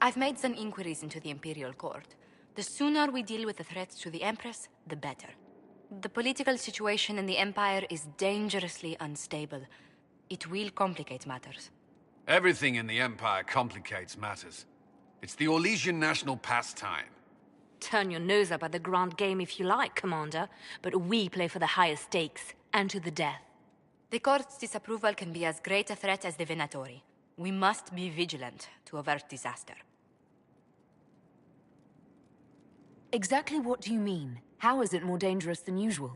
I've made some inquiries into the Imperial Court. The sooner we deal with the threats to the Empress, the better. The political situation in the Empire is dangerously unstable. It will complicate matters. Everything in the Empire complicates matters. It's the Orlesian national pastime. Turn your nose up at the grand game if you like, Commander, but we play for the higher stakes, and to the death. The Court's disapproval can be as great a threat as the Venatori. We must be vigilant to avert disaster. Exactly what do you mean? How is it more dangerous than usual?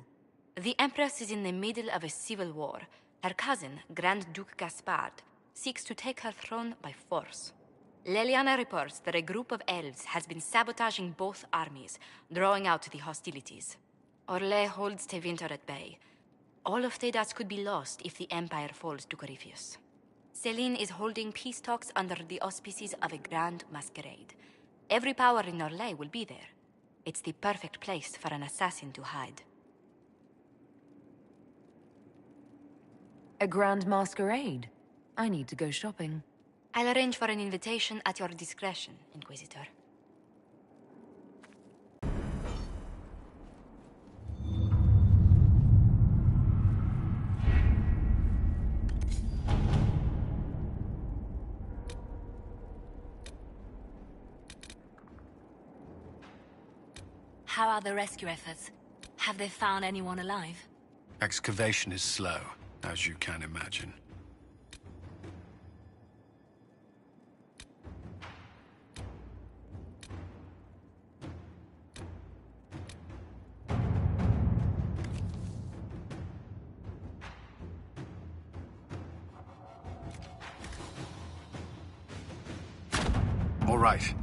The Empress is in the middle of a civil war. Her cousin, Grand Duke Gaspard, seeks to take her throne by force. Leliana reports that a group of elves has been sabotaging both armies, drawing out the hostilities. Orlais holds Tevinter at bay. All of Thedas could be lost if the Empire falls to Corypheus. Celine is holding peace talks under the auspices of a grand masquerade. Every power in Orlais will be there. It's the perfect place for an assassin to hide. A grand masquerade? I need to go shopping. I'll arrange for an invitation at your discretion, Inquisitor. How are the rescue efforts? Have they found anyone alive? Excavation is slow, as you can imagine. All right.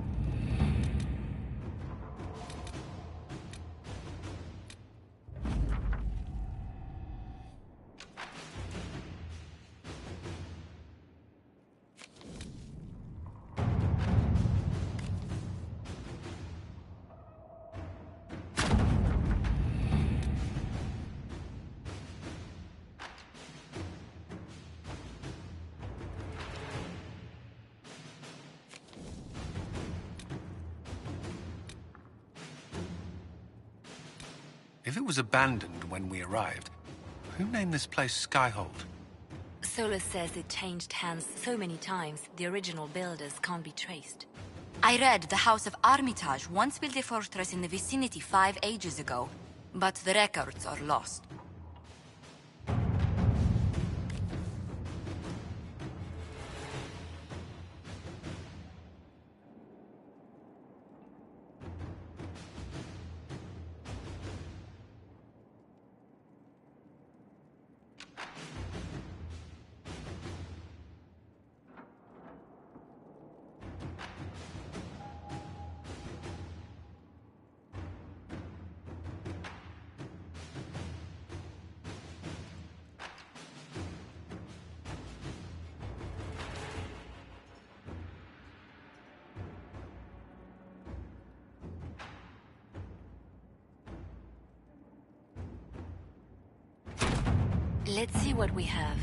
If it was abandoned when we arrived, who named this place Skyhold? Solus says it changed hands so many times, the original builders can't be traced. I read the House of Armitage once built a fortress in the vicinity 5 ages ago, but the records are lost. Let's see what we have.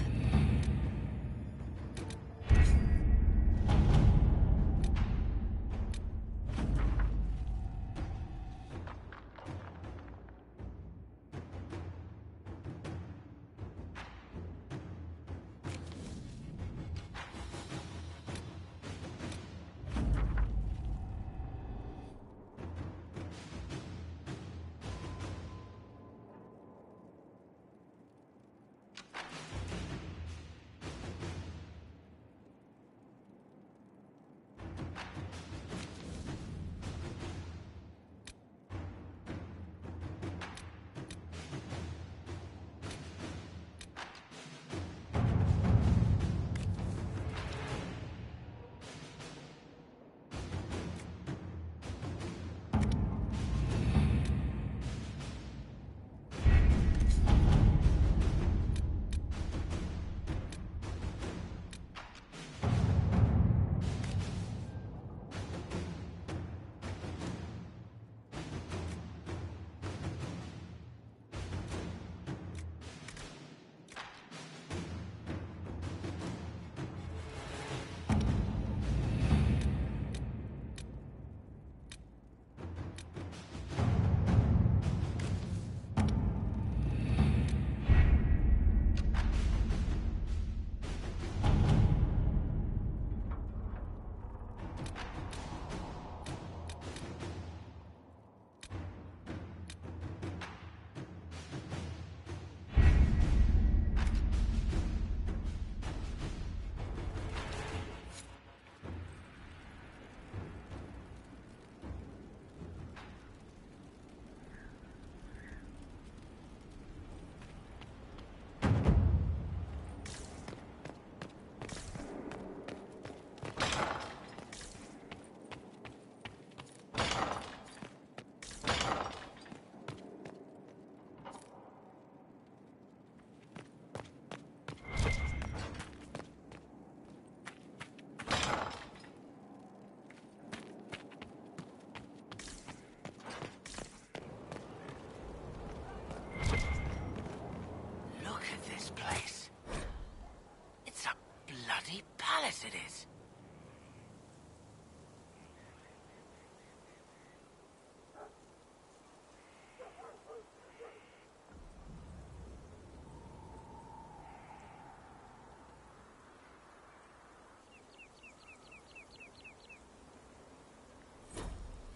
bloody palace it is.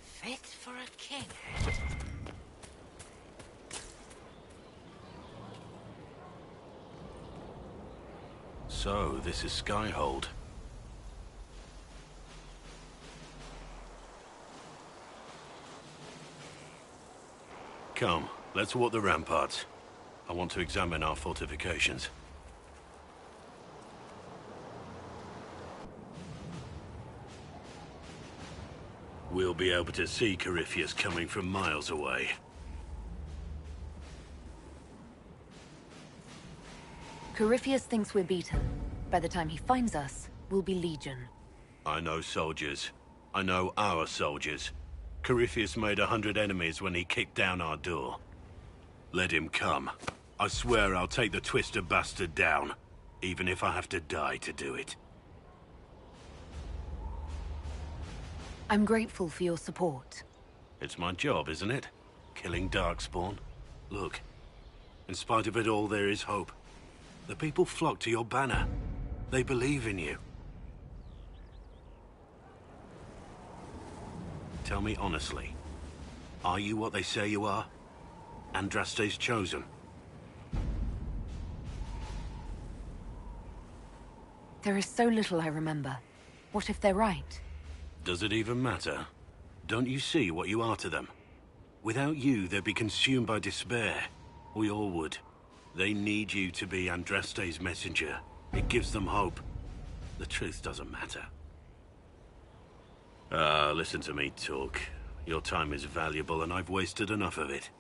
Fit for a king. So, this is Skyhold. Come, let's walk the ramparts. I want to examine our fortifications. We'll be able to see Corypheus coming from miles away. Corypheus thinks we're beaten. By the time he finds us, we'll be Legion. I know soldiers. I know our soldiers. Corypheus made 100 enemies when he kicked down our door. Let him come. I swear I'll take the Twister bastard down, even if I have to die to do it. I'm grateful for your support. It's my job, isn't it? Killing Darkspawn. Look, in spite of it all, there is hope. The people flock to your banner. They believe in you. Tell me honestly, are you what they say you are? Andraste's chosen? There is so little I remember. What if they're right? Does it even matter? Don't you see what you are to them? Without you, they'd be consumed by despair. We all would. They need you to be Andraste's messenger. It gives them hope. The truth doesn't matter. Listen to me talk. Your time is valuable and I've wasted enough of it.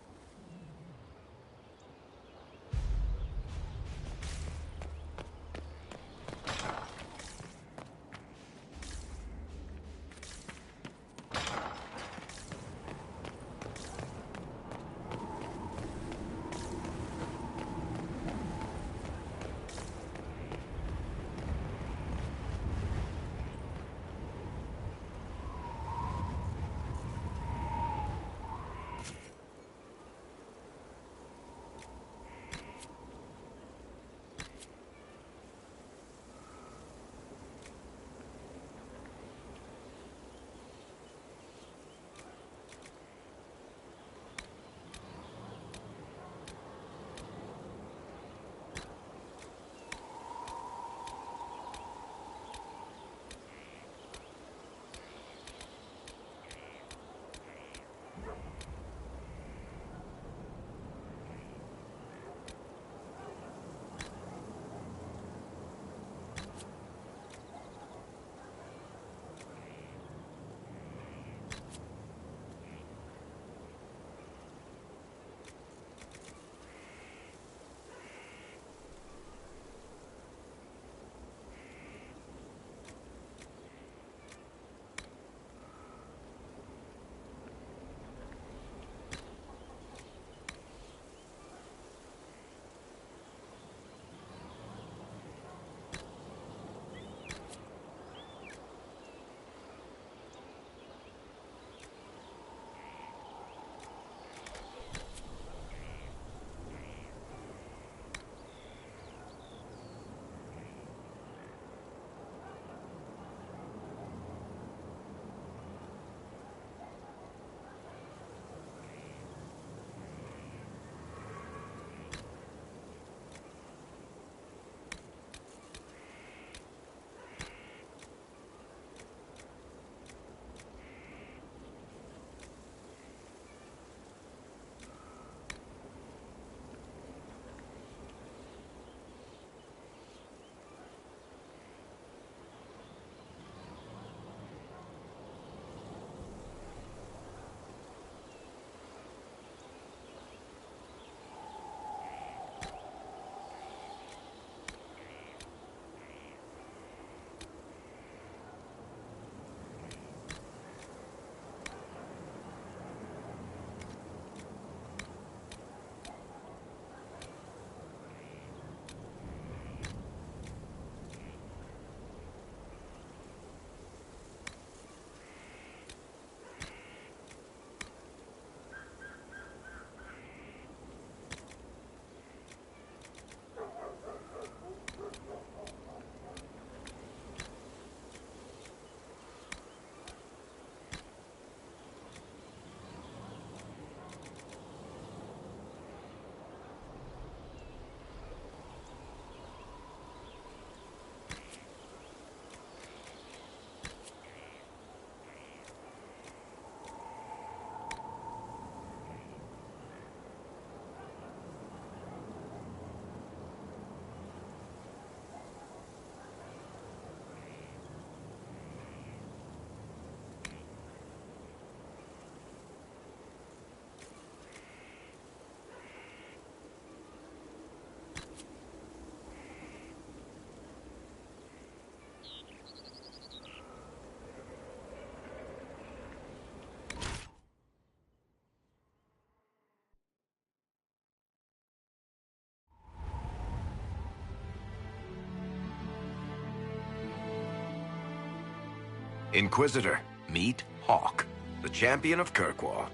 Inquisitor, meet Hawk, the champion of Kirkwall.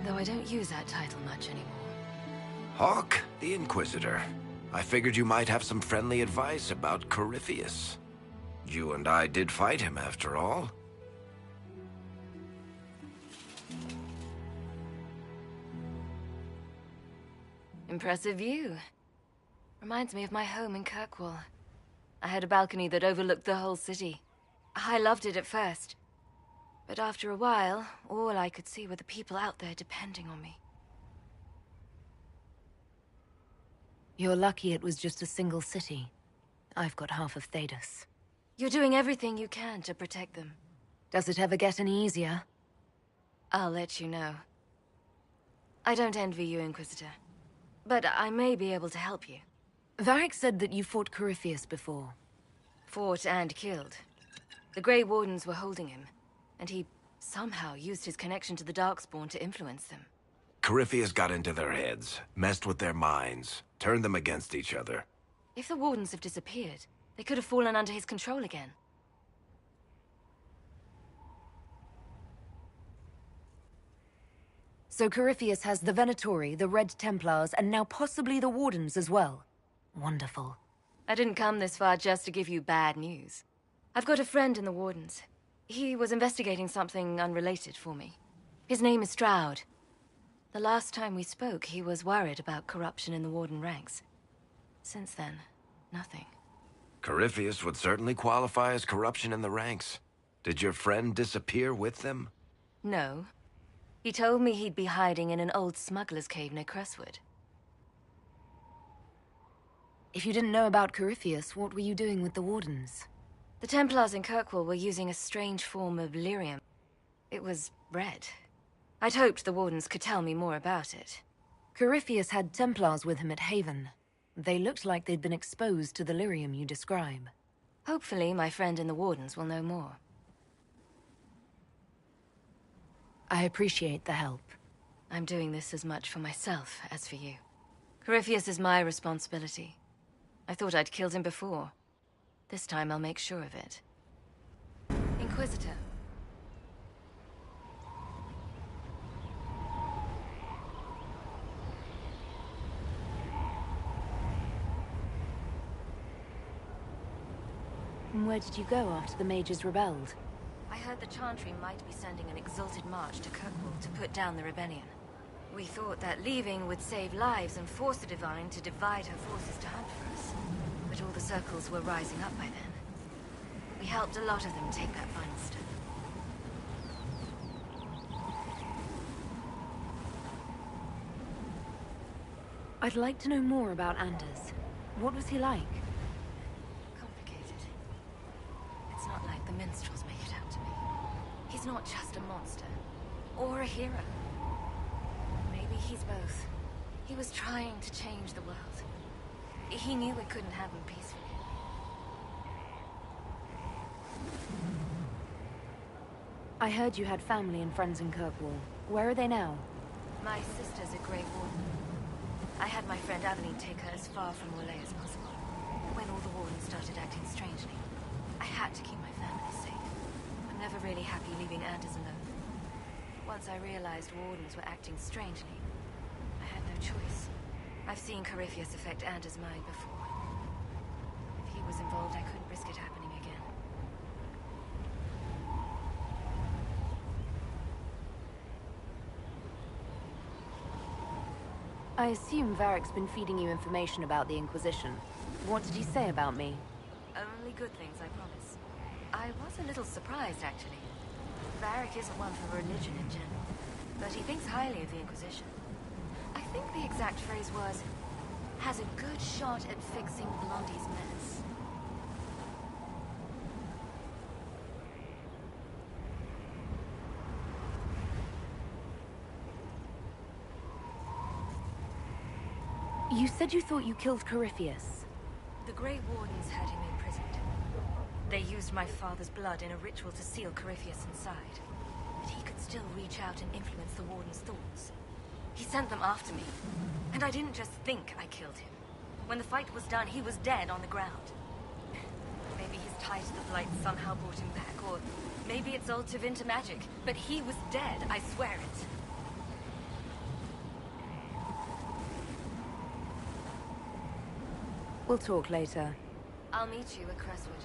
Though I don't use that title much anymore. Hawk, the Inquisitor. I figured you might have some friendly advice about Corypheus. You and I did fight him, after all. Impressive view. Reminds me of my home in Kirkwall. I had a balcony that overlooked the whole city. I loved it at first. But after a while, all I could see were the people out there depending on me. You're lucky it was just a single city. I've got half of Thedas. You're doing everything you can to protect them. Does it ever get any easier? I'll let you know. I don't envy you, Inquisitor. But I may be able to help you. Varric said that you fought Corypheus before. Fought and killed. The Grey Wardens were holding him, and he somehow used his connection to the Darkspawn to influence them. Corypheus got into their heads, messed with their minds, turned them against each other. If the Wardens have disappeared, they could have fallen under his control again. So Corypheus has the Venatori, the Red Templars, and now possibly the Wardens as well. Wonderful. I didn't come this far just to give you bad news. I've got a friend in the Wardens. He was investigating something unrelated for me. His name is Stroud. The last time we spoke, he was worried about corruption in the Warden ranks. Since then, nothing. Corypheus would certainly qualify as corruption in the ranks. Did your friend disappear with them? No. He told me he'd be hiding in an old smuggler's cave near Crestwood. If you didn't know about Corypheus, what were you doing with the Wardens? The Templars in Kirkwall were using a strange form of lyrium. It was red. I'd hoped the Wardens could tell me more about it. Corypheus had Templars with him at Haven. They looked like they'd been exposed to the lyrium you describe. Hopefully, my friend in the Wardens will know more. I appreciate the help. I'm doing this as much for myself as for you. Corypheus is my responsibility. I thought I'd killed him before. This time I'll make sure of it. Inquisitor. Where did you go after the mages rebelled? I heard the Chantry might be sending an exalted march to Kirkwall to put down the rebellion. We thought that leaving would save lives and force the Divine to divide her forces to hunt for us. But all the circles were rising up by then. We helped a lot of them take that final step. I'd like to know more about Anders. What was he like? Complicated. It's not like the minstrels make it out to me. He's not just a monster. Or a hero. Maybe he's both. He was trying to change the world. He knew we couldn't have him peacefully. I heard you had family and friends in Kirkwall. Where are they now? My sister's a Grey Warden. I had my friend Aveline take her as far from Orlais as possible. When all the Wardens started acting strangely, I had to keep my family safe. I'm never really happy leaving Anders alone. Once I realized Wardens were acting strangely, I had no choice. I've seen Corypheus affect Anders' mind before. If he was involved, I couldn't risk it happening again. I assume Varric's been feeding you information about the Inquisition. What did he say about me? Only good things, I promise. I was a little surprised, actually. Varric isn't one for religion in general, but he thinks highly of the Inquisition. I think the exact phrase was, has a good shot at fixing Blondie's mess. You said you thought you killed Corypheus. The Grey Wardens had him imprisoned. They used my father's blood in a ritual to seal Corypheus inside. But he could still reach out and influence the Warden's thoughts. He sent them after me. And I didn't just think I killed him. When the fight was done, he was dead on the ground. Maybe Maybe his tie to the Blight somehow brought him back, or maybe it's all Tevinter magic. But he was dead, I swear it. We'll talk later. I'll meet you at Crestwood.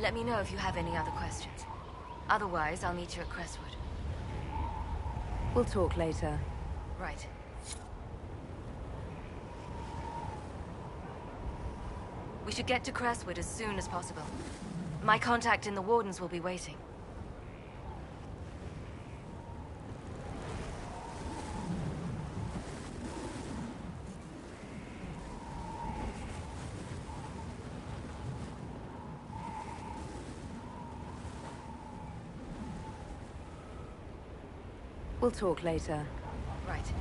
Let me know if you have any other questions. Otherwise, I'll meet you at Crestwood. We'll talk later. Right. We should get to Crestwood as soon as possible. My contact in the Wardens will be waiting. We'll talk later. Right.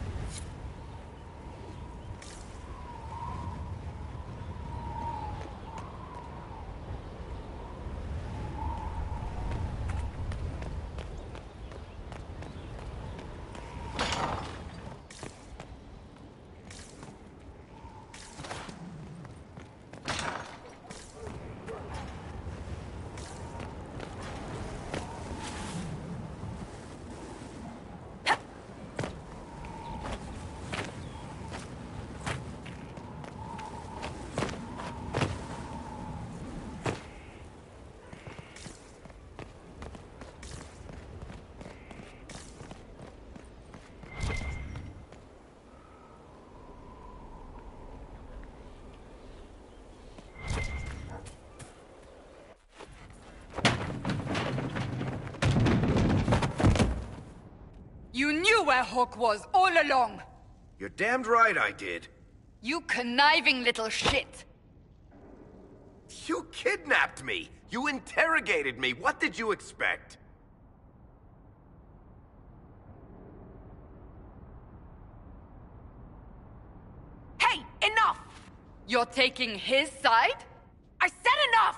You knew where Hawk was all along! You're damned right I did. You conniving little shit! You kidnapped me! You interrogated me! What did you expect? Hey, enough! You're taking his side? I said enough!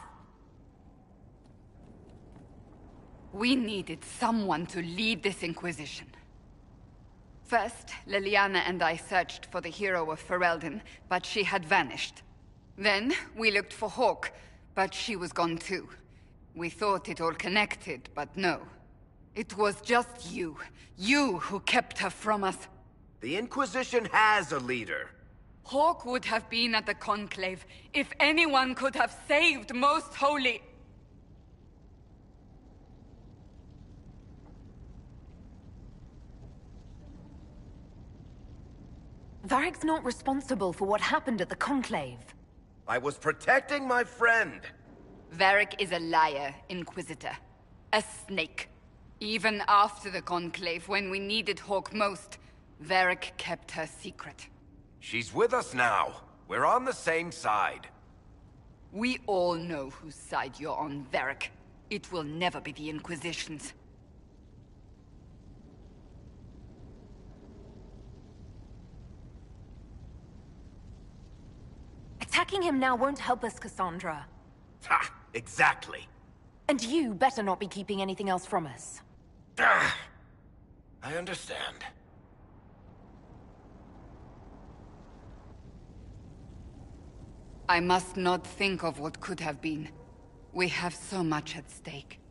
We needed someone to lead this Inquisition. First, Liliana and I searched for the hero of Ferelden, but she had vanished. Then, we looked for Hawk, but she was gone too. We thought it all connected, but no. It was just you. You who kept her from us. The Inquisition has a leader. Hawk would have been at the Conclave if anyone could have saved Most Holy... Varric's not responsible for what happened at the Conclave. I was protecting my friend. Varric is a liar, Inquisitor. A snake. Even after the Conclave, when we needed Hawk most, Varric kept her secret. She's with us now. We're on the same side. We all know whose side you're on, Varric. It will never be the Inquisition's. Attacking him now won't help us, Cassandra. Ha! Exactly. And you better not be keeping anything else from us. I understand. I must not think of what could have been. We have so much at stake.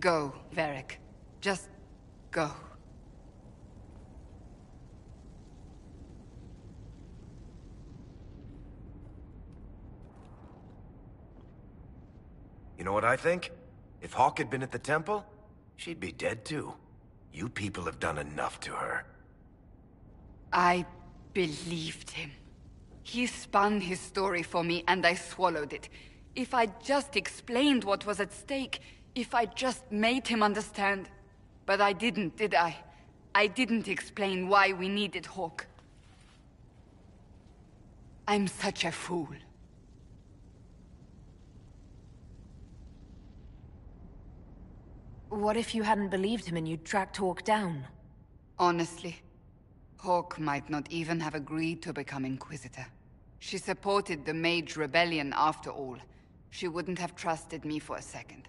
Go, Varric. Just go. You know what I think? If Hawke had been at the temple, she'd be dead too. You people have done enough to her. I believed him. He spun his story for me, and I swallowed it. If I just explained what was at stake, if I just made him understand. But I didn't, did I? I didn't explain why we needed Hawke. I'm such a fool. What if you hadn't believed him and you'd tracked Hawke down? Honestly, Hawke might not even have agreed to become Inquisitor. She supported the Mage Rebellion after all. She wouldn't have trusted me for a second.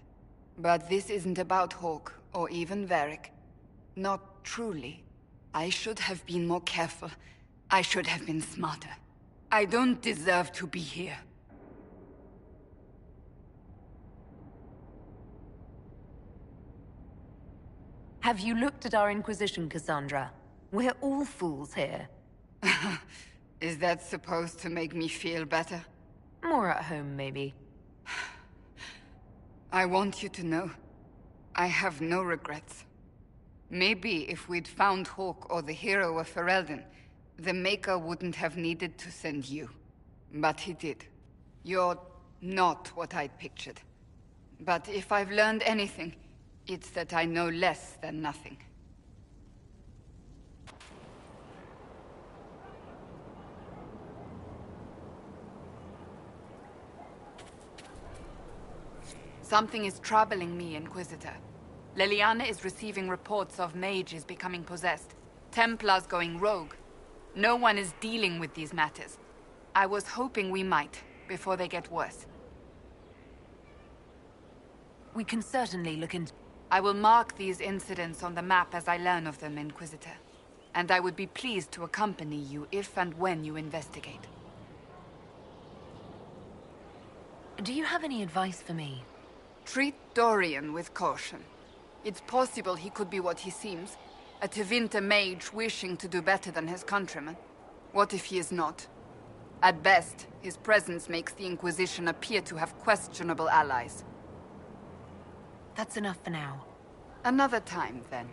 But this isn't about Hawke, or even Varric. Not truly. I should have been more careful. I should have been smarter. I don't deserve to be here. Have you looked at our Inquisition, Cassandra? We're all fools here. Is that supposed to make me feel better? More at home, maybe. I want you to know, I have no regrets. Maybe if we'd found Hawke or the hero of Ferelden, the Maker wouldn't have needed to send you. But he did. You're not what I'd pictured. But if I've learned anything, it's that I know less than nothing. Something is troubling me, Inquisitor. Leliana is receiving reports of mages becoming possessed, Templars going rogue. No one is dealing with these matters. I was hoping we might, before they get worse. We can certainly look into... I will mark these incidents on the map as I learn of them, Inquisitor. And I would be pleased to accompany you if and when you investigate. Do you have any advice for me? Treat Dorian with caution. It's possible he could be what he seems. A Tevinter mage wishing to do better than his countrymen. What if he is not? At best, his presence makes the Inquisition appear to have questionable allies. That's enough for now. Another time, then.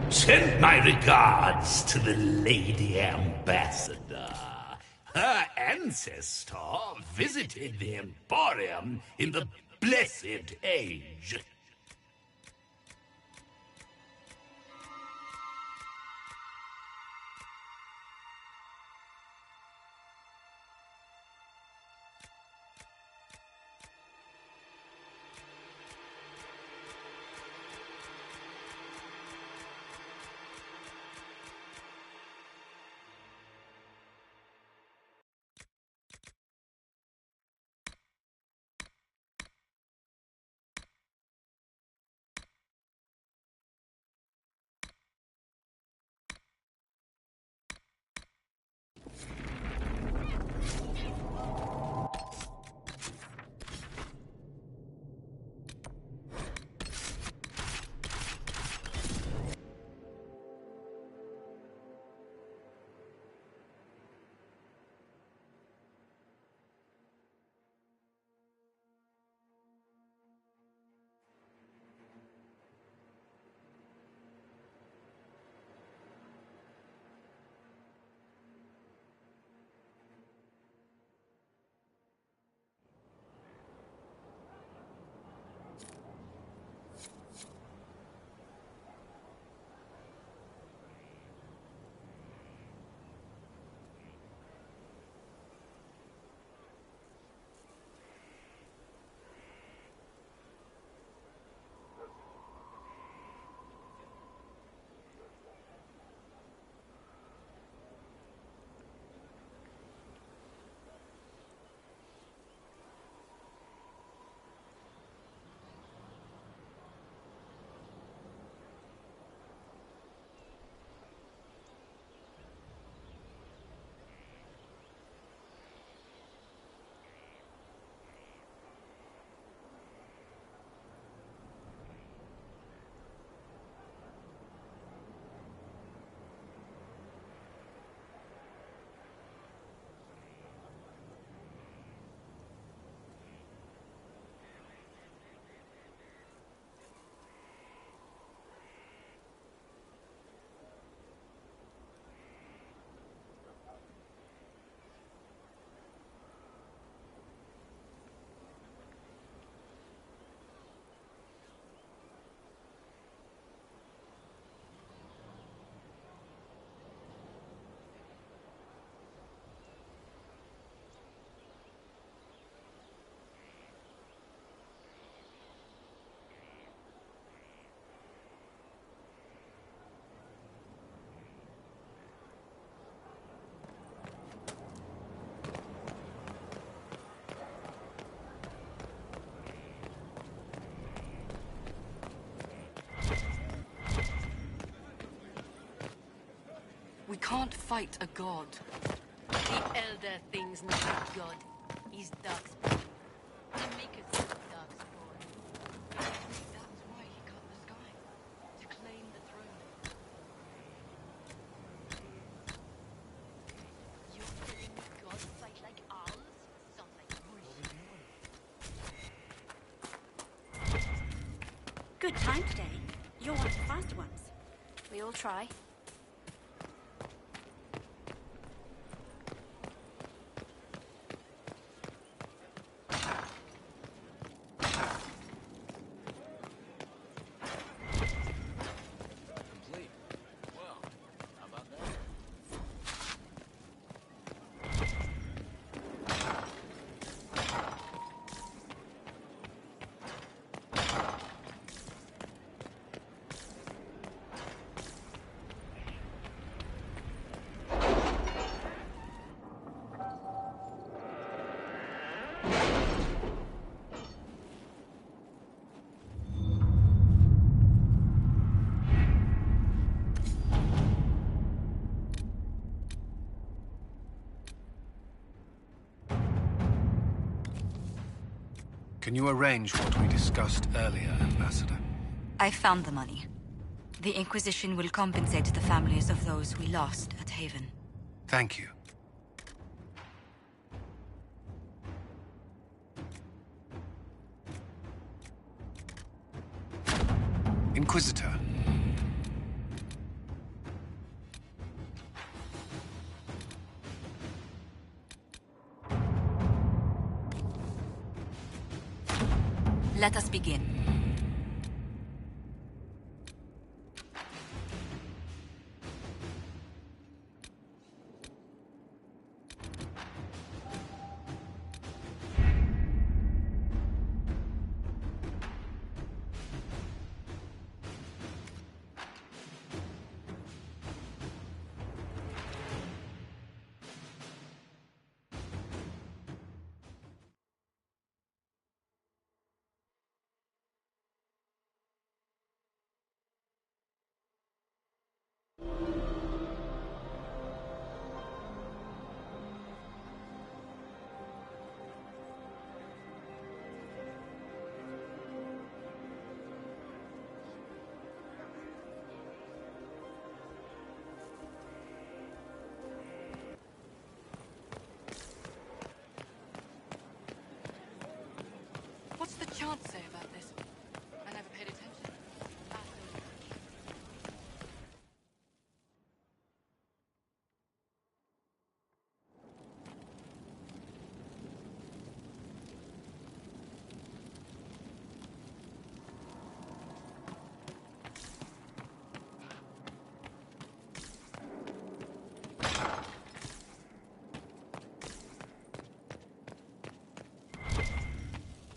Send my regards to the Lady Ambassador. Her ancestor visited the Emporium in the Blessed Age. We can't fight a god. The Elder Thing's not a god. He's Darkspawn. The makers of Darkspawn. That's why he cut the sky. To claim the throne. You're telling me gods fight like owls? Sounds like bullshit. Good time today. You're one of the faster ones. We all try. Can you arrange what we discussed earlier, Ambassador? I found the money. The Inquisition will compensate the families of those we lost at Haven. Thank you. Inquisitor. Let us begin. What's the chant say about this? I never paid attention.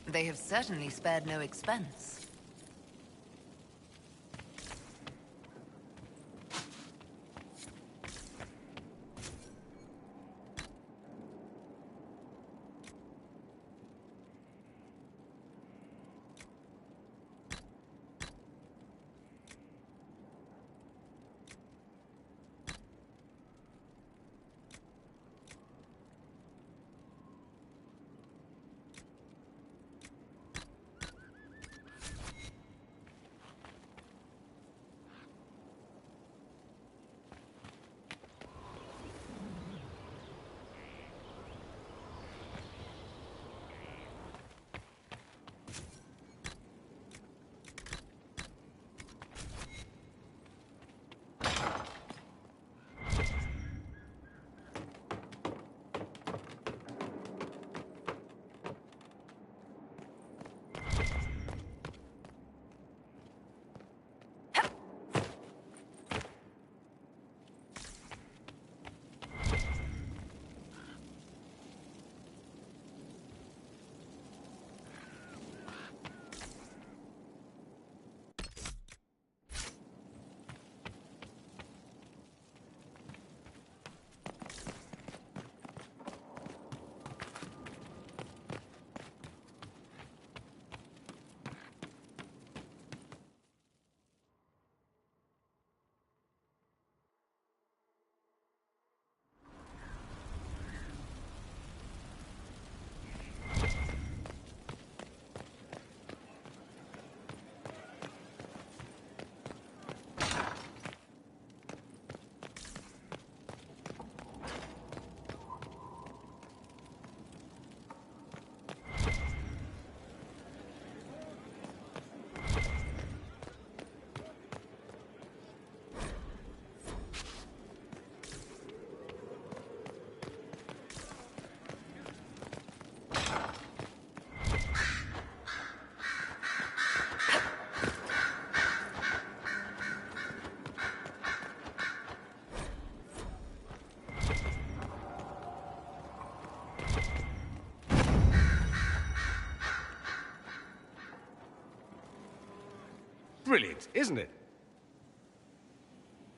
They have certainly spared no expense. Brilliant, isn't it?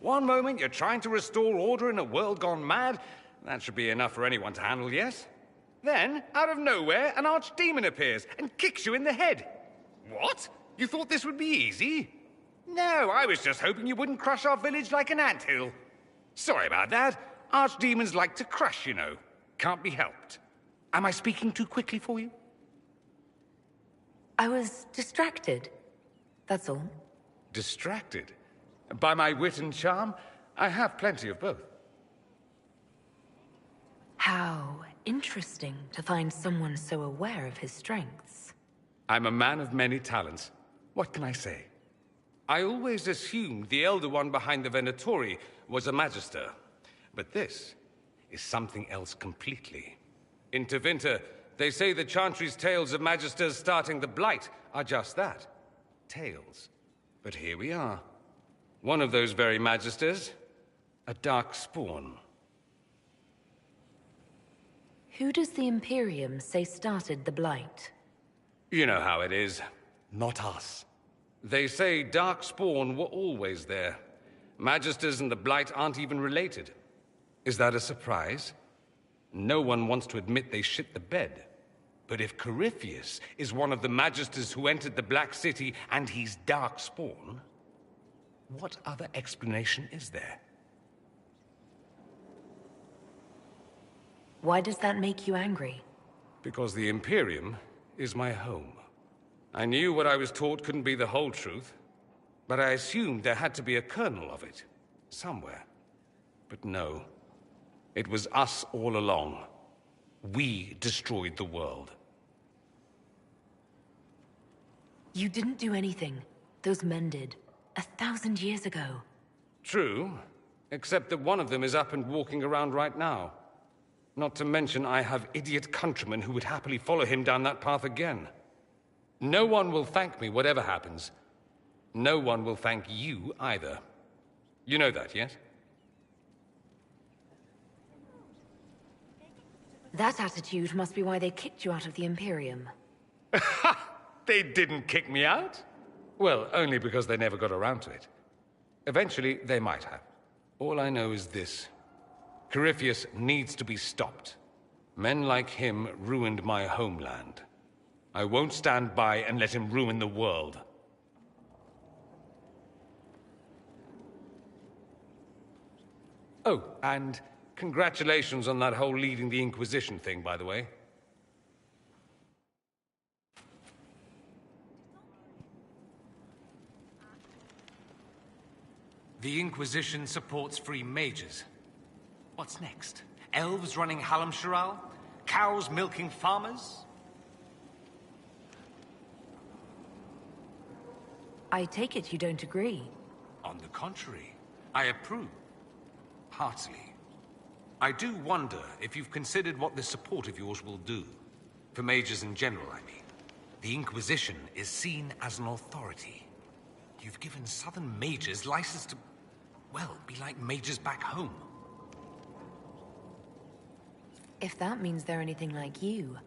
One moment you're trying to restore order in a world gone mad. That should be enough for anyone to handle, yes? Then, out of nowhere, an archdemon appears and kicks you in the head. What? You thought this would be easy? No, I was just hoping you wouldn't crush our village like an anthill. Sorry about that. Archdemons like to crush, you know. Can't be helped. Am I speaking too quickly for you? I was distracted. That's all. Distracted? By my wit and charm? I have plenty of both. How interesting to find someone so aware of his strengths. I'm a man of many talents. What can I say? I always assumed the Elder One behind the Venatori was a Magister. But this is something else completely. In Tevinter, they say the Chantry's tales of Magisters starting the Blight are just that. Tales. But here we are. One of those very Magisters. A dark spawn. Who does the Imperium say started the Blight? You know how it is. Not us. They say Darkspawn were always there. Magisters and the Blight aren't even related. Is that a surprise? No one wants to admit they shit the bed. But if Corypheus is one of the Magisters who entered the Black City and he's Darkspawn, what other explanation is there? Why does that make you angry? Because the Imperium is my home. I knew what I was taught couldn't be the whole truth, but I assumed there had to be a kernel of it, somewhere. But no, it was us all along. We destroyed the world. You didn't do anything. Those men did. 1,000 years ago. True, except that one of them is up and walking around right now. Not to mention I have idiot countrymen who would happily follow him down that path again. No one will thank me, whatever happens. No one will thank you either. You know that, yes? That attitude must be why they kicked you out of the Imperium. They didn't kick me out? Well, only because they never got around to it. Eventually, they might have. All I know is this. Corypheus needs to be stopped. Men like him ruined my homeland. I won't stand by and let him ruin the world. Oh, and congratulations on that whole leading the Inquisition thing, by the way. The Inquisition supports free mages. What's next? Elves running Halam-Sharal? Cows milking farmers? I take it you don't agree. On the contrary, I approve. Heartily. I do wonder if you've considered what this support of yours will do. For mages in general, I mean. The Inquisition is seen as an authority. You've given Southern mages license to, well, be like mages back home. If that means they're anything like you,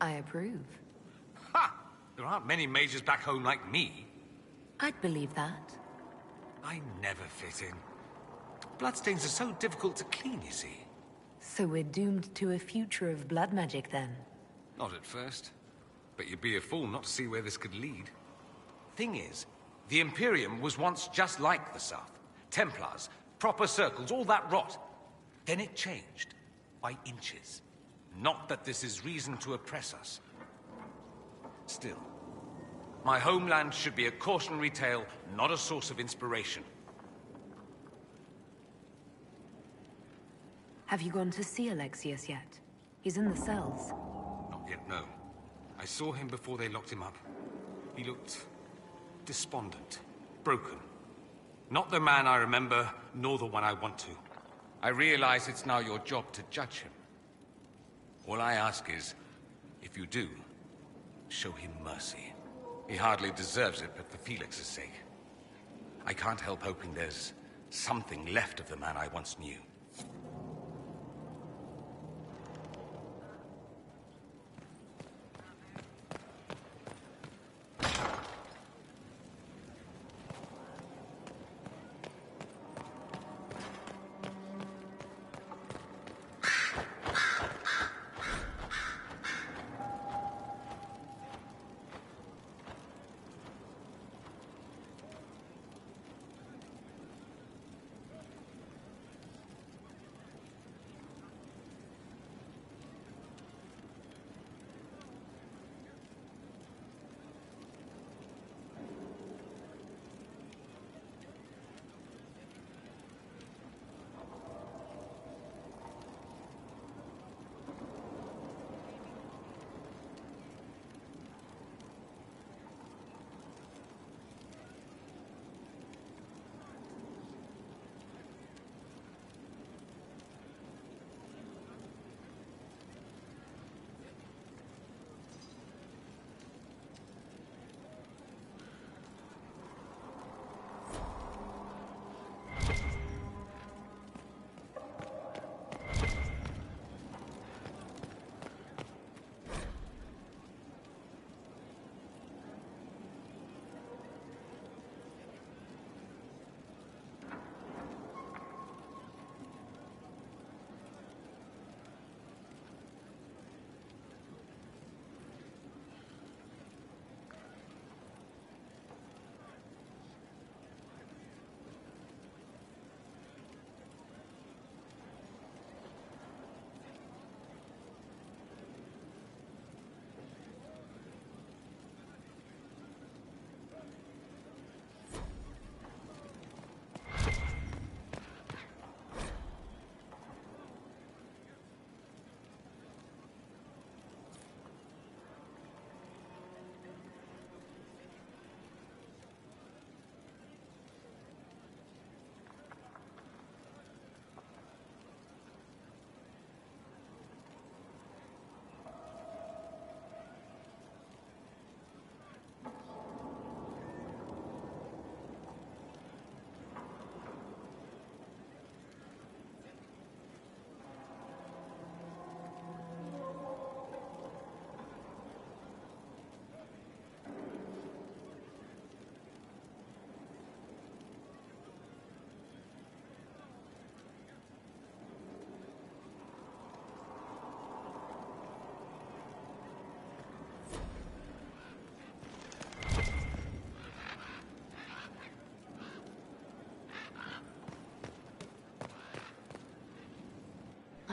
I approve. Ha! There aren't many mages back home like me. I'd believe that. I never fit in. Bloodstains are so difficult to clean, you see. So we're doomed to a future of blood magic, then? Not at first. But you'd be a fool not to see where this could lead. Thing is, the Imperium was once just like the South. Templars, proper circles, all that rot. Then it changed. By inches. Not that this is reason to oppress us. Still, my homeland should be a cautionary tale, not a source of inspiration. Have you gone to see Alexius yet? He's in the cells. Not yet, no. I saw him before they locked him up. He looked despondent, broken. Not the man I remember, nor the one I want to. I realize it's now your job to judge him. All I ask is, if you do, show him mercy. He hardly deserves it, but for Felix's sake. I can't help hoping there's something left of the man I once knew.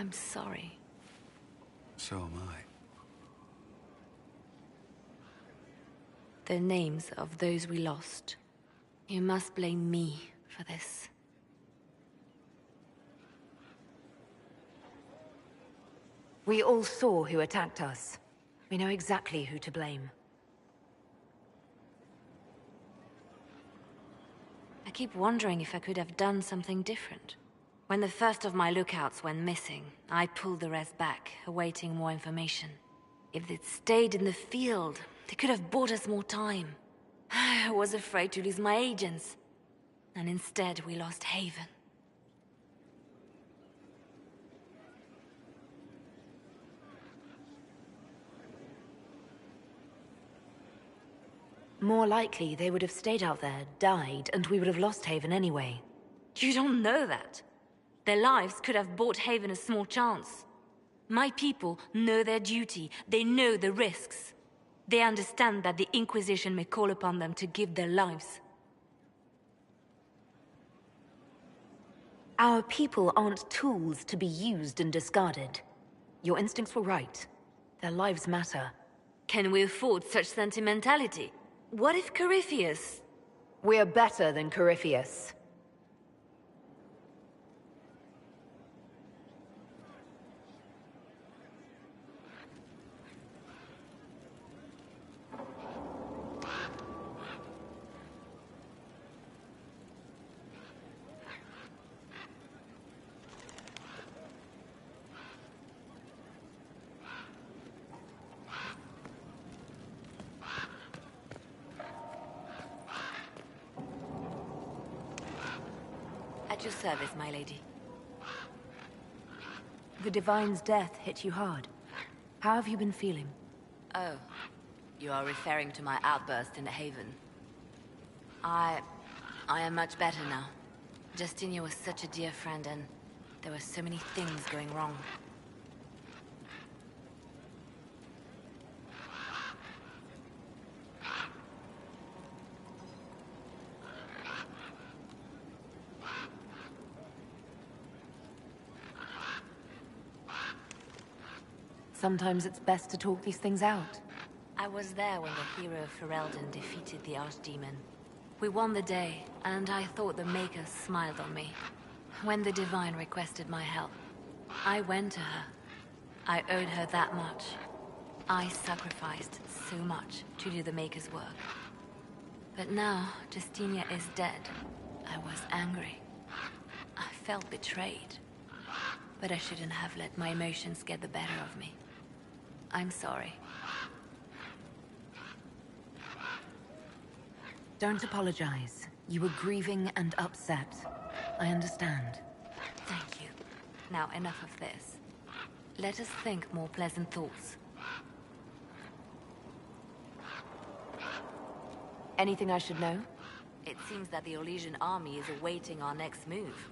I'm sorry. So am I. The names of those we lost. You must blame me for this. We all saw who attacked us. We know exactly who to blame. I keep wondering if I could have done something different. When the first of my lookouts went missing, I pulled the rest back, awaiting more information. If they'd stayed in the field, they could have bought us more time. I was afraid to lose my agents. And instead, we lost Haven. More likely, they would have stayed out there, died, and we would have lost Haven anyway. You don't know that. Their lives could have bought Haven a small chance. My people know their duty. They know the risks. They understand that the Inquisition may call upon them to give their lives. Our people aren't tools to be used and discarded. Your instincts were right. Their lives matter. Can we afford such sentimentality? What if Corypheus... We're better than Corypheus. At your service, my lady. The Divine's death hit you hard. How have you been feeling? Oh, you are referring to my outburst in Haven. I am much better now. Justinia was such a dear friend, and there were so many things going wrong. Sometimes it's best to talk these things out. I was there when the hero of Ferelden defeated the Archdemon. We won the day, and I thought the Maker smiled on me. When the Divine requested my help, I went to her. I owed her that much. I sacrificed so much to do the Maker's work. But now, Justinia is dead. I was angry. I felt betrayed. But I shouldn't have let my emotions get the better of me. I'm sorry. Don't apologize. You were grieving and upset. I understand. Thank you. Now, enough of this. Let us think more pleasant thoughts. Anything I should know? It seems that the Orlesian army is awaiting our next move.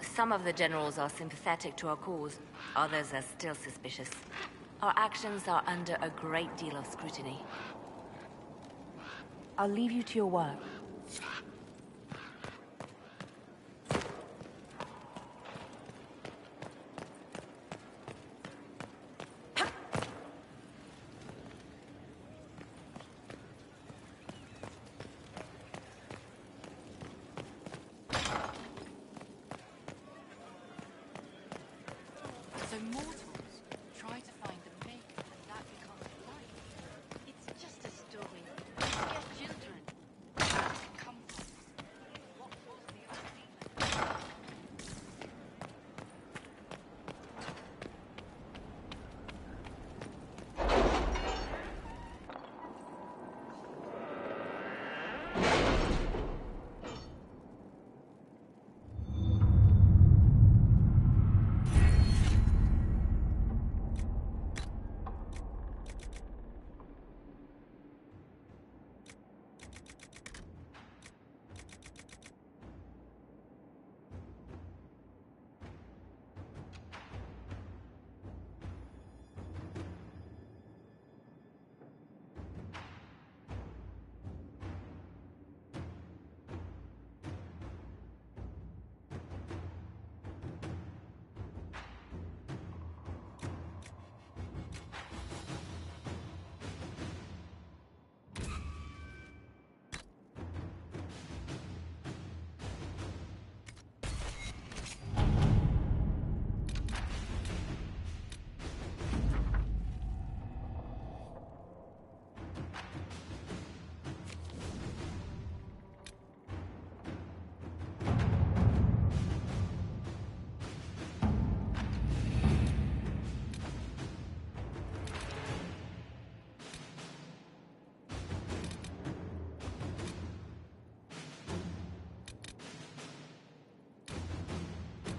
Some of the generals are sympathetic to our cause, others are still suspicious. Our actions are under a great deal of scrutiny. I'll leave you to your work. So mortals try to find the Maker, and that becomes life. It's just a story. Your children. Come from. What was the Archdemon?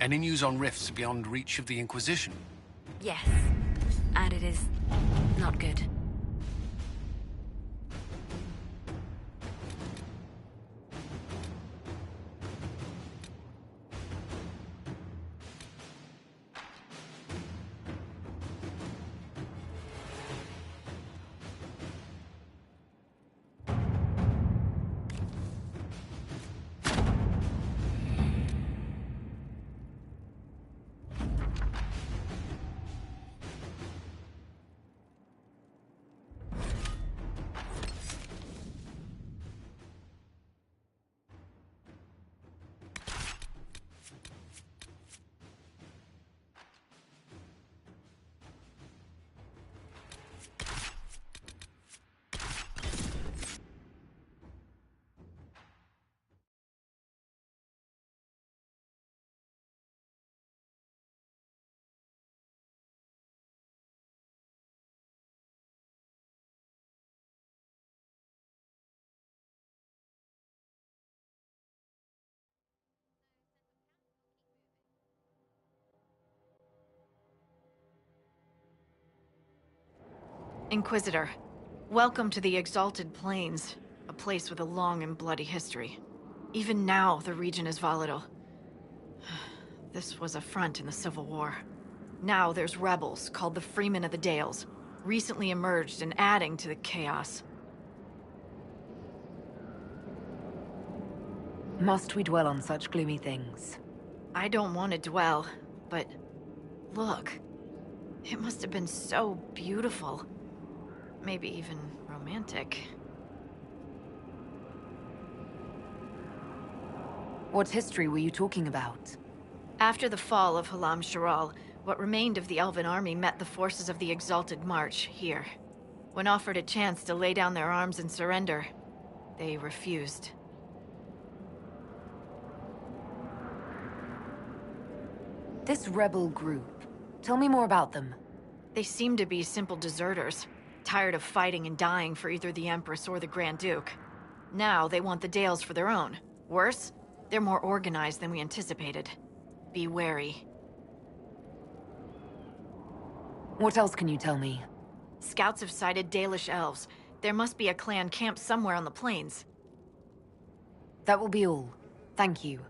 Any news on rifts beyond reach of the Inquisition? Yes. And it is not good. Inquisitor, welcome to the Exalted Plains, a place with a long and bloody history. Even now, the region is volatile. This was a front in the Civil War. Now there's rebels called the Freemen of the Dales, recently emerged and adding to the chaos. Must we dwell on such gloomy things? I don't want to dwell, but look. It must have been so beautiful. Maybe even romantic. What history were you talking about? After the fall of Halam Sharal, what remained of the Elven army met the forces of the Exalted March here. When offered a chance to lay down their arms and surrender, they refused. This rebel group, tell me more about them. They seem to be simple deserters, tired of fighting and dying for either the Empress or the Grand Duke. Now they want the Dales for their own. Worse, they're more organized than we anticipated. Be wary. What else can you tell me? Scouts have sighted Dalish elves. There must be a clan camped somewhere on the plains. That will be all. Thank you.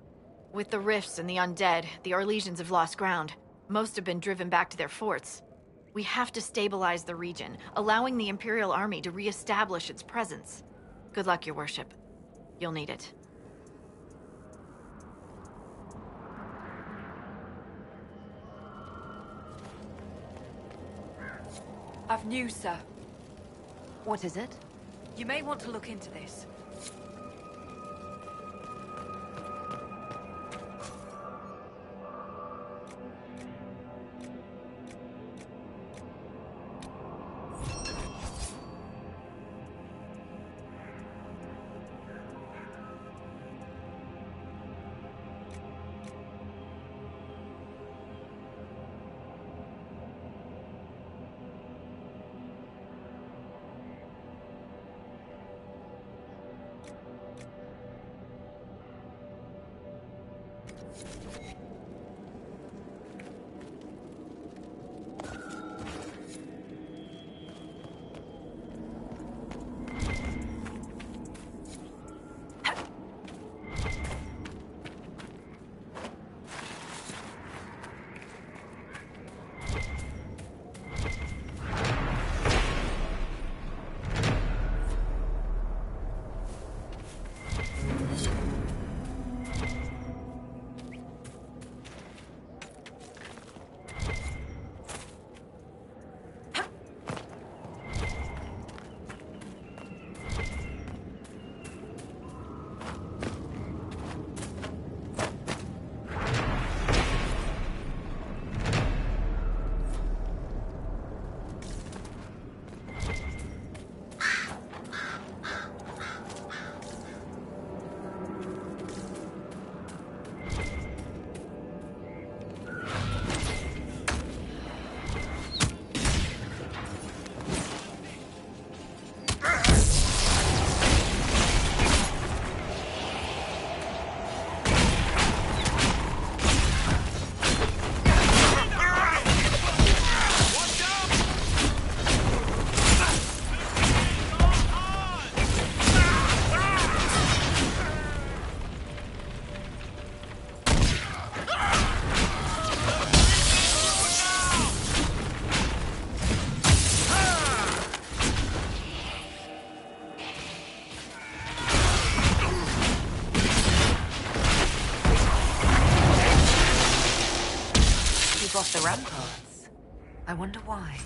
With the rifts and the undead, the Orlesians have lost ground. Most have been driven back to their forts. We have to stabilize the region, allowing the Imperial Army to re-establish its presence. Good luck, Your Worship. You'll need it. I've news, sir. What is it? You may want to look into this. keep off the ramparts. I wonder why.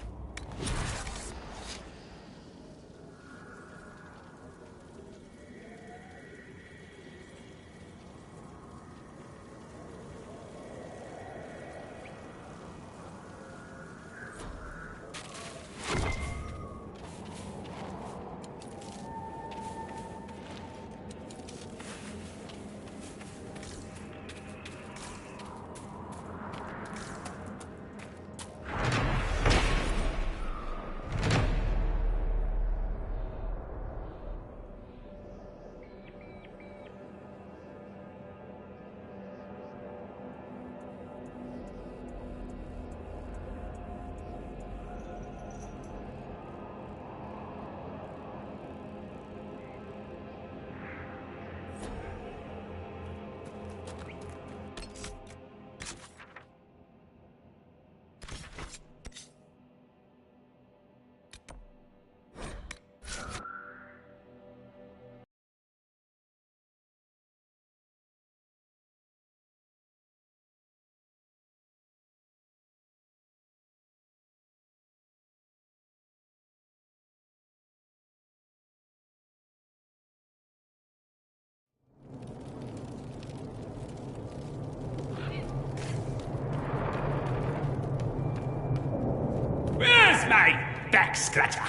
Where's my back scratcher?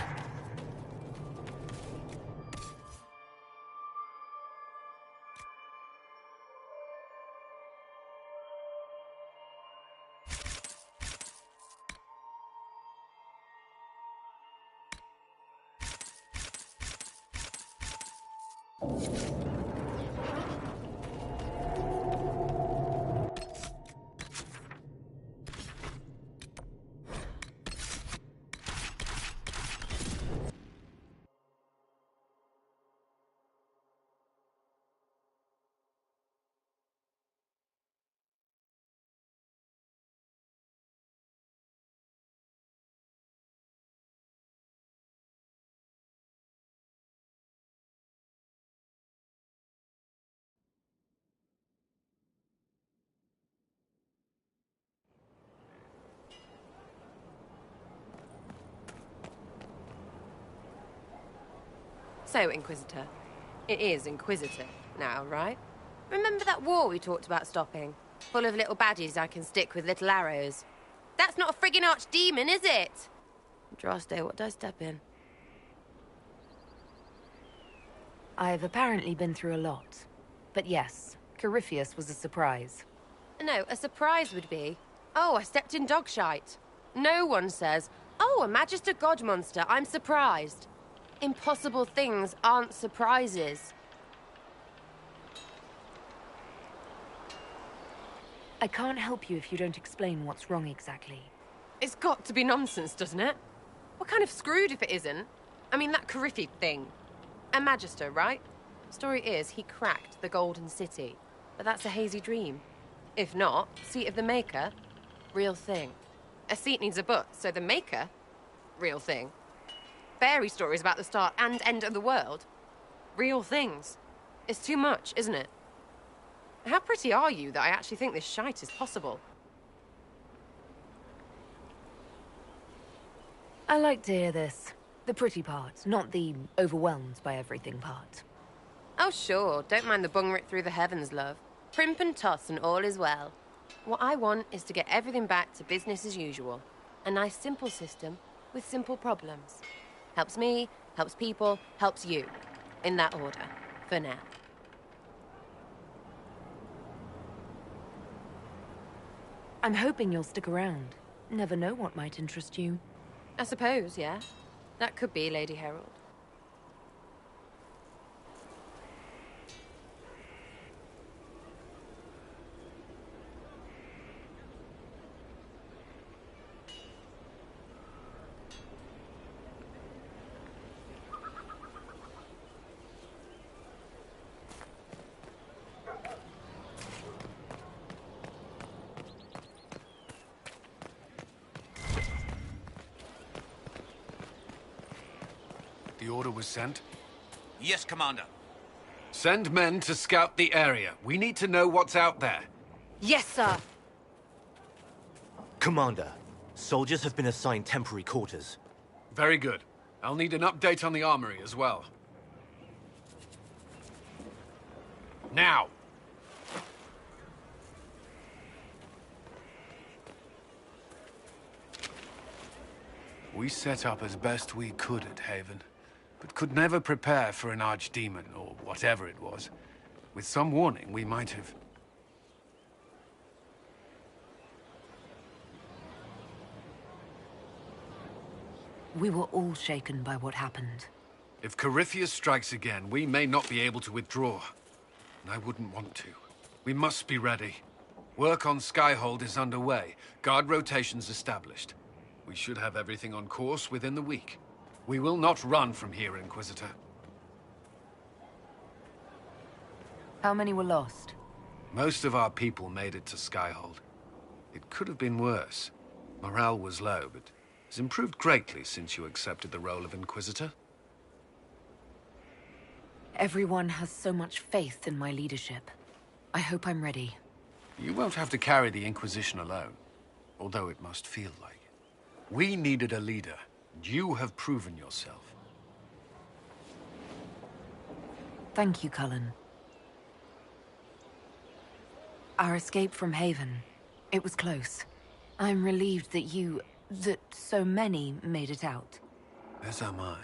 So, Inquisitor. It is Inquisitor now, right? Remember that war we talked about stopping? Full of little baddies I can stick with little arrows. That's not a friggin' archdemon, is it? Droste, what did I step in? I've apparently been through a lot. But yes, Corypheus was a surprise. No, a surprise would be, oh, I stepped in dog shite. No one says, oh, a Magister God monster, I'm surprised. Impossible things aren't surprises. I can't help you if you don't explain what's wrong exactly. It's got to be nonsense, doesn't it? We're kind of screwed if it isn't. I mean, that Corypheus thing. A Magister, right? Story is, he cracked the Golden City. But that's a hazy dream. If not, seat of the Maker, real thing. A seat needs a butt, so the Maker, real thing. Fairy stories about the start and end of the world, real things. It's too much, isn't it? How pretty are you that I actually think this shite is possible? I like to hear this. The pretty part, not the overwhelmed by everything part. Oh, sure. Don't mind the bung rip through the heavens, love. Primp and toss and all is well. What I want is to get everything back to business as usual. A nice, simple system with simple problems. Helps me, helps people, helps you. In that order. For now. I'm hoping you'll stick around. Never know what might interest you. I suppose, yeah. That could be Lady Herald. The order was sent? Yes, Commander. Send men to scout the area. We need to know what's out there. Yes, sir. Commander, soldiers have been assigned temporary quarters. Very good. I'll need an update on the armory as well. Now! We set up as best we could at Haven, but could never prepare for an archdemon, or whatever it was. With some warning, we might have... We were all shaken by what happened. If Corypheus strikes again, we may not be able to withdraw. And I wouldn't want to. We must be ready. Work on Skyhold is underway. Guard rotations established. We should have everything on course within the week. We will not run from here, Inquisitor. How many were lost? Most of our people made it to Skyhold. It could have been worse. Morale was low, but has improved greatly since you accepted the role of Inquisitor. Everyone has so much faith in my leadership. I hope I'm ready. You won't have to carry the Inquisition alone, although it must feel like it. We needed a leader, and you have proven yourself. Thank you, Cullen. Our escape from Haven, it was close. I'm relieved that so many made it out. As am I.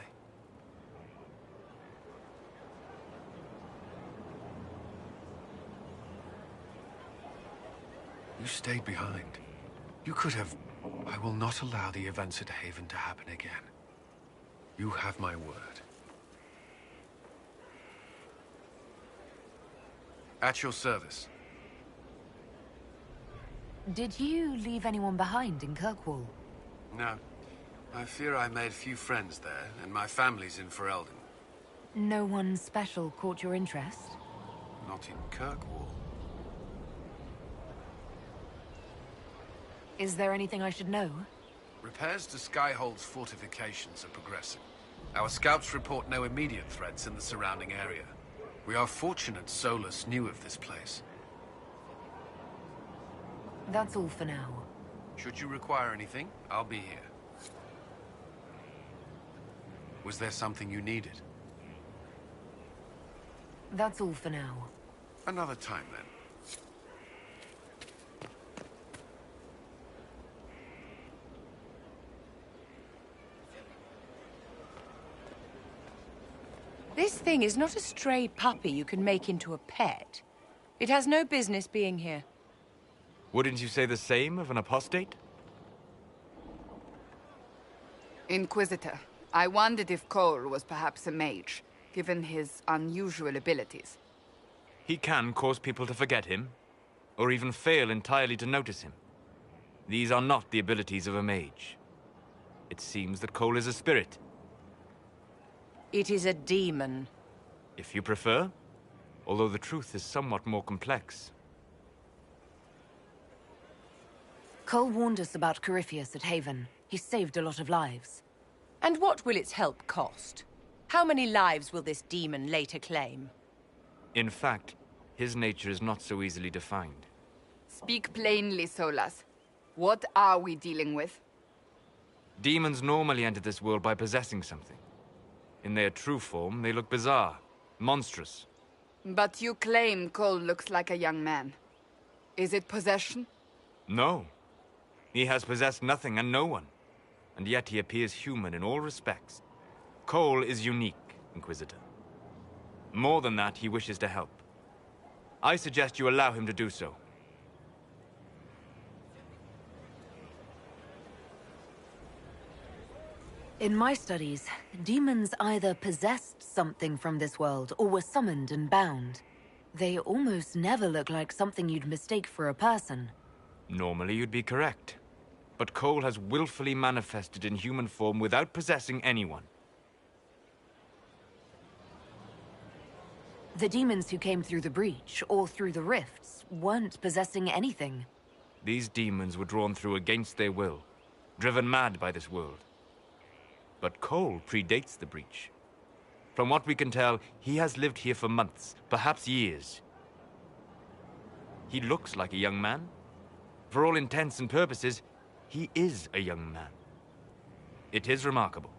You stayed behind. You could have... I will not allow the events at Haven to happen again. You have my word. At your service. Did you leave anyone behind in Kirkwall? No. I fear I made few friends there, and my family's in Ferelden. No one special caught your interest? Not in Kirkwall. Is there anything I should know? Repairs to Skyhold's fortifications are progressing. Our scouts report no immediate threats in the surrounding area. We are fortunate Solus knew of this place. That's all for now. Should you require anything, I'll be here. Was there something you needed? That's all for now. Another time, then. This thing is not a stray puppy you can make into a pet. It has no business being here. Wouldn't you say the same of an apostate? Inquisitor, I wondered if Cole was perhaps a mage, given his unusual abilities. He can cause people to forget him, or even fail entirely to notice him. These are not the abilities of a mage. It seems that Cole is a spirit. It is a demon. If you prefer, although the truth is somewhat more complex. Cole warned us about Corypheus at Haven. He saved a lot of lives. And what will its help cost? How many lives will this demon later claim? In fact, his nature is not so easily defined. Speak plainly, Solas. What are we dealing with? Demons normally enter this world by possessing something. In their true form, they look bizarre, monstrous. But you claim Cole looks like a young man. Is it possession? No. He has possessed nothing and no one. And yet he appears human in all respects. Cole is unique, Inquisitor. More than that, he wishes to help. I suggest you allow him to do so. In my studies, demons either possessed something from this world or were summoned and bound. They almost never look like something you'd mistake for a person. Normally you'd be correct. But Cole has willfully manifested in human form without possessing anyone. The demons who came through the breach, or through the rifts, weren't possessing anything. These demons were drawn through against their will, driven mad by this world. But Cole predates the breach. From what we can tell, he has lived here for months, perhaps years. He looks like a young man. For all intents and purposes, He is a young man. It is remarkable.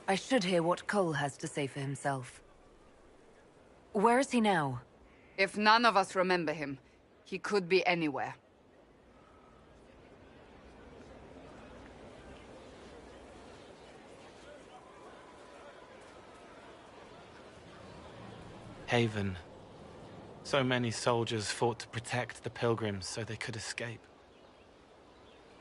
I should hear what Cole has to say for himself. Where is he now? If none of us remember him, he could be anywhere. Haven. So many soldiers fought to protect the pilgrims so they could escape.